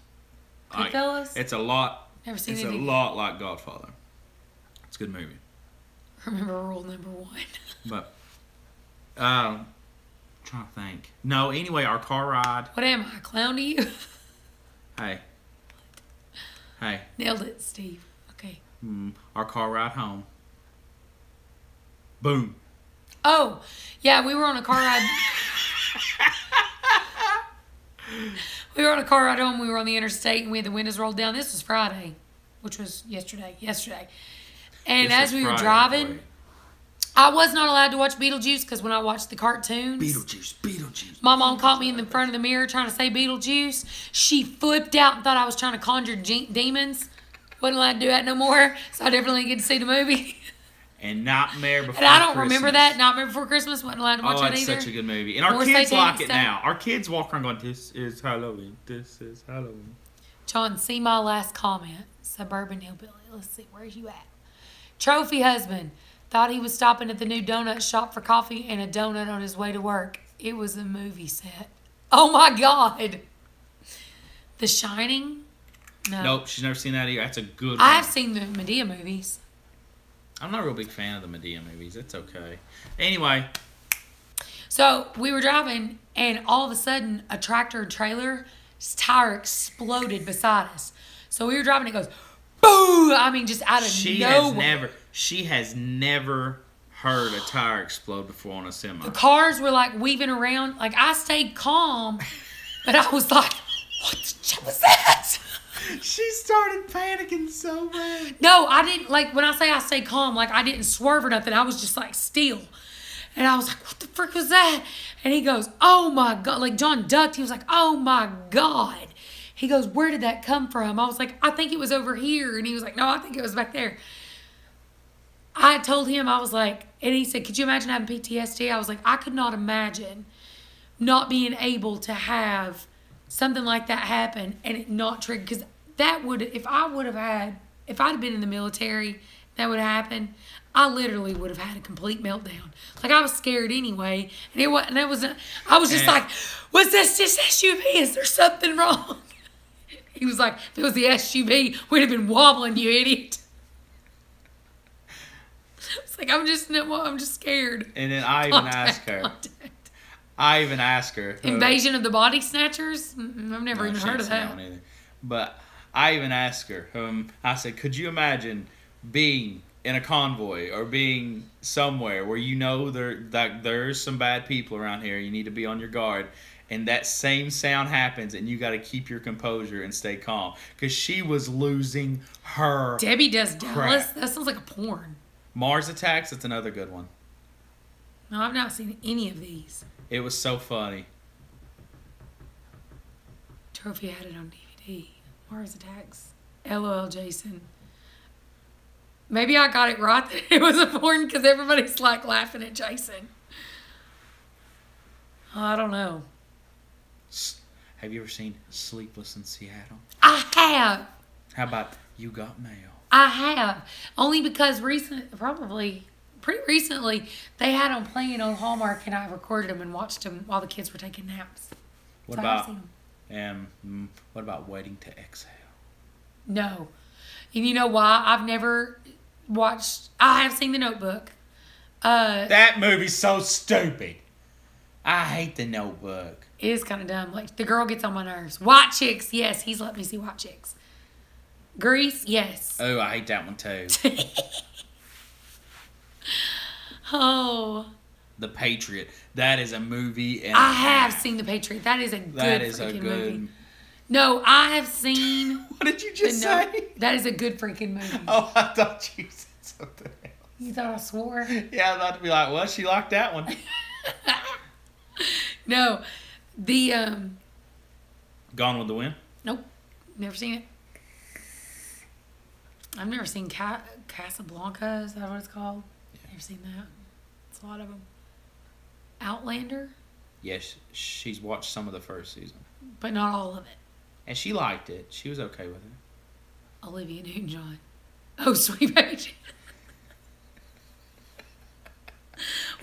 Goodfellas? It's a lot. Never seen It's it a either. lot like Godfather. It's a good movie. Remember rule number 1. But trying to think. No, anyway, our car ride. What am I, a clown to you? Hey. Nailed it, Steve. Okay. Our car ride home. Boom. Oh, yeah, we were on a car ride. We were on a car ride home. We were on the interstate, and we had the windows rolled down. This was Friday, which was yesterday. And This as was we were Friday, driving, boy. I was not allowed to watch Beetlejuice because when I watched the cartoons, Beetlejuice. my mom caught me in the front of the mirror trying to say Beetlejuice. She flipped out and thought I was trying to conjure demons. Wasn't allowed to do that no more, so I definitely didn't get to see the movie. And Nightmare Before And I don't Christmas. remember that. Nightmare Before Christmas. Wasn't allowed to watch Oh, that it's either. such a good movie. And our More kids satanic like it stuff. now. Our kids walk around going, this is Halloween. This is Halloween. John, see my last comment. Suburban hillbilly. Let's see, where's you at? Trophy husband thought he was stopping at the new donut shop for coffee and a donut on his way to work. It was a movie set. Oh my God. The Shining? No. Nope, she's never seen that either. That's a good one. I have seen the Medea movies. I'm not a real big fan of the Medea movies. It's okay. Anyway, So we were driving, and all of a sudden, a tractor trailer's tire exploded beside us. So we were driving, it goes, boom! I mean, just out of nowhere. she has never heard a tire explode before on a semi. The cars were like weaving around. Like, I stayed calm, but I was like, what the shit was that? She started panicking so bad. No, I didn't. Like, when I say I stayed calm, like, I didn't swerve or nothing. I was just like still. And I was like, what the frick was that? And he goes, oh my God. Like, John ducked. He was like, oh my God. He goes, where did that come from? I was like, I think it was over here. And he was like, no, I think it was back there. I told him, I was like, and he said, could you imagine having PTSD? I was like, I could not imagine not being able to have something like that happen and it not trigger. Because that would, if I'd have been in the military, that would happen. I literally would have had a complete meltdown. Like, I was scared anyway. And it wasn't, I was just like, was this just SUV? Is there something wrong? He was like, if it was the SUV, we'd have been wobbling, you idiot. It's like, I'm just scared. And then I even asked her. Invasion of the Body Snatchers? I've never even heard of that. One either. But I even asked her. I said, could you imagine being in a convoy or being somewhere where you know there's some bad people around here, you need to be on your guard, and that same sound happens and you got to keep your composure and stay calm? Because she was losing her Debbie Does Dallas? crap. That sounds like a porn. Mars Attacks, that's another good one. No, I've not seen any of these. It was so funny. Trophy had it on DVD. Mars Attacks. LOL Jason. Maybe I got it right that it was a porn because everybody's like laughing at Jason. I don't know. Have you ever seen Sleepless in Seattle? I have. How about You Got Mail? I have. Only because pretty recently, they had them playing on Hallmark and I recorded them and watched them while the kids were taking naps. What So I've seen them. what about Waiting to Exhale? No. And you know why? I've never watched... I have seen The Notebook. That movie's so stupid. I hate The Notebook. It is kind of dumb. Like, the girl gets on my nerves. White Chicks. Yes, he's let me see White Chicks. Grease. Yes. Oh, I hate that one too. Oh. The Patriot. That is a movie. And I have seen The Patriot. That is a good freaking movie. No, I have seen. What did you just say? That is a good freaking movie. Oh, I thought you said something else. You thought I swore? Yeah, I was about to be like, well, she liked that one. No, the Gone with the Wind? Nope, never seen it. I've never seen Casablanca. Is that what it's called? Yeah. Never seen that. It's a lot of them. Outlander? Yes, she's watched some of the first season. But not all of it. And she liked it. She was okay with it. Olivia Newton-John. Oh, Sweet Baby.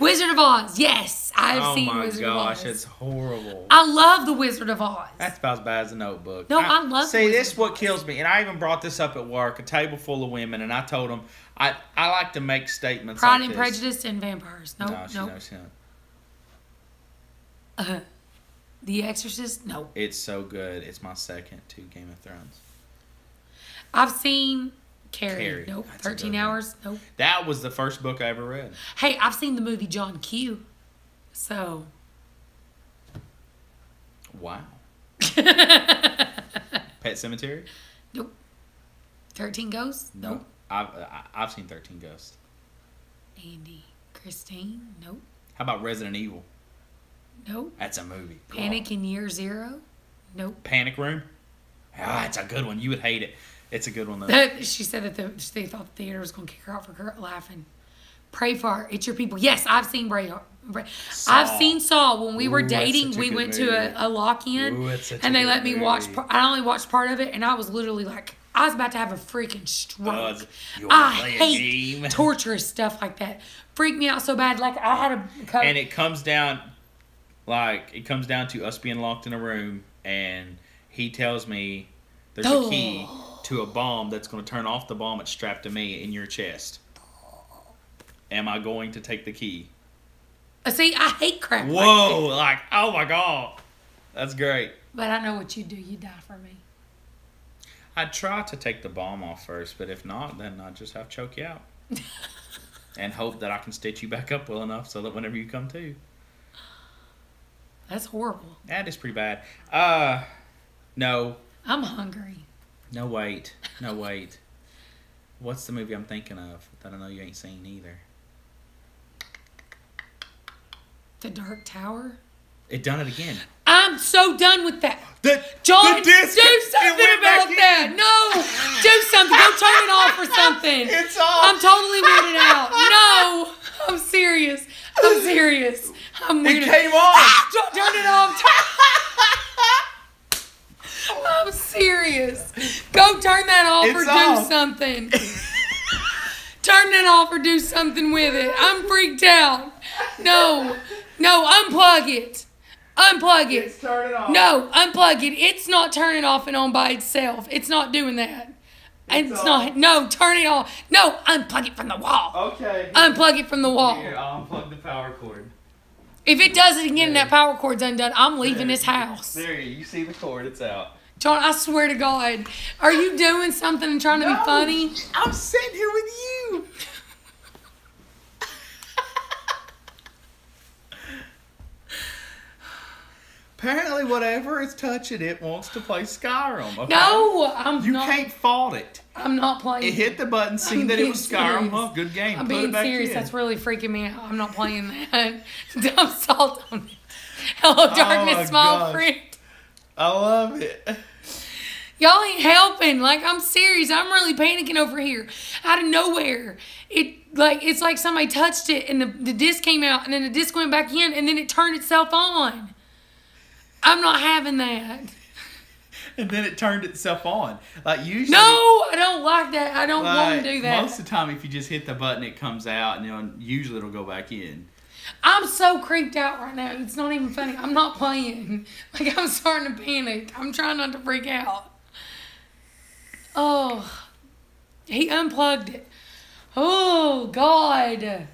Wizard of Oz. Yes, I've seen Wizard of Oz. Oh my gosh, it's horrible. I love the Wizard of Oz. That's about as bad as The Notebook. No, I love. See, this is what kills me, and I even brought this up at work. A table full of women, and I told them I like to make statements. Pride like and Prejudice and vampires. Nope, no, she knows him. The Exorcist. No. It's so good. It's my second to Game of Thrones. I've seen Carrie. Nope. 13 Hours. Nope. That was the first book I ever read. Hey, I've seen the movie John Q. So. Wow. Pet Cemetery? Nope. 13 Ghosts? Nope. I've seen 13 Ghosts. Andy. Christine? Nope. How about Resident Evil? Nope. That's a movie. Panic in Year Zero? Nope. Panic Room? Ah, it's a good one. You would hate it. It's a good one, though. She said that they thought the theater was going to kick her out for laughing. Pray for It's Your People. Yes, I've seen I've seen Saw. When we were dating, we went to a lock-in, and they let me watch. I only watched part of it, and I was literally like, I was about to have a freaking stroke. I hate torturous stuff like that. Freaked me out so bad. Like, I had a... And it comes down to us being locked in a room, and he tells me there's a key to a bomb that's going to turn off the bomb that's strapped to me in your chest. Am I going to take the key? See, I hate crap. Whoa, like, oh my God. That's great. But I know what you do. You die for me. I'd try to take the bomb off first, but if not, then I'd just have to choke you out. And hope that I can stitch you back up well enough so that whenever you come to. That's horrible. That is pretty bad. No. I'm hungry. No, wait. What's the movie I'm thinking of that I know you ain't seen either? The Dark Tower? It done it again. I'm so done with that. John, do something about that. No, do something. Go turn it off or something. It's off. I'm totally weirded out. No, I'm serious. I'm weirded. It came on. Turn it off. I'm serious. Go turn that off or do something. Turn that off or do something with it. I'm freaked out. No, unplug it. It's turning off. No, unplug it. It's not turning off and on by itself. It's not doing that. It's not. No, turn it off. No, unplug it from the wall. Okay. Unplug it from the wall. Here, I'll unplug the power cord. If it does it again and that power cord's undone, I'm leaving this house. There, you see the cord. It's out. John, I swear to God. Are you doing something and trying to be funny? I'm sitting here with you. Apparently, whatever is touching it wants to play Skyrim. Okay? No, I'm not. You can't fault it. I'm not playing. It hit the button, seen that it was Skyrim. Huh, good game. I'm Put being it back serious. in. That's really freaking me out. I'm not playing that. Dump salt on it. Hello, darkness, small friend. I love it. Y'all ain't helping. Like, I'm serious. I'm really panicking over here. Out of nowhere. It's like somebody touched it and the disc came out and then the disc went back in and then it turned itself on. I'm not having that. And then it turned itself on. Like usually. No, I don't like that. I don't want to do that. Most of the time, if you just hit the button, it comes out, and then usually it'll go back in. I'm so creeped out right now. It's not even funny. I'm not playing. Like, I'm starting to panic. I'm trying not to freak out. Oh, he unplugged it. Oh, God.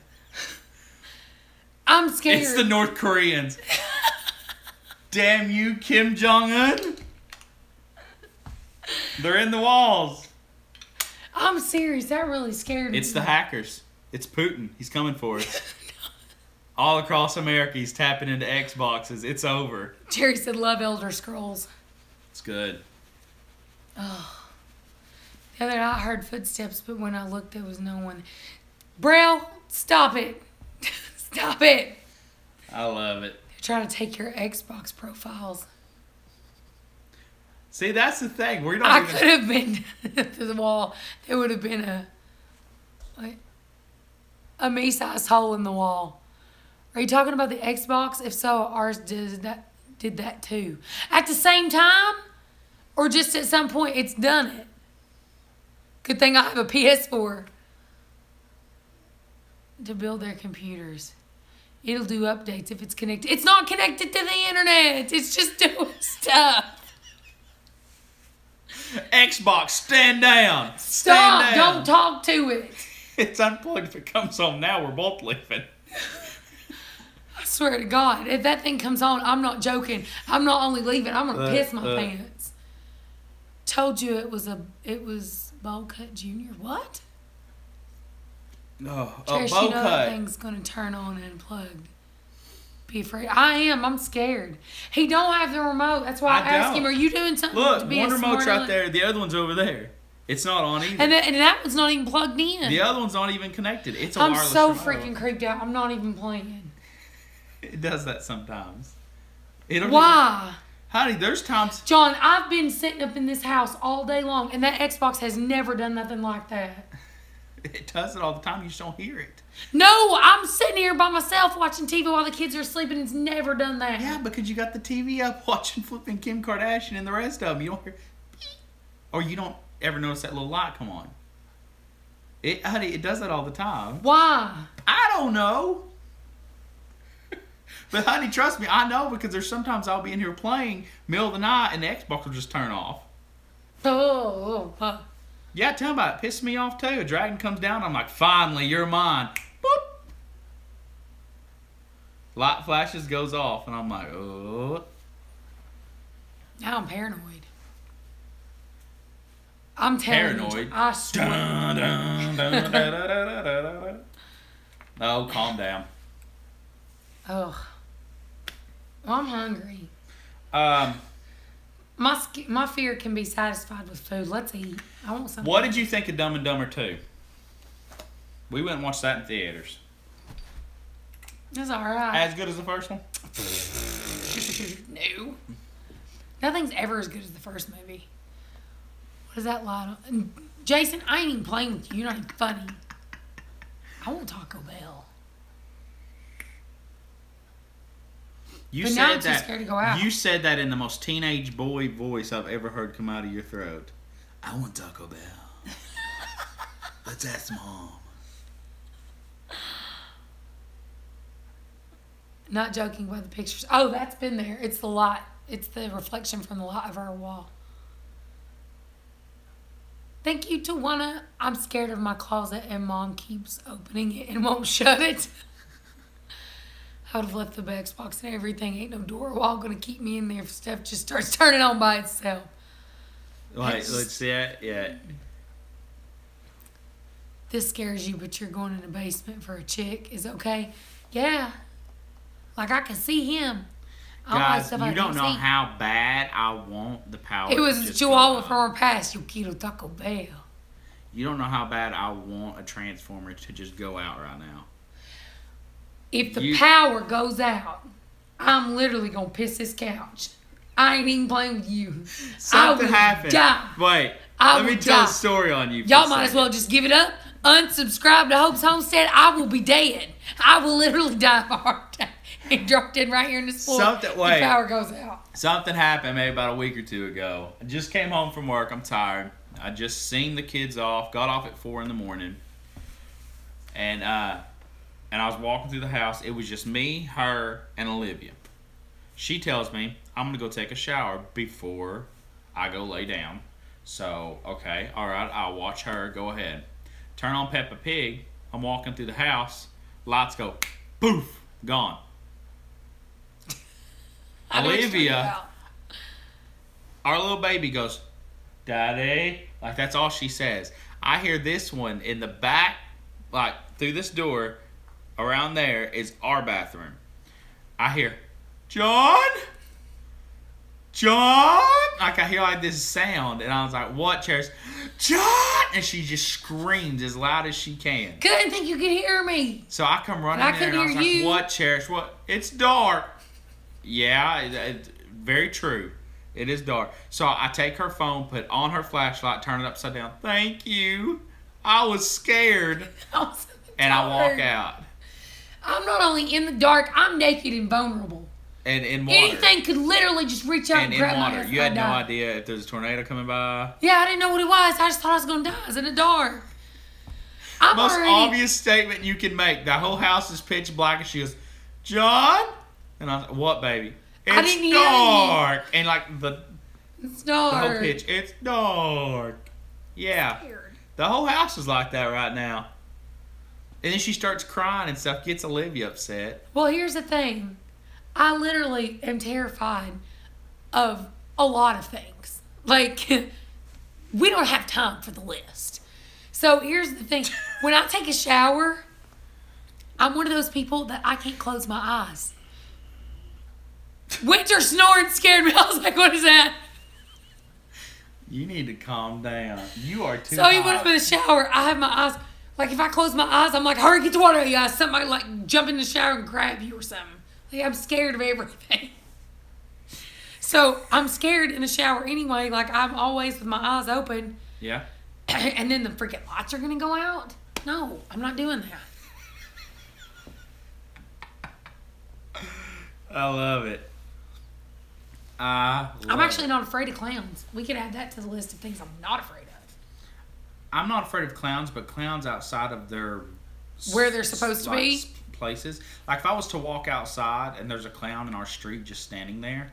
I'm scared. It's the North Koreans. Damn you, Kim Jong-un. They're in the walls. I'm serious. That really scared me. It's the hackers. It's Putin. He's coming for us. All across America, he's tapping into Xboxes. It's over. Jerry said, love Elder Scrolls. It's good. Oh. The other night I heard footsteps, but when I looked, there was no one. Braille, stop it. Stop it. I love it. They're trying to take your Xbox profiles. See, that's the thing. We're not I even... could have been to the wall. There would have been a me-sized hole in the wall. Are you talking about the Xbox? If so, ours did that too. At the same time? Or just at some point it's done it? Good thing I have a PS4 to build their computers. It'll do updates if it's connected. It's not connected to the internet. It's just doing stuff. Xbox, stand down. Stop. Stand down. Don't talk to it. It's unplugged. If it comes on now, we're both leaving. I swear to God, if that thing comes on, I'm not joking. I'm not only leaving, I'm going to piss my pants. Told you it was Bowl Cut Jr. What? Oh, Trish, Bowl you know Cut. that thing's going to turn on and unplugged. Be afraid. I am. I'm scared. He don't have the remote. That's why I asked him, are you doing something Look, to be one a remote's smart right there. The other one's over there. It's not on either. And that one's not even plugged in. The other one's not even connected. It's a I'm wireless so remote. freaking creeped out. I'm not even playing. It does that sometimes. Why? Honey, there's times... John, I've been sitting up in this house all day long, and that Xbox has never done nothing like that. It does it all the time. You just don't hear it. No, I'm sitting here by myself watching TV while the kids are sleeping. It's never done that. Yeah, because you got the TV up watching flipping Kim Kardashian and the rest of them. You don't hear... Or you don't ever notice that little light come on. Honey, it does that all the time. Why? I don't know. But honey, trust me, I know, because there's sometimes I'll be in here playing middle of the night and the Xbox will just turn off. Oh. Yeah, tell me about it. Pisses me off too. A dragon comes down, I'm like, finally, you're mine. Boop. Light flashes, goes off, and I'm like, oh. Now I'm paranoid. I'm telling Paranoid? you, I swear. Dun, dun, dun, dun, dun, dun, dun, dun, dun. Oh, calm down. Ugh. Well, I'm hungry. Um, My fear can be satisfied with food. Let's eat. I want something. What did you think of Dumb and Dumber 2? We went and watched that in theaters. It's alright. As good as the first one? No. Nothing's ever as good as the first movie. What is that light on? Jason, I ain't even playing with you. You're not even funny. I want Taco Bell. You But said now I'm too that. scared to go out. You said that in the most teenage boy voice I've ever heard come out of your throat. I want Taco Bell. Let's ask Mom. Not joking about the pictures. Oh, that's been there. It's the light. It's the reflection from the light of our wall. Thank you, Tawana. I'm scared of my closet and Mom keeps opening it and won't shut it. I would have left the Xbox and everything. Ain't no door wall gonna keep me in there if stuff just starts turning on by itself. Wait, let's see that. Yeah. This scares you, but you're going in the basement for a chick. Is okay? Yeah. Like I can see him. I like Guys, stuff I you don't can't know see. how bad I want the power. It to was a just chihuahua go from out. our past. Yo quiero Taco Bell. You don't know how bad I want a transformer to just go out right now. If the power goes out, I'm literally gonna piss this couch. I ain't even playing with you. Something I will happened. die. Wait, I let me will tell die. a story on you. for Y'all a might as second. well just give it up. Unsubscribe to Hope's Homestead. I will be dead. I will literally die of a heart attack and drop dead right here in this floor. Something- The wait. power goes out. Something happened maybe about a week or two ago. I just came home from work. I'm tired. I just seen the kids off. Got off at 4 in the morning. And I was walking through the house. It was just me, her, and Olivia. She tells me I'm going to go take a shower before I go lay down. So, okay, all right, I'll watch her. Go ahead. Turn on Peppa Pig. I'm walking through the house. Lights go, poof, gone. I know what you're talking Olivia, about. our little baby goes, Daddy. Like, that's all she says. I hear this one in the back, like, through this door, around there is our bathroom. I hear, John? John? Like, I hear like this sound, and I was like, what, Cherish? John! And she just screams as loud as she can. Cause I didn't think you could hear me. So I come running in there, and I was like, what, Cherish? What? It's dark. Yeah, very true. It is dark. So I take her phone, put on her flashlight, turn it upside down. Thank you. I was scared. And I walk out. I'm not only in the dark, I'm naked and vulnerable. And in water. Anything could literally just reach out and grab my ass. You had no idea if there's a tornado coming by. Yeah, I didn't know what it was. I just thought I was going to die. I was in the dark. Most obvious statement you can make. The whole house is pitch black, and she goes, John? And I was like, what, baby? It's dark. And like it's dark. The whole pitch, it's dark. Yeah. The whole house is like that right now. And then she starts crying and stuff, gets Olivia upset. Well, here's the thing. I literally am terrified of a lot of things. Like, we don't have time for the list. So here's the thing. When I take a shower, I'm one of those people that I can't close my eyes. Winter snoring scared me. I was like, what is that? You need to calm down. You are too So even when I'm in the shower, I have my eyes. Like, if I close my eyes, I'm like, hurry, get the water. Yeah, somebody like jump in the shower and grab you or something. Like, I'm scared of everything. So I'm scared in the shower anyway. Like, I'm always with my eyes open. Yeah. And then the freaking lights are going to go out? No, I'm not doing that. I love it. I'm actually not afraid of clowns. We could add that to the list of things I'm not afraid of. I'm not afraid of clowns, but clowns outside of their... Where they're supposed to be? Places. Like, if I was to walk outside and there's a clown in our street just standing there,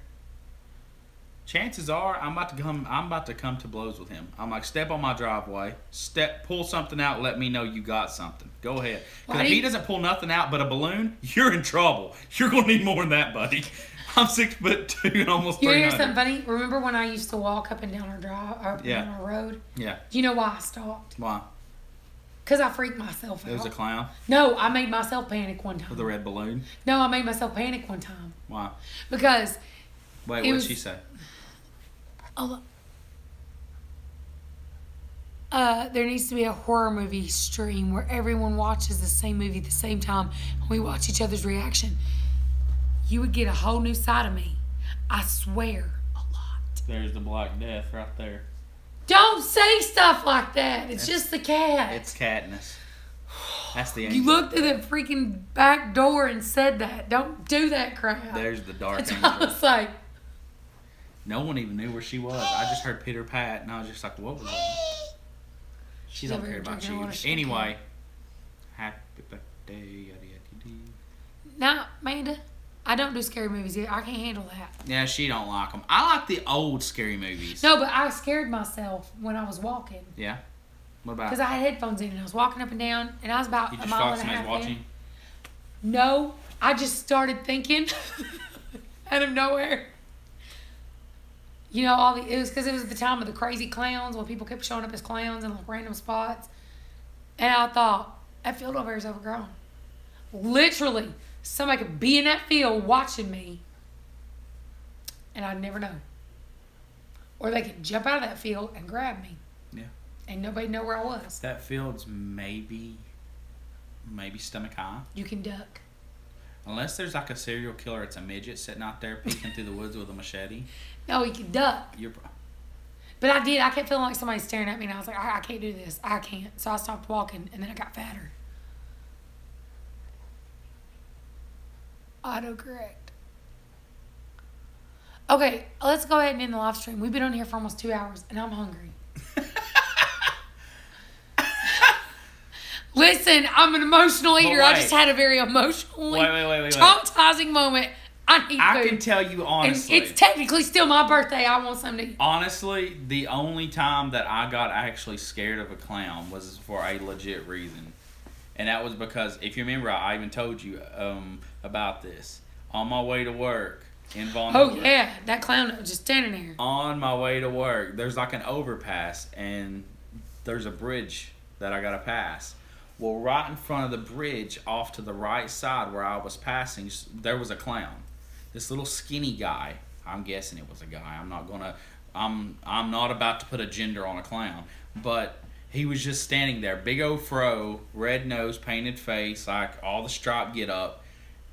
chances are I'm about to come to blows with him. I'm like, step on my driveway, pull something out, let me know you got something. Go ahead. Because if he doesn't pull nothing out but a balloon, you're in trouble. You're going to need more than that, buddy. I'm 6'2" and almost 300. You hear something funny? Remember when I used to walk up and down our down our road? Yeah. Do you know why I stopped? Why? Because I freaked myself out. It was a clown? No, I made myself panic one time. With a red balloon? No, I made myself panic one time. Why? Because... Wait, what did she say? There needs to be a horror movie stream where everyone watches the same movie at the same time and we watch each other's reaction. You would get a whole new side of me. I swear, a lot. There's the Black Death right there. Don't say stuff like that. It's just the cat. It's Katniss. That's the angel. You looked through the freaking back door and said that. Don't do that crap. There's the dark That's angel. what I was like. No one even knew where she was. I just heard Peter Pat, and I was just like, what was that? She don't care about you. Anyway, happy birthday, yada yada dee. No, Amanda, I don't do scary movies yet. I can't handle that. Yeah, she don't like them. I like the old scary movies. No, but I scared myself when I was walking. Yeah? What about? Because I had headphones in and I was walking up and down and I was about you a just mile thought and a half somebody's in. watching? No, I just started thinking out of nowhere. You know, it was because it was the time of the crazy clowns when people kept showing up as clowns in like random spots. And I thought, that field over here is overgrown. Literally, somebody could be in that field watching me and I'd never know. Or they could jump out of that field and grab me. Yeah. And nobody know where I was. That field's maybe stomach high. You can duck. Unless there's like a serial killer, it's a midget sitting out there peeking through the woods with a machete. No, you can duck. You're... But I did. I kept feeling like somebody staring at me, and I was like, I can't do this. I can't. So I stopped walking, and then I got fatter. Autocorrect. Okay, let's go ahead and end the live stream. We've been on here for almost 2 hours, and I'm hungry. Listen, I'm an emotional eater. I just had a very emotionally traumatizing moment. I need food. I can tell you honestly. And it's technically still my birthday. I want something to eat. Honestly, the only time that I got actually scared of a clown was for a legit reason. And that was because, if you remember, I even told you about this. On my way to work in Von Oh, yeah. That clown that was just standing there. On my way to work, there's like an overpass, and there's a bridge that I got to pass. Well, right in front of the bridge off to the right side where I was passing, there was a clown. This little skinny guy. I'm guessing it was a guy. I'm not about to put a gender on a clown. But he was just standing there. Big old fro, red nose, painted face, like all the stripe get up.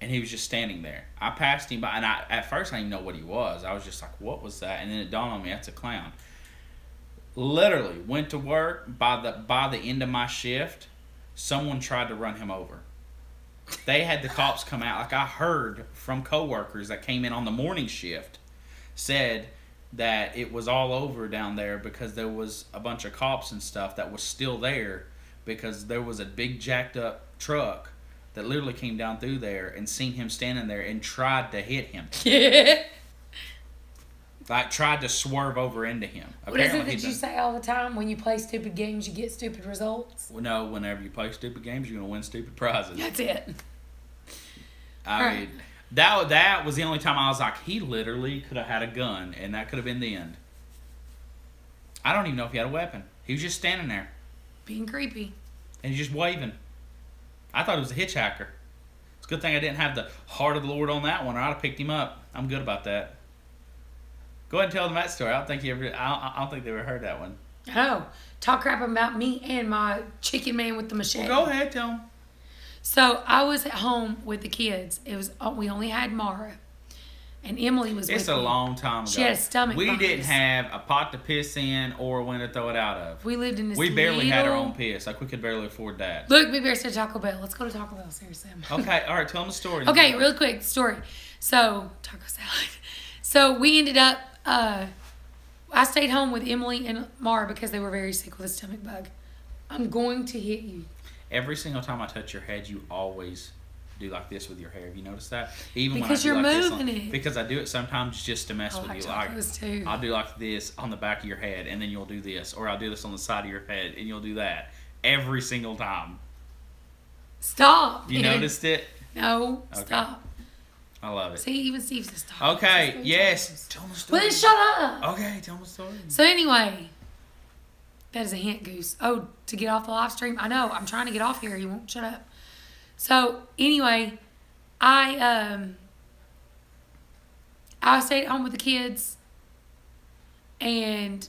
And he was just standing there. I passed him by, and at first I didn't know what he was. I was just like, what was that? And then it dawned on me, that's a clown. Literally, went to work. By the end of my shift, someone tried to run him over. They had the cops come out. Like, I heard from coworkers that came in on the morning shift, said that it was all over down there because there was a bunch of cops and stuff that was still there because there was a big jacked up truck that literally came down through there and seen him standing there and tried to hit him. Like, tried to swerve over into him. What is it that you say all the time? When you play stupid games, you get stupid results? Well, no, whenever you play stupid games, you're going to win stupid prizes. That's it. I mean, that was the only time I was like, he literally could have had a gun, and that could have been the end. I don't even know if he had a weapon. He was just standing there. Being creepy. And he's just waving. I thought it was a hitchhiker. It's a good thing I didn't have the heart of the Lord on that one, or I'd have picked him up. I'm good about that. Go ahead and tell them that story. I don't think they ever heard that one. Oh, talk crap about me and my chicken man with the machete. Well, go ahead, tell them. So I was at home with the kids. We only had Mara, and Emily was with me. It's a long time ago. She had a stomach virus. We didn't have a pot to piss in or one to throw it out of. We lived in this. We barely had our own piss. Like, we could barely afford that. Look, we better say Taco Bell. Let's go to Taco Bell, seriously. Okay, all right. Tell them the story. Okay, real quick story. So taco salad. So we ended up. I stayed home with Emily and Mara because they were very sick with a stomach bug. I'm going to hit you. Every single time I touch your head, you always do like this with your hair. Have you noticed that? Even because when I do you're like moving this it. Because I do it sometimes just to mess I with like you. tacos too. I'll do like this on the back of your head, and then you'll do this, or I'll do this on the side of your head, and you'll do that every single time. Stop. You noticed it? No. Okay. Stop. I love it. See, even Steve says stop. Okay. Yes. Tell them the story. Well, then shut up. Okay. Tell them the story. So anyway, that is a hint, Goose. Oh, to get off the live stream? I know. I'm trying to get off here. You won't shut up. So anyway, I stayed at home with the kids, and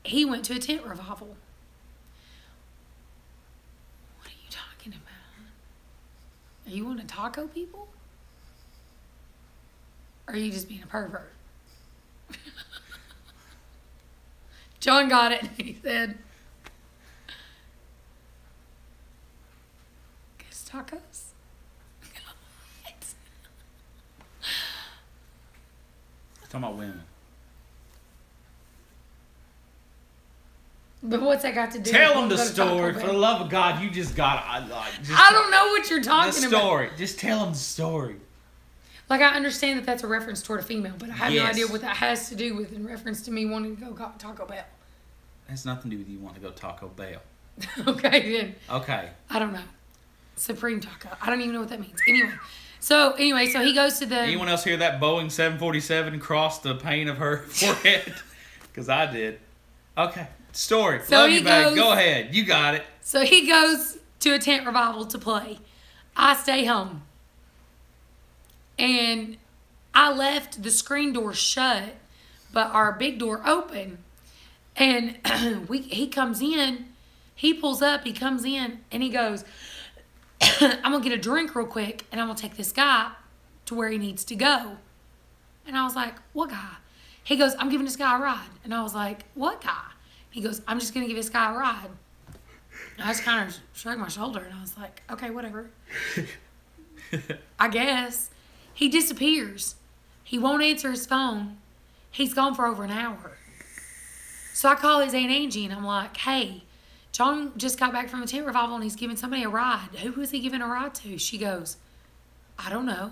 he went to a tent revival. What are you talking about? Are you one of taco people? Or are you just being a pervert? John got it. He said, "Guess tacos." Talking about women. But what's that got to do? Tell with them the going to Taco story. Bell? For the love of God, you just got. I don't know what you're talking the about. story. Just tell them the story. Like, I understand that that's a reference toward a female, but I have no Yes. idea what that has to do with in reference to me wanting to go Taco Bell. It has nothing to do with you wanting to go Taco Bell. Okay, then. Okay. I don't know. Supreme Taco. I don't even know what that means. So he goes to the... Anyone else hear that Boeing 747 cross the pane of her forehead? Because I did. Okay. Story. So Love he you, babe. goes- Go ahead. You got it. So he goes to a tent revival to play. I stay home. And I left the screen door shut, but our big door open. And he comes in, he pulls up, he comes in, and he goes, "I'm going to get a drink real quick, and I'm going to take this guy to where he needs to go." And I was like, "What guy?" He goes, "I'm giving this guy a ride." And I was like, "What guy?" He goes, "I'm just going to give this guy a ride." And I just kind of shrugged my shoulder, and I was like, "Okay, whatever." I guess. He disappears. He won't answer his phone. He's gone for over an hour. So I call his Aunt Angie, and I'm like, "Hey, John just got back from a tent revival, and he's giving somebody a ride. Who was he giving a ride to?" She goes, "I don't know."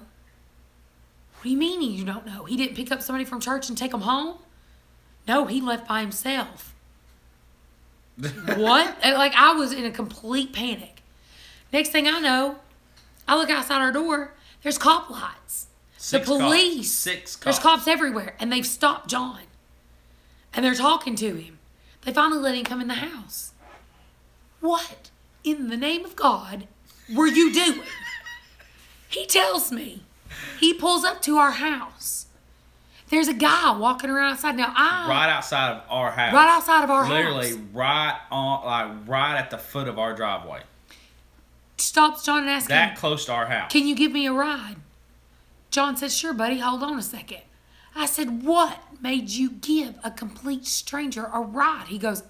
"What do you mean you don't know? He didn't pick up somebody from church and take them home?" "No, he left by himself." What? Like, I was in a complete panic. Next thing I know, I look outside our door. There's cop lights. The police. 6 cops. There's cops everywhere. And they've stopped John. And they're talking to him. They finally let him come in the house. What? in the name of God were you doing? He tells me. He pulls up to our house. There's a guy walking around outside. Now right outside of our house. Right outside of our house. Literally right on, like right at the foot of our driveway. Stops John and asks That him, close to our house. can you give me a ride? John said, sure, buddy. Hold on a second. I said, what made you give a complete stranger a ride? He goes,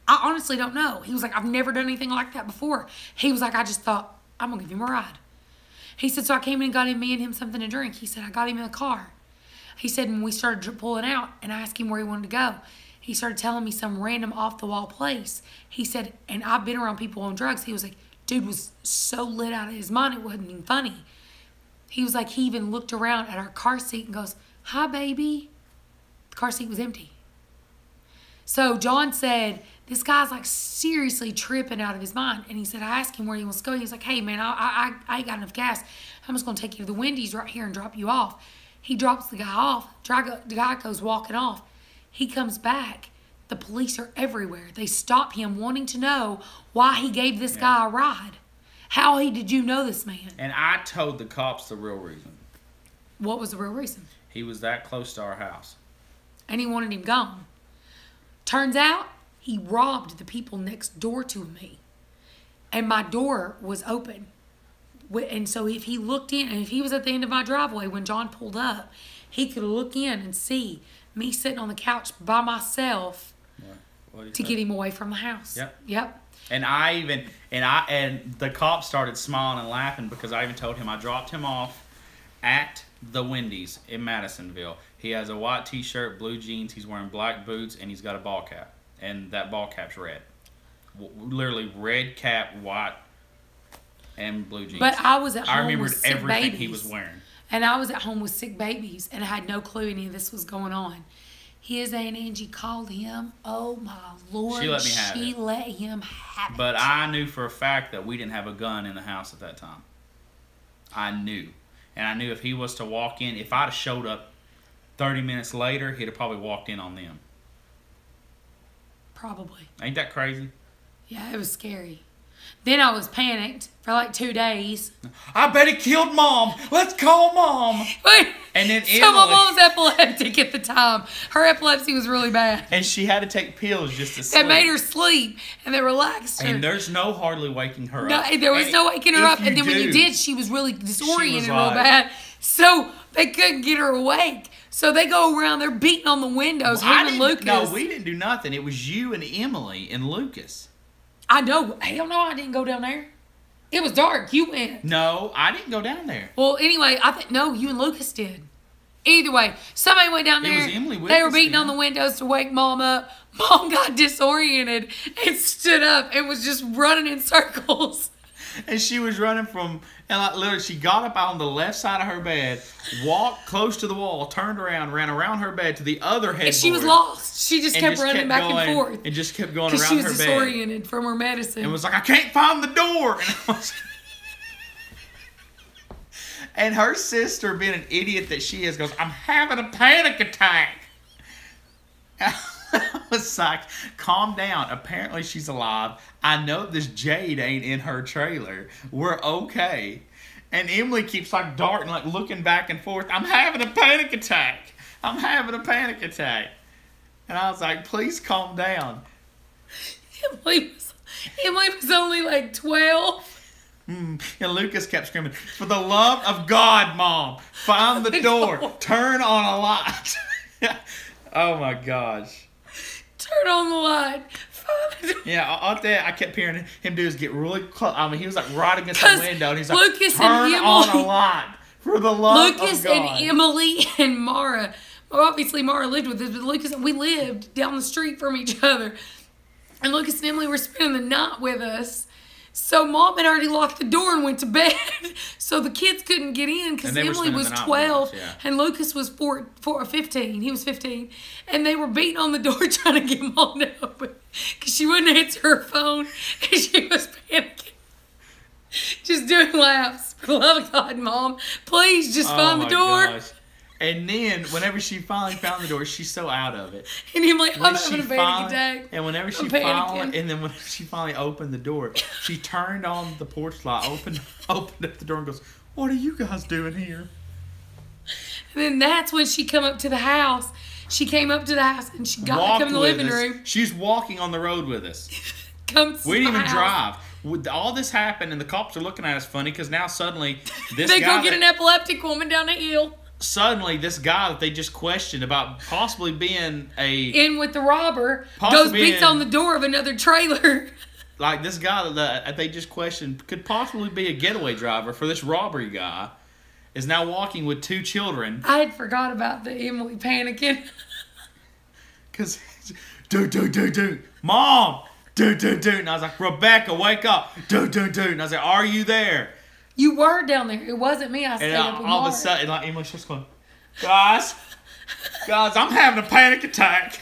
I honestly don't know. He was like, I've never done anything like that before. He was like, I just thought, I'm going to give him a ride. He said, so I came in and got me and him something to drink. He said, I got him in the car. He said, when we started pulling out and I asked him where he wanted to go, he started telling me some random off-the-wall place. He said, and I've been around people on drugs. He was like, dude was so lit out of his mind, it wasn't even funny. He was like, he even looked around at our car seat and goes, hi, baby. The car seat was empty. So John said, this guy's like seriously tripping out of his mind. And he said, I asked him where he wants to go. He was like, hey, man, I ain't got enough gas. I'm just going to take you to the Wendy's right here and drop you off. He drops the guy off. The guy goes walking off. He comes back. The police are everywhere. They stop him wanting to know why he gave this guy a ride. How did you know this man? And I told the cops the real reason. What was the real reason? He was that close to our house. And he wanted him gone. Turns out, he robbed the people next door to me. And my door was open. And so if he looked in, and if he was at the end of my driveway when John pulled up, he could look in and see me sitting on the couch by myself to get him away from the house. Yep. And the cops started smiling and laughing because I even told him I dropped him off at the Wendy's in Madisonville. He has a white t-shirt, blue jeans, he's wearing black boots, and he's got a ball cap. And that ball cap's red. Literally red cap, white, and blue jeans. But I was at home with sick everything babies. He was wearing. And I was at home with sick babies, and I had no clue any of this was going on. His Aunt Angie called him. Oh, my Lord. She let me have it. She let him have it. But I knew for a fact that we didn't have a gun in the house at that time. I knew. And I knew if he was to walk in, if I'd have showed up 30 minutes later, he'd have probably walked in on them. Probably. Ain't that crazy? Yeah, it was scary. Then I was panicked for like 2 days. I bet he killed Mom. Let's call Mom. And then so my mom was epileptic at the time. Her epilepsy was really bad. And she had to take pills just to sleep. That made her sleep and they relaxed her. And there's no hardly waking her up. No, there was no waking her up. And then when you did, she was really disoriented real bad. So they couldn't get her awake. So they go around, they're beating on the windows, him and Lucas. No, we didn't do nothing. It was you and Emily and Lucas. I know. Hell no, I didn't go down there. It was dark. You went. No, I didn't go down there. Well, anyway, I think no, you and Lucas did. Either way, somebody went down there. It was Emily with They were us, beating yeah. on the windows to wake Mom up. Mom got disoriented and stood up and was just running in circles. And she was running from, and like literally, she got up on the left side of her bed, walked close to the wall, turned around, ran around her bed to the other headboard. And she was lost. She just kept running back and forth. And just kept going around her bed. Because she was disoriented from her medicine. And was like, I can't find the door. And her sister, being an idiot that she is, goes, I'm having a panic attack. I was like, calm down. Apparently she's alive. I know this Jade ain't in her trailer. We're okay. And Emily keeps like darting, like looking back and forth. I'm having a panic attack. I'm having a panic attack. And I was like, please calm down. Emily was only like 12. And Lucas kept screaming, for the love of God, Mom, find the door. Turn on a light. Oh my gosh. Turn on the light. Yeah, I'll tell you, I kept hearing him do is get really close. I mean, he was like right against the window, and he's like, Lucas turn and on a light for the love of God. Lucas and Emily and Mara. Well, obviously Mara lived with us, but Lucas and we lived down the street from each other. And Lucas and Emily were spending the night with us. So Mom had already locked the door and went to bed. So the kids couldn't get in because Emily was 12 and Lucas was 15. He was 15. And they were beating on the door trying to get Mom to open because she wouldn't answer her phone and she was panicking. Just doing laps. For the love of God, Mom, please just find the door. Gosh. And then, whenever she finally found the door, she's so out of it. And I'm like, When I'm she having a panic attack. And whenever she finally opened the door, she turned on the porch light, opened up the door, and goes, "What are you guys doing here?" And then that's when she come up to the house. She came up to the house and she got to come in the living room. She's walking on the road with us. Comes We didn't to even the house. drive. All this happened, and the cops are looking at us funny because now suddenly this They guy go get an epileptic woman down the hill. Suddenly this guy that they just questioned about possibly being In with the robber, Possibly goes beats in- on the door of another trailer. like this guy that they just questioned could possibly be a getaway driver for this robbery guy, is now walking with 2 children. I had forgot about the Emily panicking. Because, dude, Mom, dude. And I was like, Rebecca, wake up, dude. And I was like, are you there? You were down there. It wasn't me. I stayed And up with all Mark. of a sudden, like, Emily starts going, guys, I'm having a panic attack.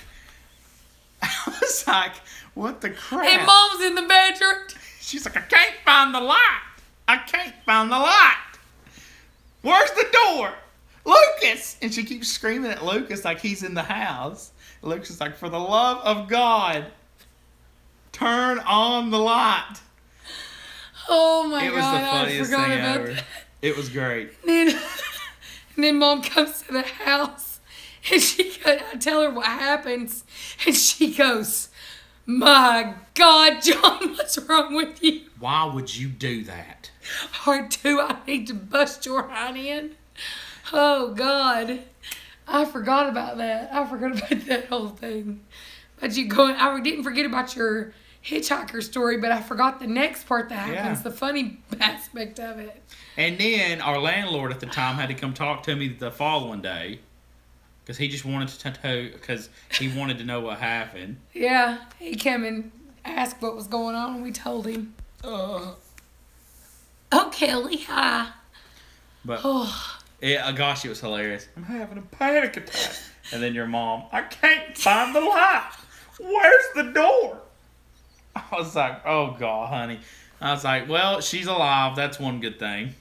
I was like, what the crap? And Mom's in the bedroom. She's like, I can't find the light. Where's the door? Lucas! And she keeps screaming at Lucas like he's in the house. Lucas is like, for the love of God, turn on the light. Oh my It was God, the funniest I forgot thing about ever. that. It was great. And then Mom comes to the house and I tell her what happens. And she goes, my God, John, what's wrong with you? Why would you do that? R2, I need to bust your hind in. Oh, God. I forgot about that. I forgot about that whole thing. But I didn't forget about your hitchhiker story, but I forgot the next part that happens, the funny aspect of it. And then our landlord at the time had to come talk to me the following day because he just wanted because he wanted to know what happened. Yeah, he came and asked what was going on, and we told him. Oh, Kelly, hi. But Oh, gosh, it was hilarious. I'm having a panic attack. And then your mom, I can't find the light. Where's the door? I was like, oh, God, honey. I was like, well, she's alive. That's one good thing.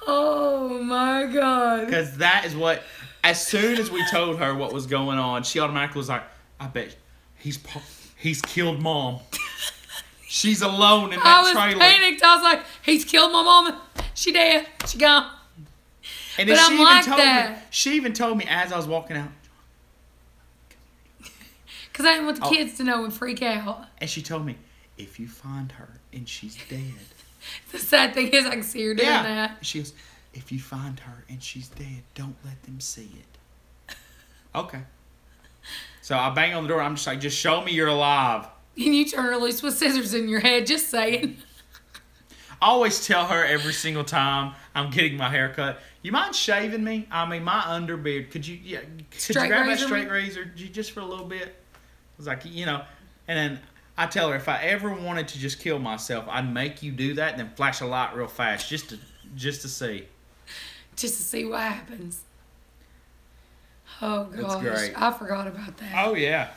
oh my God. Because that is what, as soon as we told her what was going on, she automatically was like, I bet he's killed Mom. She's alone in that trailer. I was panicked. I was like, he's killed my mama. She dead. She gone. And But then I'm like that. She even told me as I was walking out. Because I didn't want the kids to know and freak out. And she told me, if you find her and she's dead. The sad thing is I can see her doing that. She goes, if you find her and she's dead, don't let them see it. Okay. So I bang on the door. I'm just like, just show me you're alive. And you turn her loose with scissors in your head, just saying. I always tell her every single time I'm getting my hair cut, you mind shaving me? I mean, my underbeard, could you grab that straight razor just for a little bit? I was like, and then I tell her if I ever wanted to just kill myself, I'd make you do that and then flash a light real fast just to see. Just to see what happens. Oh, gosh. That's great. I forgot about that. Oh, yeah.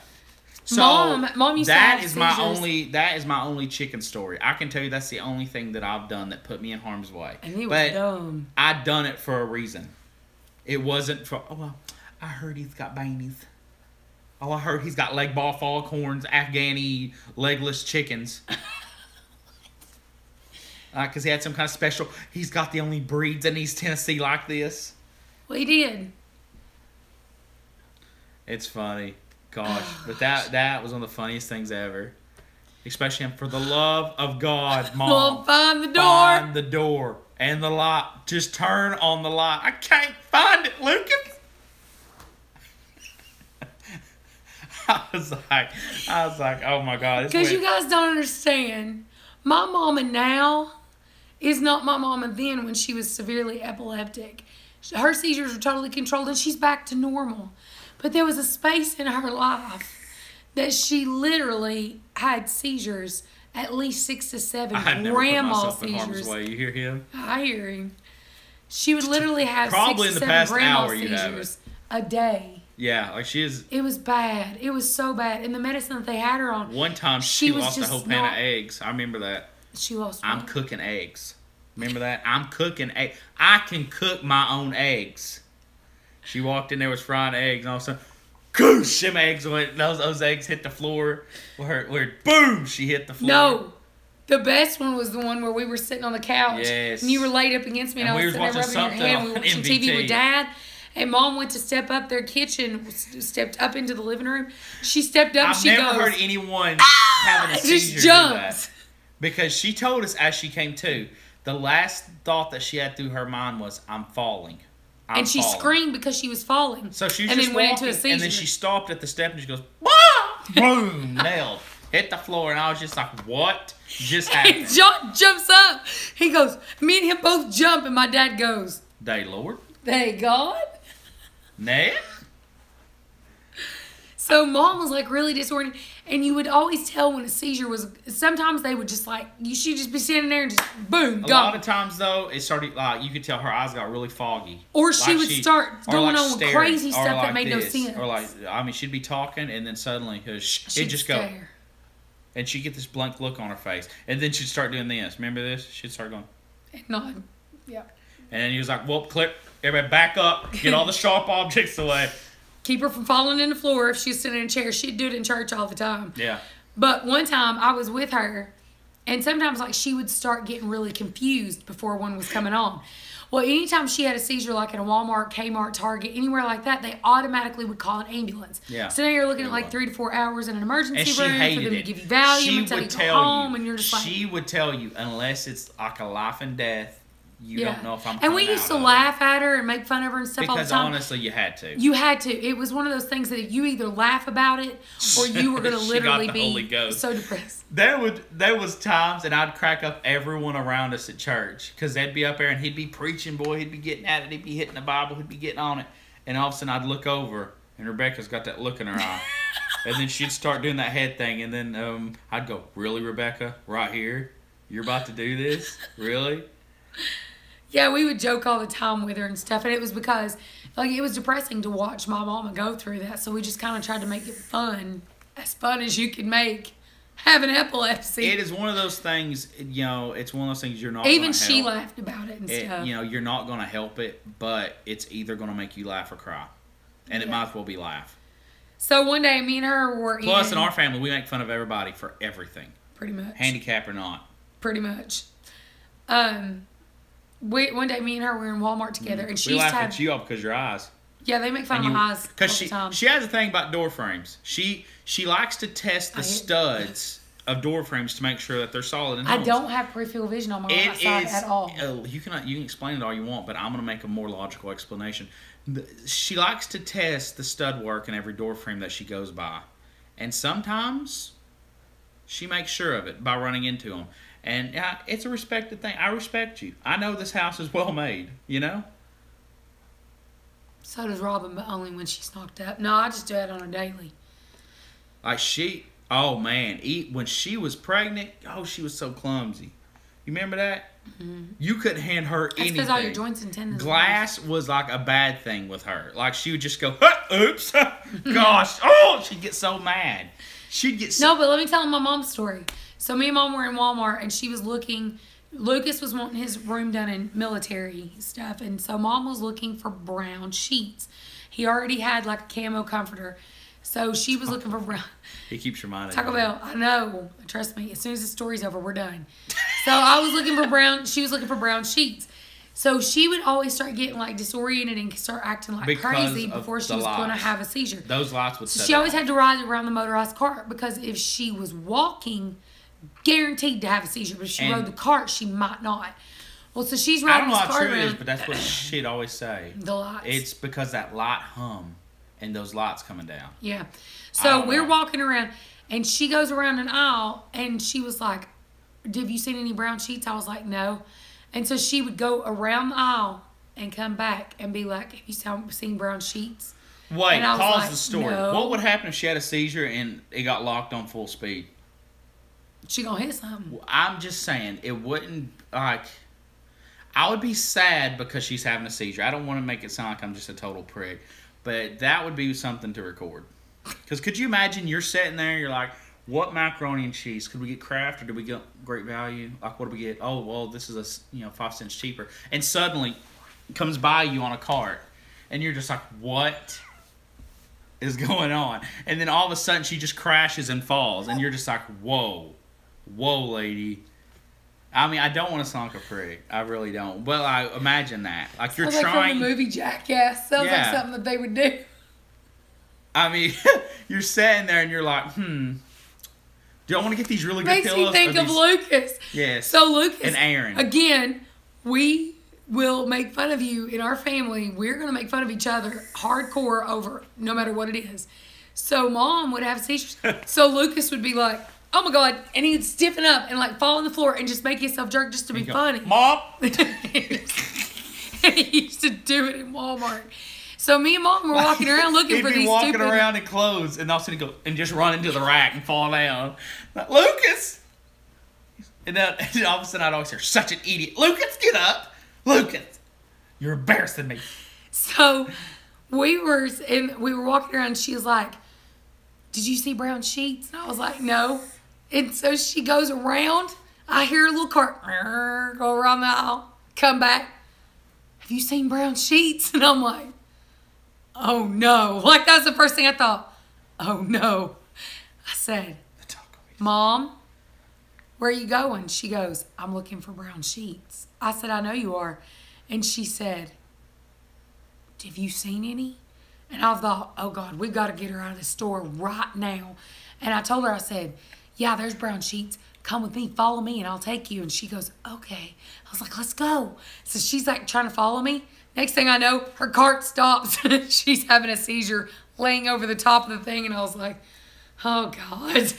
So Mom used to have that is my only chicken story. I can tell you that's the only thing that I've done that put me in harm's way. And it was dumb. I done it for a reason. It wasn't for, I heard he's got bannies. Oh, I heard he's got leg ball foghorns, Afghani legless chickens. Because he had some kind of special, he's got the only breeds in East Tennessee like this. Well, he did. It's funny. Gosh, but that was one of the funniest things ever. Especially him, for the love of God, Mom. Mom, find the door. Find the door and the light. Just turn on the light. I can't find it, Lucas. I was like, oh my God. Because you guys don't understand. My mama now is not my mama then when she was severely epileptic. Her seizures are totally controlled and she's back to normal. But there was a space in her life that she literally had seizures, at least 6 to 7 I had never grandma put myself in harm's seizures. way. You hear him? I hear him. She would literally have Probably 6 in to the 7 past grandma hour you'd have seizures a day. Yeah, like she is. It was bad. It was so bad. And the medicine that they had her on. One time she lost a whole pan of eggs. I remember that. She lost I'm what? cooking eggs. Remember that? I'm cooking egg. I can cook my own eggs. She walked in there, was frying eggs, and all of a sudden, goosh, them eggs went, those eggs hit the floor. Where boom, she hit the floor. No. The best one was the one where we were sitting on the couch. Yes. And you were laid up against me, and I was sitting there rubbing your head, and we were watching TV with Dad. And Mom went to step up their kitchen, stepped up into the living room. She stepped up, I've never heard anyone having a seizure just jumps. do that. Because she told us as she came to, the last thought that she had through her mind was, I'm falling. And she screamed because she was falling. So she was and just then walking, went into a seizure. and then she stopped at the step and she goes, "Wah!" Boom, nailed, hit the floor, and I was just like, what just happened? And John jumps up. He goes, me and him both jump, and my dad goes, Day Lord. Thank God. Ned? So Mom was like really disoriented, and you would always tell when a seizure was. Sometimes they would just like you should just be standing there and just boom, A gone. lot of times though, it started like you could tell her eyes got really foggy, Or she would start going on staring, crazy stuff like that made no sense. Or like she'd be talking and then suddenly it'd just go, stare. and she'd get this blank look on her face, and then she'd start doing this. Remember this? She'd start going, And not, yeah. and then he was like, "Well, clip, everybody back up, get all the sharp objects away." Keep her from falling in the floor if she's sitting in a chair. She'd do it in church all the time. Yeah. But one time I was with her, and sometimes like she would start getting really confused before one was coming on. Well, anytime she had a seizure, like in a Walmart, Kmart, Target, anywhere like that, they automatically would call an ambulance. Yeah. So now you're looking at like 3 to 4 hours in an emergency And she room for hated them to it. give you Valium She until you would go tell home, you. and you're just like, She would tell you unless it's like a life and death. You don't know if I'm. And we coming used out to of it. laugh at her and make fun of her and stuff all the Because time. honestly, you had to. You had to. It was one of those things that you either laugh about it or you were going to She literally got the Holy be Ghost. so depressed. There was times, and I'd crack up everyone around us at church because they'd be up there and he'd be preaching, boy, he'd be getting at it, he'd be hitting the Bible, he'd be getting on it, and all of a sudden I'd look over and Rebecca's got that look in her eye, and then she'd start doing that head thing, and then I'd go, "Really, Rebecca, right here, you're about to do this, really?" Yeah, we would joke all the time with her and stuff, and it was because like it was depressing to watch my mama go through that, so we just kind of tried to make it fun, as fun as you could make having epilepsy. It is one of those things, it's one of those things you're not Even gonna she help. laughed about it and stuff. You're not going to help it, but it's either going to make you laugh or cry. And it might as well be laugh. So one day, me and her were Plus, in our family, we make fun of everybody for everything. pretty much. Handicap or not. Pretty much. One day, me and her were in Walmart together, and she We used laugh to have. at you all because your eyes. Yeah, they make fun of my eyes all Because the time. she has a thing about door frames. She likes to test the studs of door frames to make sure that they're solid. I don't have peripheral vision on my right side at all. You can explain it all you want, but I'm going to make a more logical explanation. She likes to test the stud work in every door frame that she goes by, and sometimes she makes sure of it by running into them. And it's a respected thing. I respect you. I know this house is well made. So does Robin, but only when she's knocked up. No, I just do it on a daily. Like oh man, when she was pregnant, she was so clumsy. You remember that? Mm-hmm. You couldn't hand her anything. That's because all your joints and tendons. Glass was like a bad thing with her. Like she would just go, oops, gosh, she'd get so mad. No, but let me tell my mom's story. So me and Mom were in Walmart, and she was looking. Lucas was wanting his room done in military stuff, and so Mom was looking for brown sheets. He already had like a camo comforter, so she was looking for brown. He keeps reminding me. Taco Bell, I know. Trust me. As soon as the story's over, we're done. So I was looking for brown. She was looking for brown sheets. So she would always start getting like disoriented and start acting like crazy before she was going to have a seizure. Those lights would. So she always had to ride around the motorized cart because if she was walking, guaranteed to have a seizure. But if she rode the cart, she might not. Well, so she's riding this cart around. I don't know how true it is, but that's what she'd always say. The lights. It's because that light hum and those lights coming down. Yeah. So we're walking around, and she goes around an aisle, and she was like, "Have you seen any brown sheets?" I was like, "No." And so she would go around the aisle and come back and be like, "Have you seen brown sheets?" Wait, pause the story. No. What would happen if she had a seizure and it got locked on full speed? She gonna hit something. I'm just saying, it wouldn't, like, I would be sad because she's having a seizure. I don't want to make it sound like I'm just a total prick, but that would be something to record. Because could you imagine you're sitting there, you're like, what macaroni and cheese could we get? Kraft or did we get Great Value? Like, what do we get? Oh, well, this is 5 cents cheaper. And suddenly, comes by you on a cart, and you're just like, what is going on? And then all of a sudden, she just crashes and falls, and you're just like, whoa, lady. I mean, I don't want to sound like a prick. I really don't. But I imagine that. Like, you're sounds trying. Like from the movie Jackass. Sounds like something that they would do. I mean, you're sitting there and you're like, do I want to get these really good pillows? Makes me think of Lucas. Yes. So Lucas. And Aaron. Again, we will make fun of you in our family. We're going to make fun of each other hardcore over no matter what it is. So Mom would have seizures. So Lucas would be like, oh my God. And he'd stiffen up and like fall on the floor and just make himself jerk just to be funny. Mom. And he used to do it in Walmart. So me and Mom were walking around looking for these stupid... He'd be walking around in clothes and all of a sudden he'd go and just run into the rack and fall down. Like, Lucas! And then all of a sudden I'd always hear, such an idiot. Lucas, get up! Lucas! You're embarrassing me. So we were walking around and she was like, did you see brown sheets? And I was like, no. And so she goes around. I hear a little cart go around the aisle, come back. Have you seen brown sheets? And I'm like, oh no. Like, that's the first thing I thought. Oh no. I said, Mom, where are you going? She goes, I'm looking for brown sheets. I said, I know you are. And she said, have you seen any? And I thought, oh God, we've got to get her out of the store right now. And I told her, I said, yeah, there's brown sheets. Come with me, follow me, and I'll take you. And she goes, okay. I was like, let's go. So she's like trying to follow me. Next thing I know, her cart stops. She's having a seizure laying over the top of the thing. And I was like, oh God.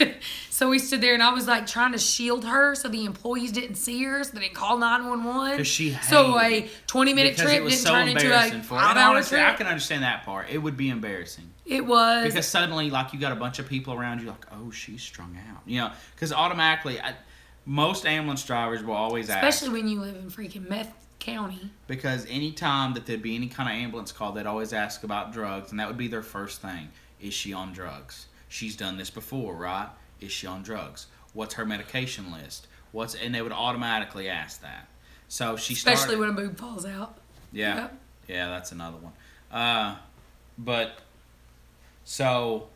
So we stood there and I was like trying to shield her so the employees didn't see her, so they didn't call 911. Because she hated So a 20-minute trip didn't turn into a 5-hour trip. I can understand that part. It would be embarrassing. It was. Because suddenly, like, you got a bunch of people around you, like, oh, she's strung out. You know, because automatically, most ambulance drivers will always ask. Especially when you live in freaking meth county. Because any time that there'd be any kind of ambulance call, they'd always ask about drugs, and that would be their first thing. Is she on drugs? She's done this before, right? Is she on drugs? What's her medication list? And they would automatically ask that. So she Especially when a boob falls out. Yeah. Yep. Yeah, that's another one. So,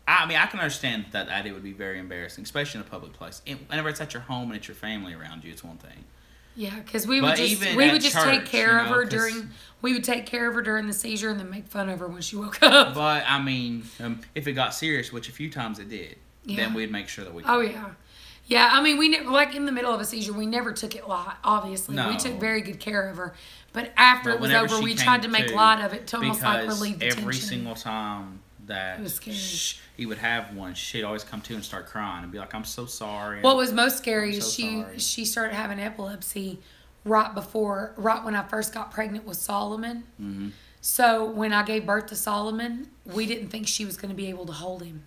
I mean, I can understand that it would be very embarrassing, especially in a public place. Whenever it's at your home and it's your family around you, it's one thing. Yeah, because we would just take care of her during. We would take care of her during the seizure and then make fun of her when she woke up. But I mean, if it got serious, which a few times it did, then we'd make sure that we. Oh yeah, yeah. I mean, we never, like in the middle of a seizure, we never took it light. Obviously, No. we took very good care of her. But after it was over, we tried to make light of it to almost like relieve the tension. Every single time that it was scary. He would have one, she'd always come to and start crying and be like, "I'm so sorry." What was most scary is she started having epilepsy right when I first got pregnant with Solomon. Mm-hmm. So when I gave birth to Solomon, we didn't think she was going to be able to hold him.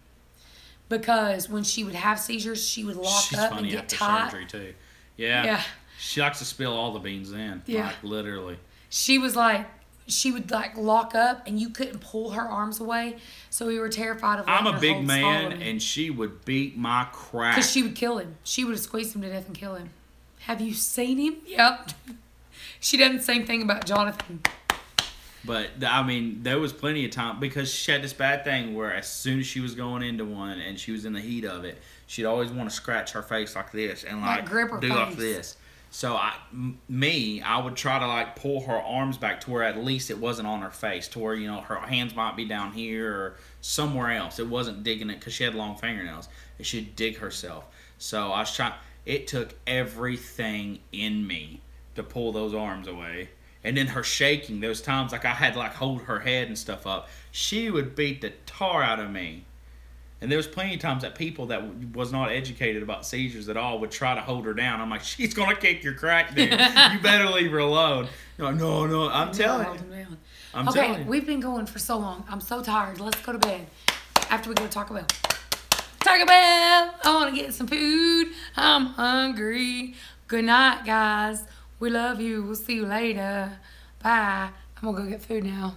Because when she would have seizures, she would lock up and get tight. Surgery too. Yeah. She likes to spill all the beans in. Yeah. Like, literally. She would lock up and you couldn't pull her arms away. So we were terrified of letting her I'm a big hold man Solomon. And she would beat my crap. Because she would kill him. She would have squeezed him to death and kill him. Have you seen him? Yep. She done the same thing about Jonathan. But, I mean, there was plenty of time, because she had this bad thing where as soon as she was going into one and she was in the heat of it, she'd always want to scratch her face like this and like grip her do face. like this. So I would try to like pull her arms back to where at least it wasn't on her face, to where, you know, her hands might be down here or somewhere else. It wasn't digging it, because she had long fingernails. And she'd dig herself. So I was trying. It took everything in me to pull those arms away. And then her shaking, those times like I had to like hold her head and stuff up. She would beat the tar out of me. And there was plenty of times that people that was not educated about seizures at all would try to hold her down. I'm like, she's going to kick your crack, dude. You better leave her alone. You're like, no, I'm telling you. I'm telling you. We've been going for so long. I'm so tired. Let's go to bed. After we go to Taco Bell. Taco Bell! I want to get some food. I'm hungry. Good night, guys. We love you. We'll see you later. Bye. I'm going to go get food now.